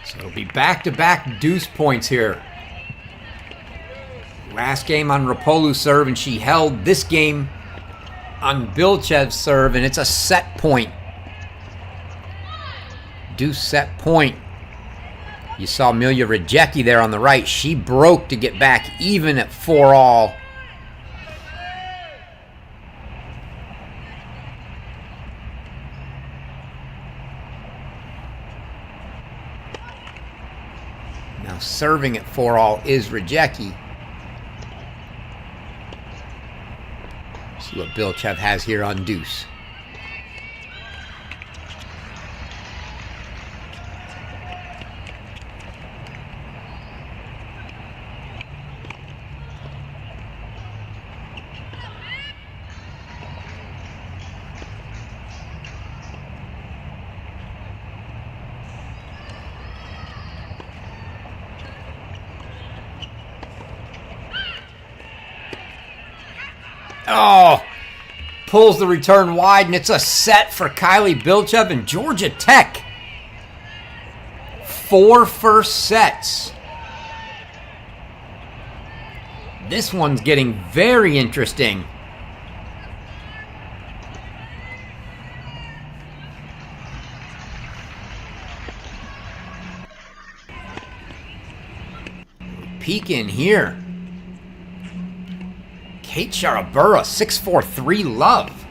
So it'll be back-to-back deuce points here. Last game on Rapopoulos' serve, and she held this game on Bilchev's serve, and it's a set point. Deuce set point. You saw Amelia Rajecki there on the right. She broke to get back even at 4 all. Now serving at 4 all is Rajecki. See what Bilchev has here on deuce. Oh, pulls the return wide, and it's a set for Kylie Bilchev and Georgia Tech. 4 first sets. This one's getting very interesting. Peek in here. Kate Sharabura, 6'4", love.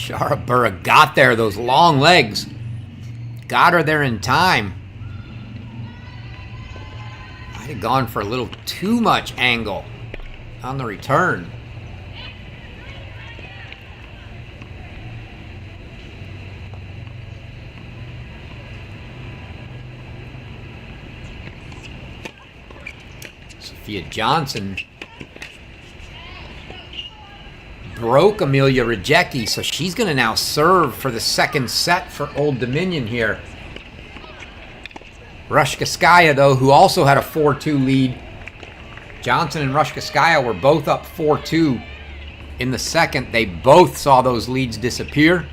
Sharabura got there, those long legs. Got her there in time. Might have gone for a little too much angle on the return. Sophia Johnson broke Amelia Rajecki, so she's going to now serve for the second set for Old Dominion here. Rushkaskaya, though, who also had a 4-2 lead. Johnson and Rushkaskaya were both up 4-2 in the second. They both saw those leads disappear.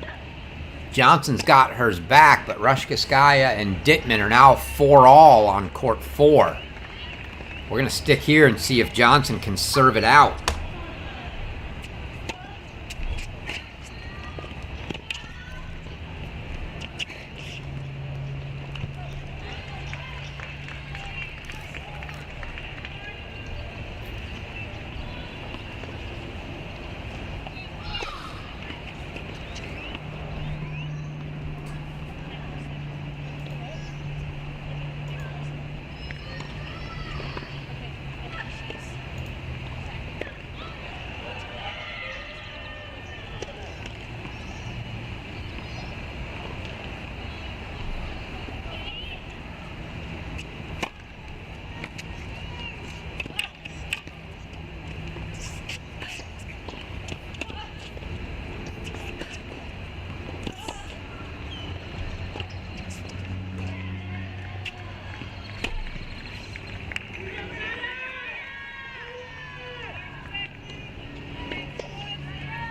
Johnson's got hers back, but Rushkaskaya and Dittman are now 4-all on court 4. We're going to stick here and see if Johnson can serve it out.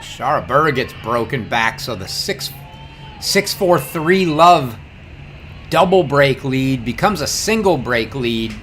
Sharabura gets broken back, so the 6-4-3 love double break lead becomes a single break lead.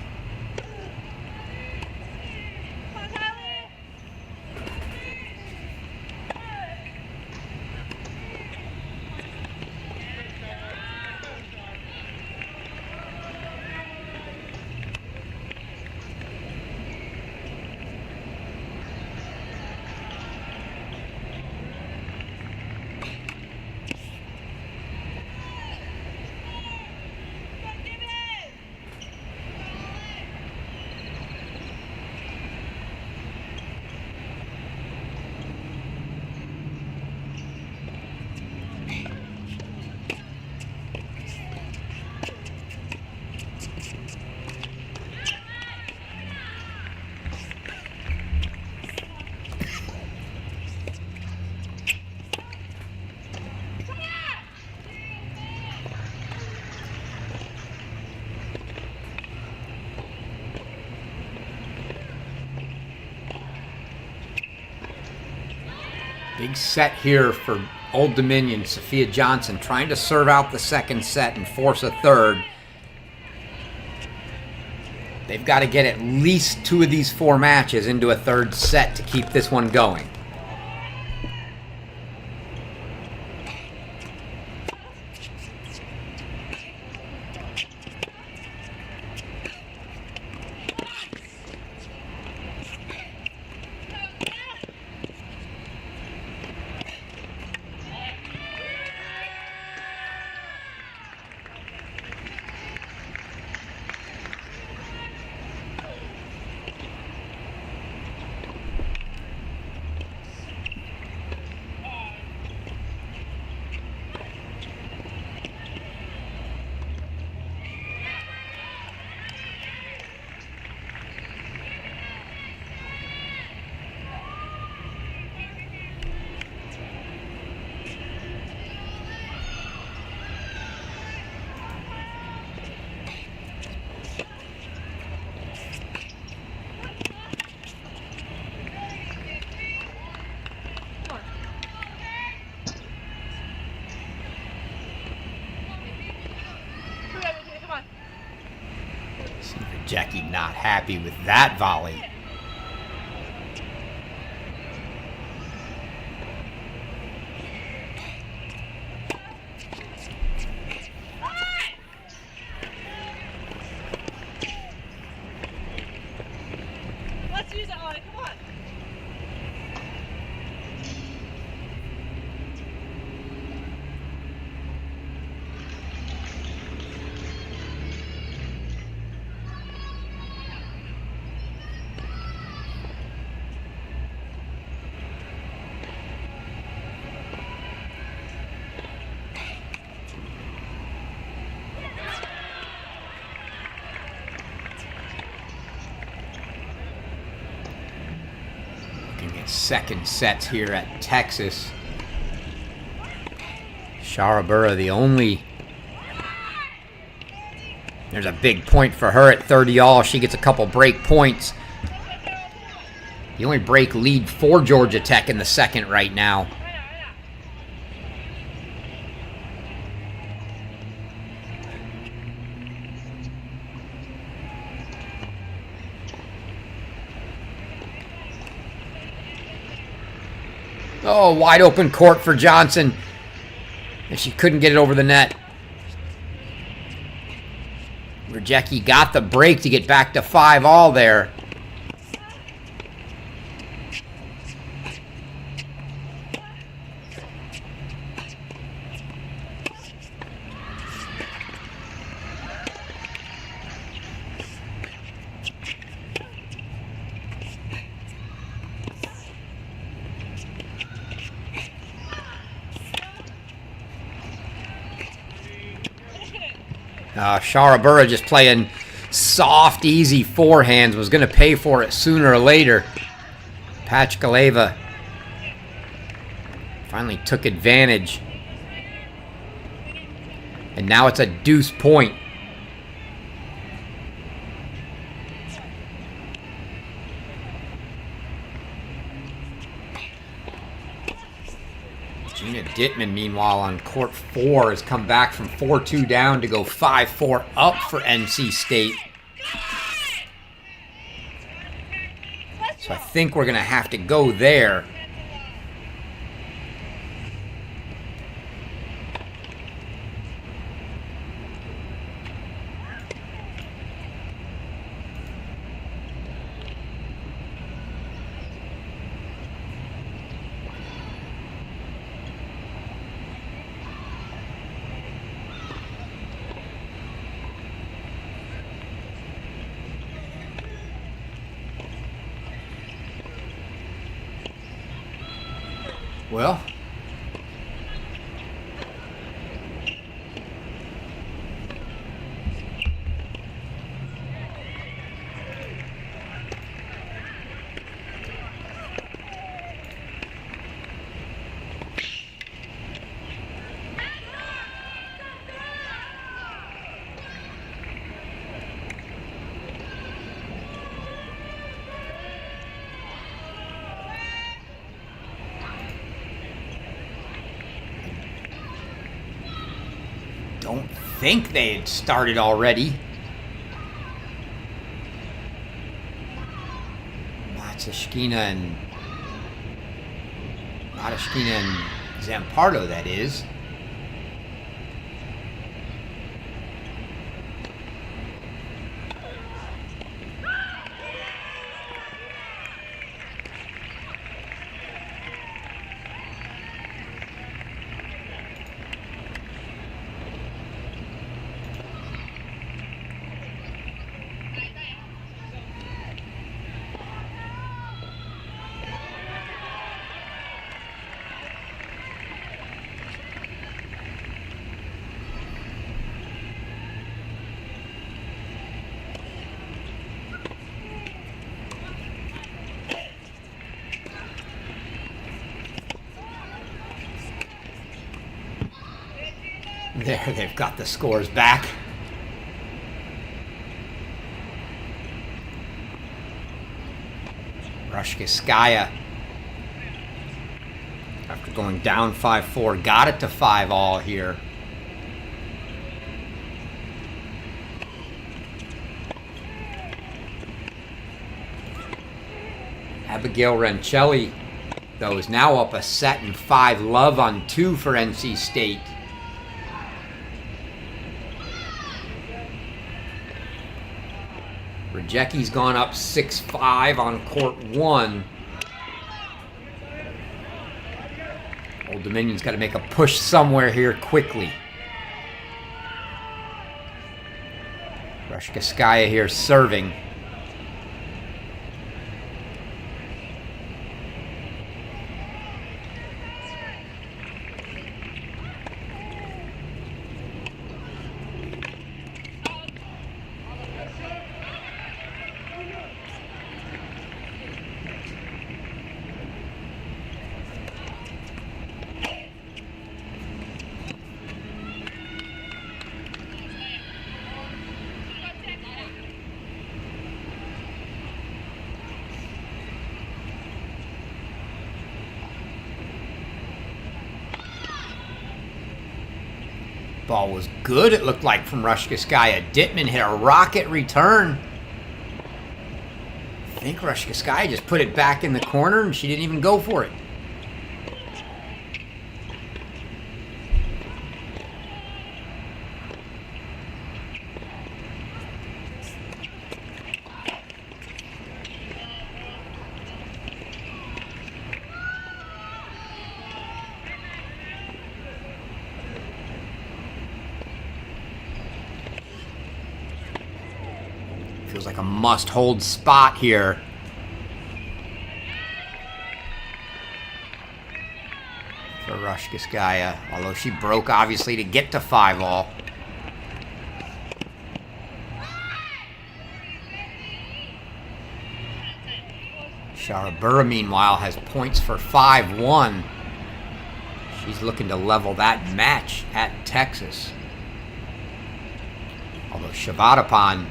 Big set here for Old Dominion. Sophia Johnson trying to serve out the second set and force a third. They've got to get at least 2 of these 4 matches into a third set to keep this one going. Jackie not happy with that volley. Let's use it on it. Come on. Looking at second sets here at Texas. Sharabura, the only... There's a big point for her at 30-all. She gets a couple break points. The only break lead for Georgia Tech in the second right now. Oh, wide open court for Johnson. And she couldn't get it over the net. Rajecki got the break to get back to 5-all there. Sharabura just playing soft, easy forehands. Was going to pay for it sooner or later. Pachkaleva finally took advantage. And now it's a deuce point. Gina Dittman, meanwhile, on court 4, has come back from 4-2 down to go 5-4 up for NC State. So I think we're going to have to go there. Well, don't think they had started already. Matashkina and Zampardo, that is. There, they've got the scores back. Rushkiskaya, after going down 5-4, got it to 5-all here. Abigail Rancelli, though, is now up a set and 5-love on 2 for NC State. Rajecki's gone up 6-5 on court 1. Old Dominion's got to make a push somewhere here quickly. Rushkiskaya here serving. Ball was good, it looked like, from Rushkaskaya. Dittman hit a rocket return. I think Rushkaskaya just put it back in the corner and she didn't even go for it. Feels like a must-hold spot here. For Rushkaskaya, although she broke, obviously, to get to 5-all. Sharabura, meanwhile, has points for 5-1. She's looking to level that match at Texas. Although Shavadapan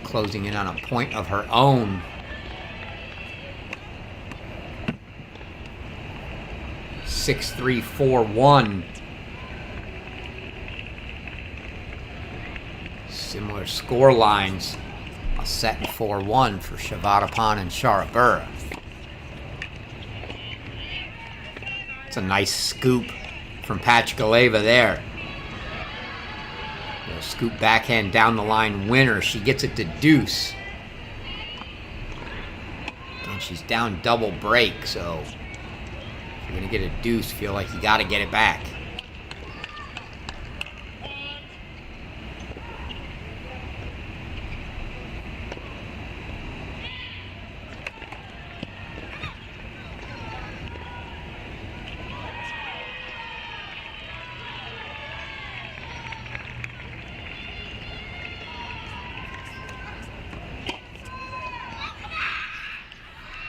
closing in on a point of her own. Six, 3, 4, 1. Similar score lines. A set and 4-1 for Shavadapan and Sharabura. It's a nice scoop from Pachkaleva there. Scoop backhand down the line winner. She gets it to deuce. And she's down double break, so if you're going to get a deuce, feel like you got to get it back.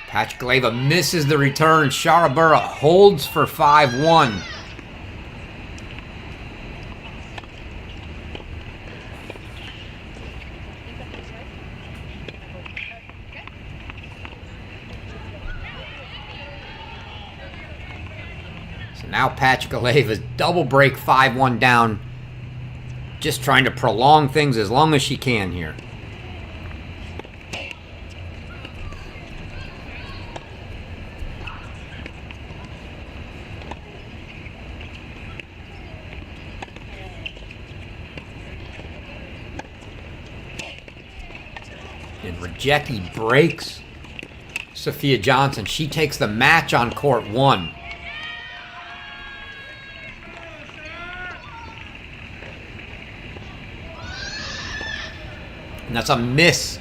Pachkaleva misses the return. Sharabura holds for 5-1. So now Pachkaleva's double break 5-1 down. Just trying to prolong things as long as she can here. And Rajecki breaks Sophia Johnson. She takes the match on court 1. And that's a miss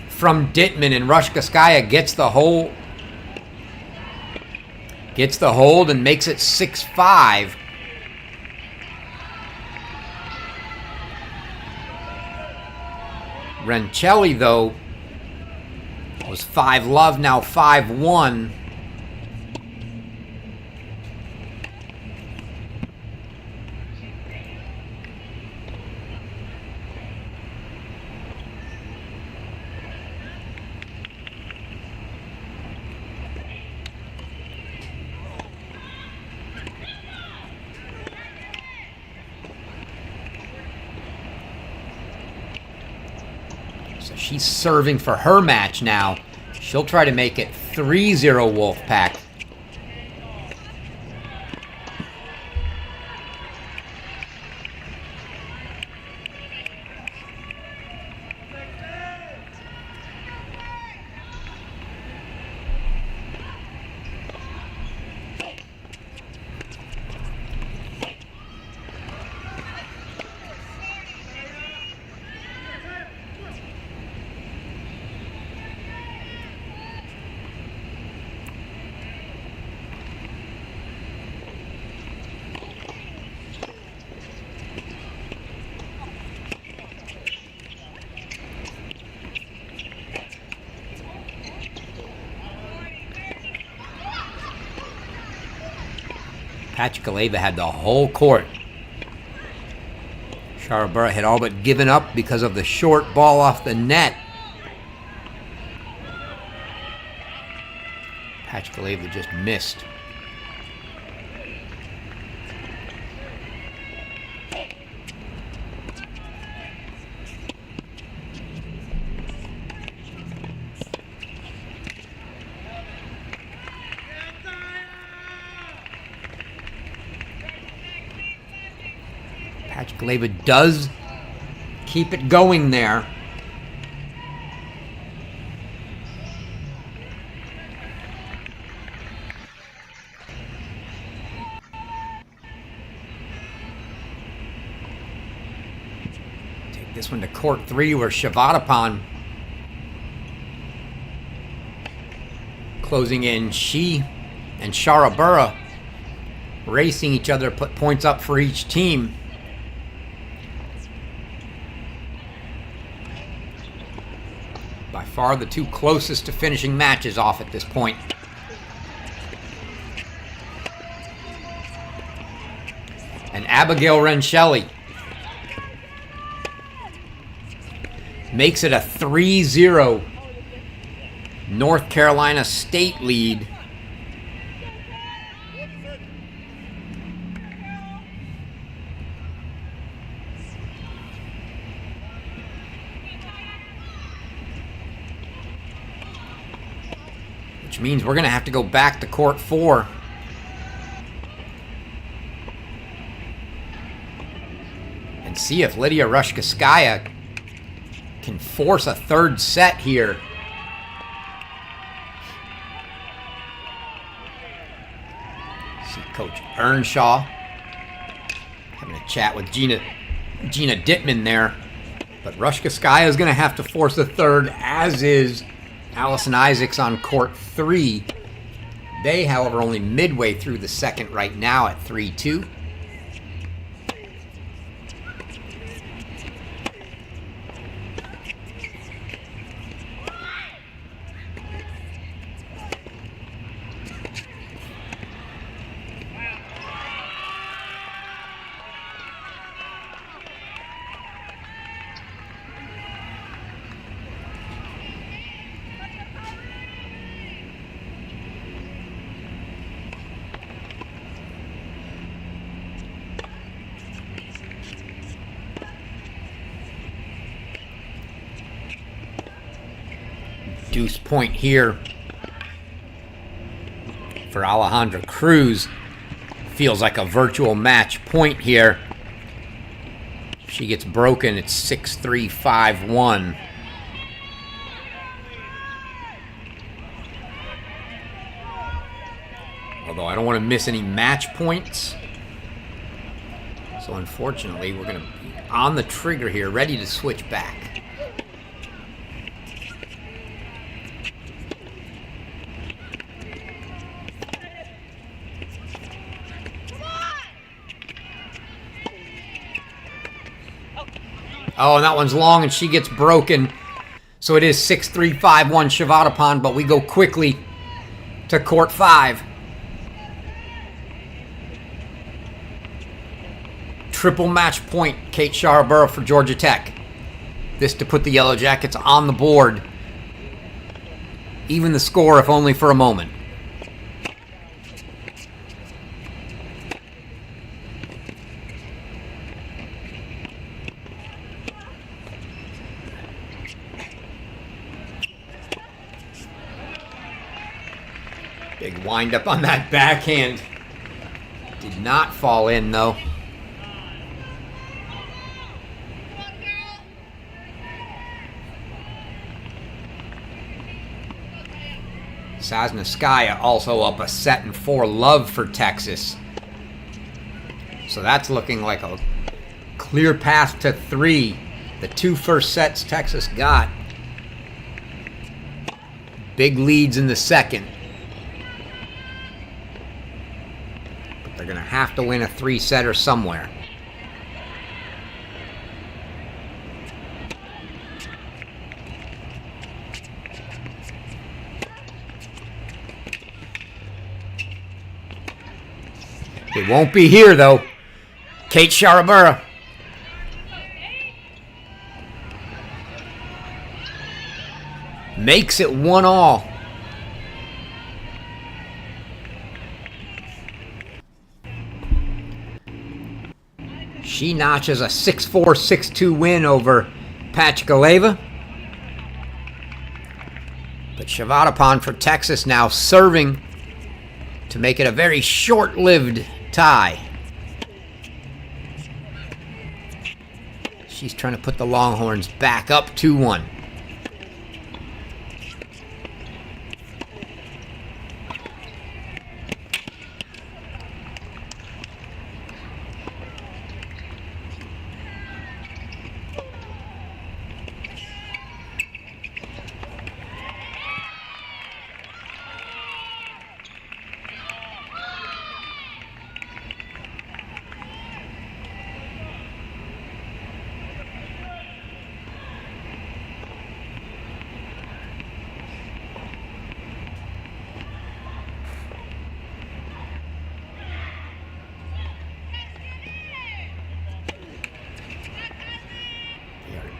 from Dittman, and Rushkaskaya gets the hold. Gets the hold and makes it 6-5. Rencelli, though, was 5-love, now 5-1. She's serving for her match now. She'll try to make it 3-0 Wolfpack. Pachkaleva had the whole court. Sharabura had all but given up because of the short ball off the net. Pachkaleva just missed. Pachkaleva does keep it going there. Take this one to court 3 where Shavadapan closing in. She and Sharabura racing each other, put points up for each team. By far the two closest to finishing matches off at this point. And Abigail Rensheli makes it a 3-0 North Carolina State lead. Which means we're going to have to go back to court 4. And see if Lydia Rushkaskaya can force a third set here. See Coach Earnshaw having a chat with Gina Dittman there. But Rushkaskaya is going to have to force a third, as is Allison Isaacs on court 3. They, however, only midway through the second right now at 3-2. Deuce point here for Alejandra Cruz. Feels like a virtual match point here. If she gets broken, it's 6-3, 5-1. Although I don't want to miss any match points. So unfortunately, we're going to be on the trigger here, ready to switch back. Oh, and that one's long, and she gets broken. So it is 6-3, 5-1 Shavadapan, but we go quickly to court 5. Triple match point, Kate Sharabura for Georgia Tech. This to put the Yellow Jackets on the board. Even the score, if only for a moment. Big wind up on that backhand. Did not fall in, though. Sasnskaya also up a set and 4 love for Texas. So that's looking like a clear path to 3. The 2 first sets Texas got. Big leads in the second. But they're going to have to win a 3-setter somewhere. It won't be here, though. Kate Sharabura. Makes it 1-all. She notches a 6-4, 6-2 win over Pachkaleva. But Shavadapan for Texas now serving to make it a very short-lived tie. She's trying to put the Longhorns back up 2-1.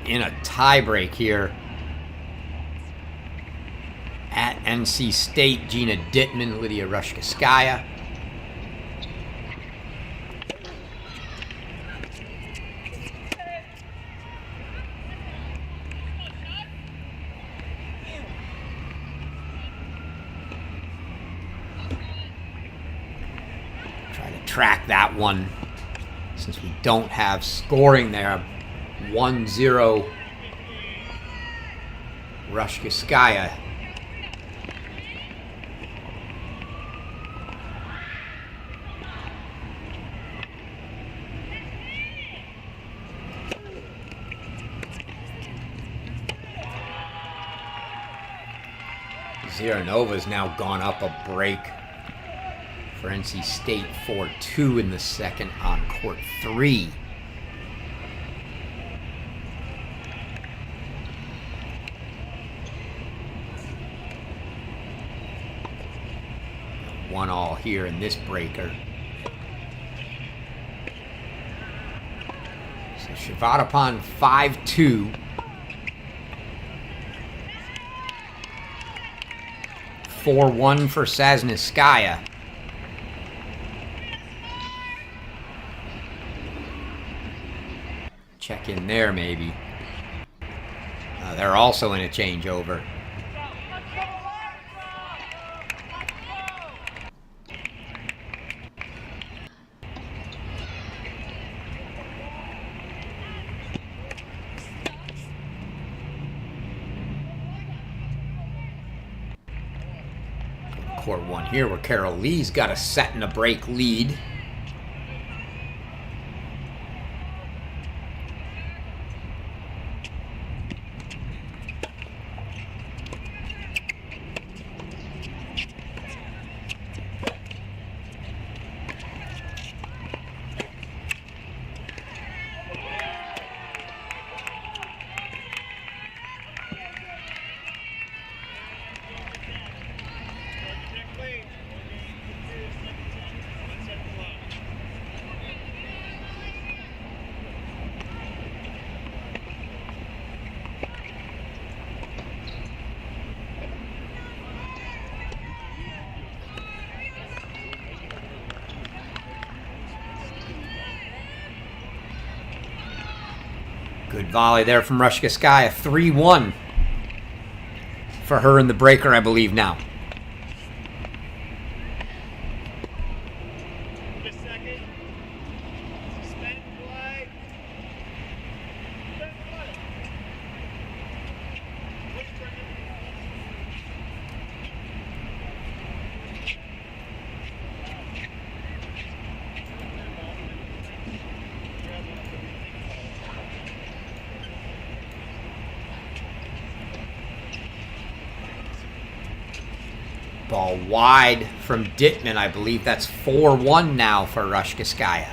In a tiebreak here at NC State. Gina Dittman, Lydia Rushkaskaya. Try to track that one since we don't have scoring there. 1-0 Rushkaskaya. Ziranova's now gone up a break for NC State 4-2 in the second on court 3. One all here in this breaker. So Shivadapan 5-2. 4-1 for Sasniskaya. Check in there maybe. They're also in a changeover. Court 1 here where Carol Lee's got a set and a break lead. Good volley there from Rushkaskaya. 3-1 for her in the breaker, I believe, now. Ball wide from Dittman. I believe that's 4-1 now for Rushkaskaya.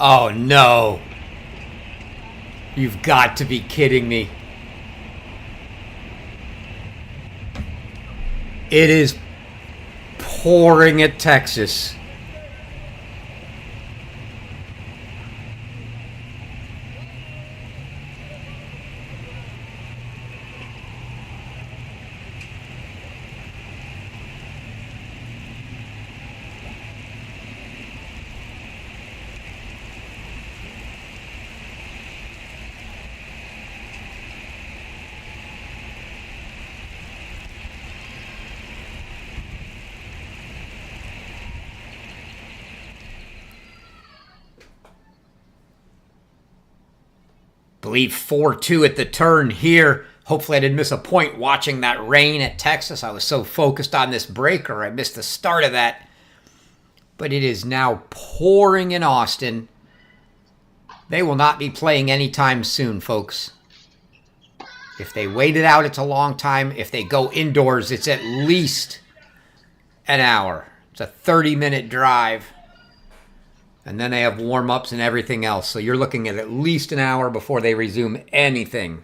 Oh no. You've got to be kidding me. It is pouring at Texas. believe 4-2 at the turn here. Hopefully I didn't miss a point watching that rain at Texas. I was so focused on this breaker, I missed the start of that. But it is now pouring in Austin. They will not be playing anytime soon, folks. If they wait it out, it's a long time. If they go indoors, it's at least an hour. It's a 30-minute drive. And then they have warm-ups and everything else. So you're looking at least an hour before they resume anything.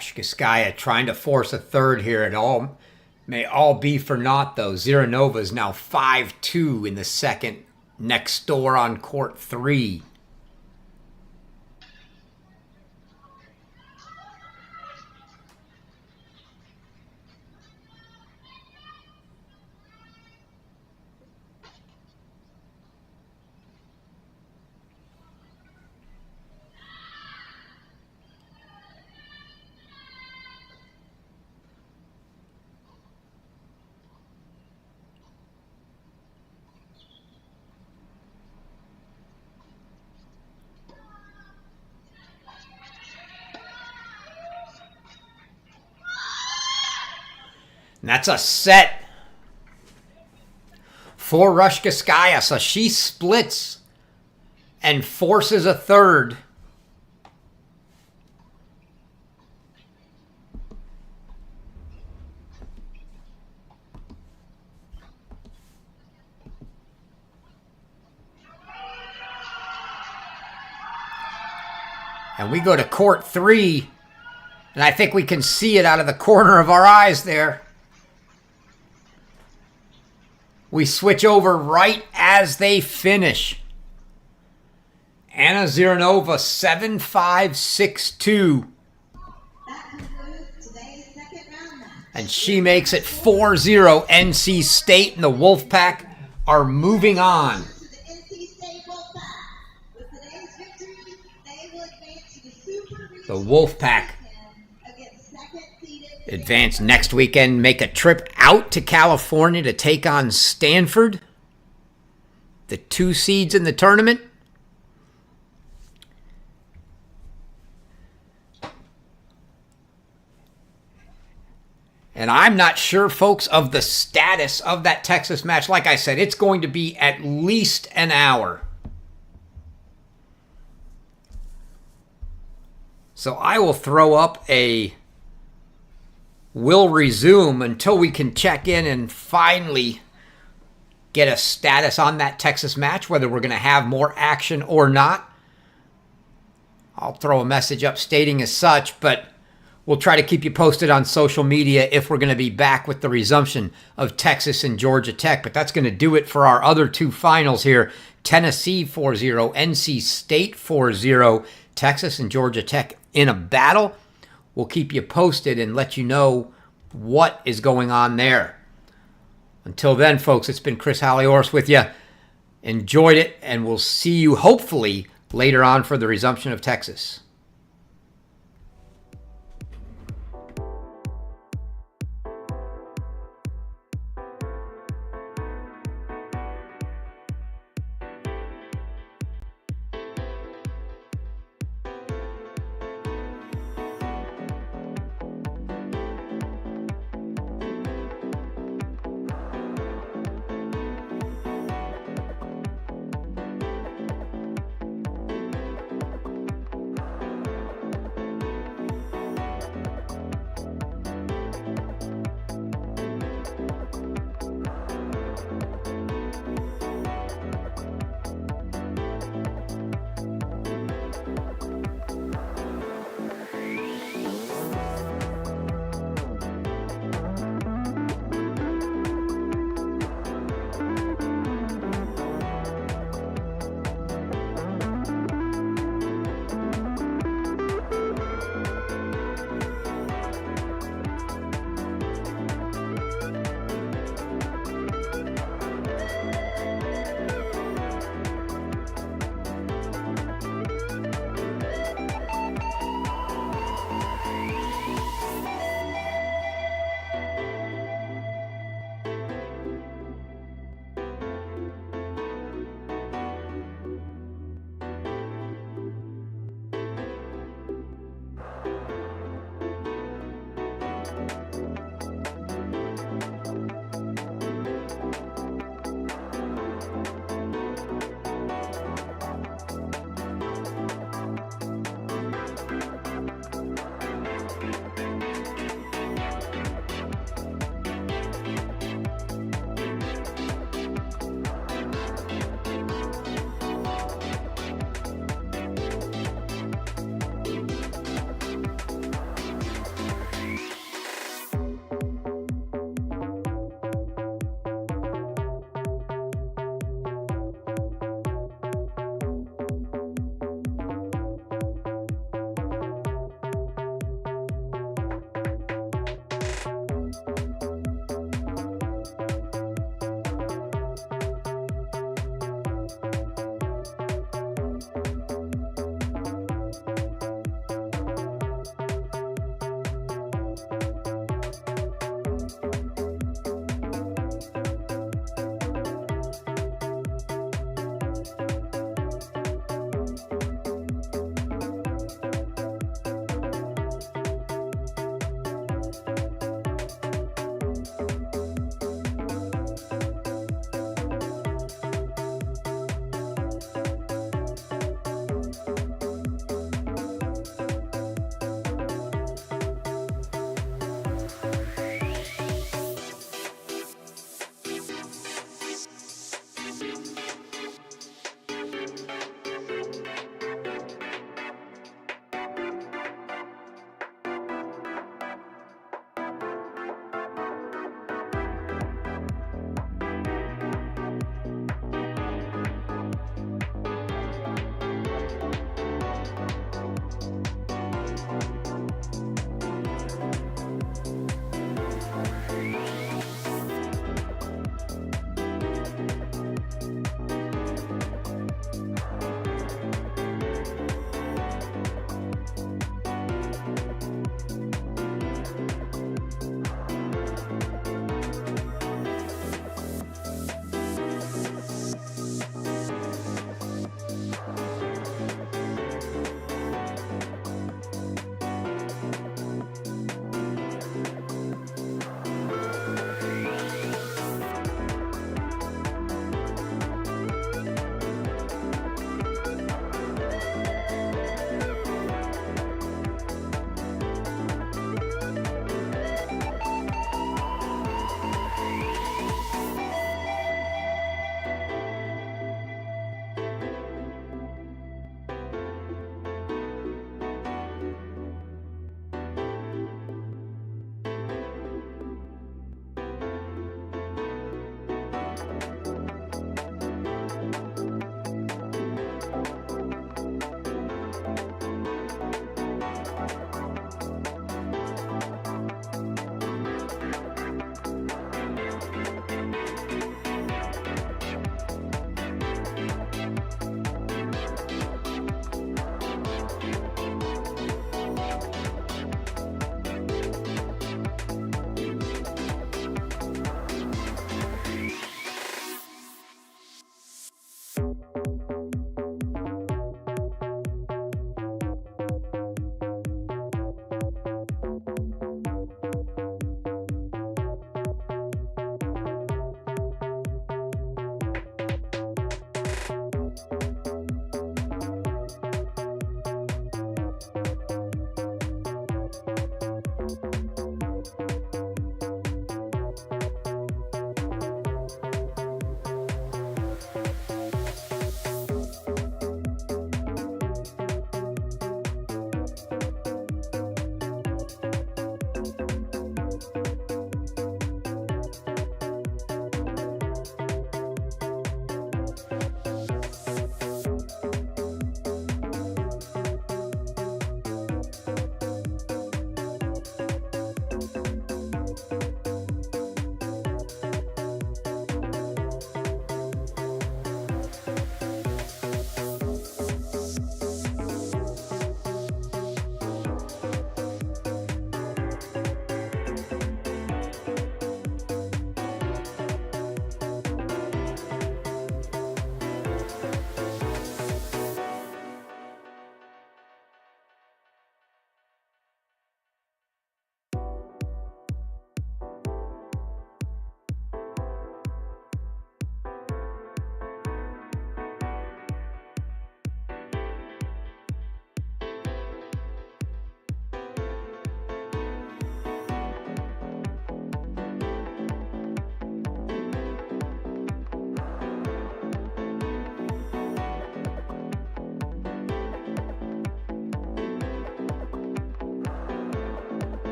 Gruskin trying to force a third here. It all may all be for naught, though. Ziranova is now 5-2 in the second, next door on court 3. And that's a set for Gruskin. So she splits and forces a third. And we go to court 3. And I think we can see it out of the corner of our eyes there. We switch over right as they finish. Anna Ziranova, 7-5, 6-2. And she makes it 4-0. NC State and the Wolfpack are moving on. The Wolfpack advance next weekend, make a trip out to California to take on Stanford, the 2 seeds in the tournament. And I'm not sure, folks, of the status of that Texas match. Like I said, it's going to be at least an hour. So I will throw up a will resume until we can check in and finally get a status on that Texas match, whether we're going to have more action or not. I'll throw a message up stating as such, but We'll try to keep you posted on social media if we're going to be back with the resumption of Texas and Georgia Tech. But that's going to do it for our other two finals here. Tennessee 4-0, NC State 4-0, Texas and Georgia Tech in a battle. We'll keep you posted and let you know what is going on there. Until then, folks, it's been Chris Halioris with you. Enjoyed it, and we'll see you hopefully later on for the resumption of Texas.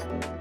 Thanks.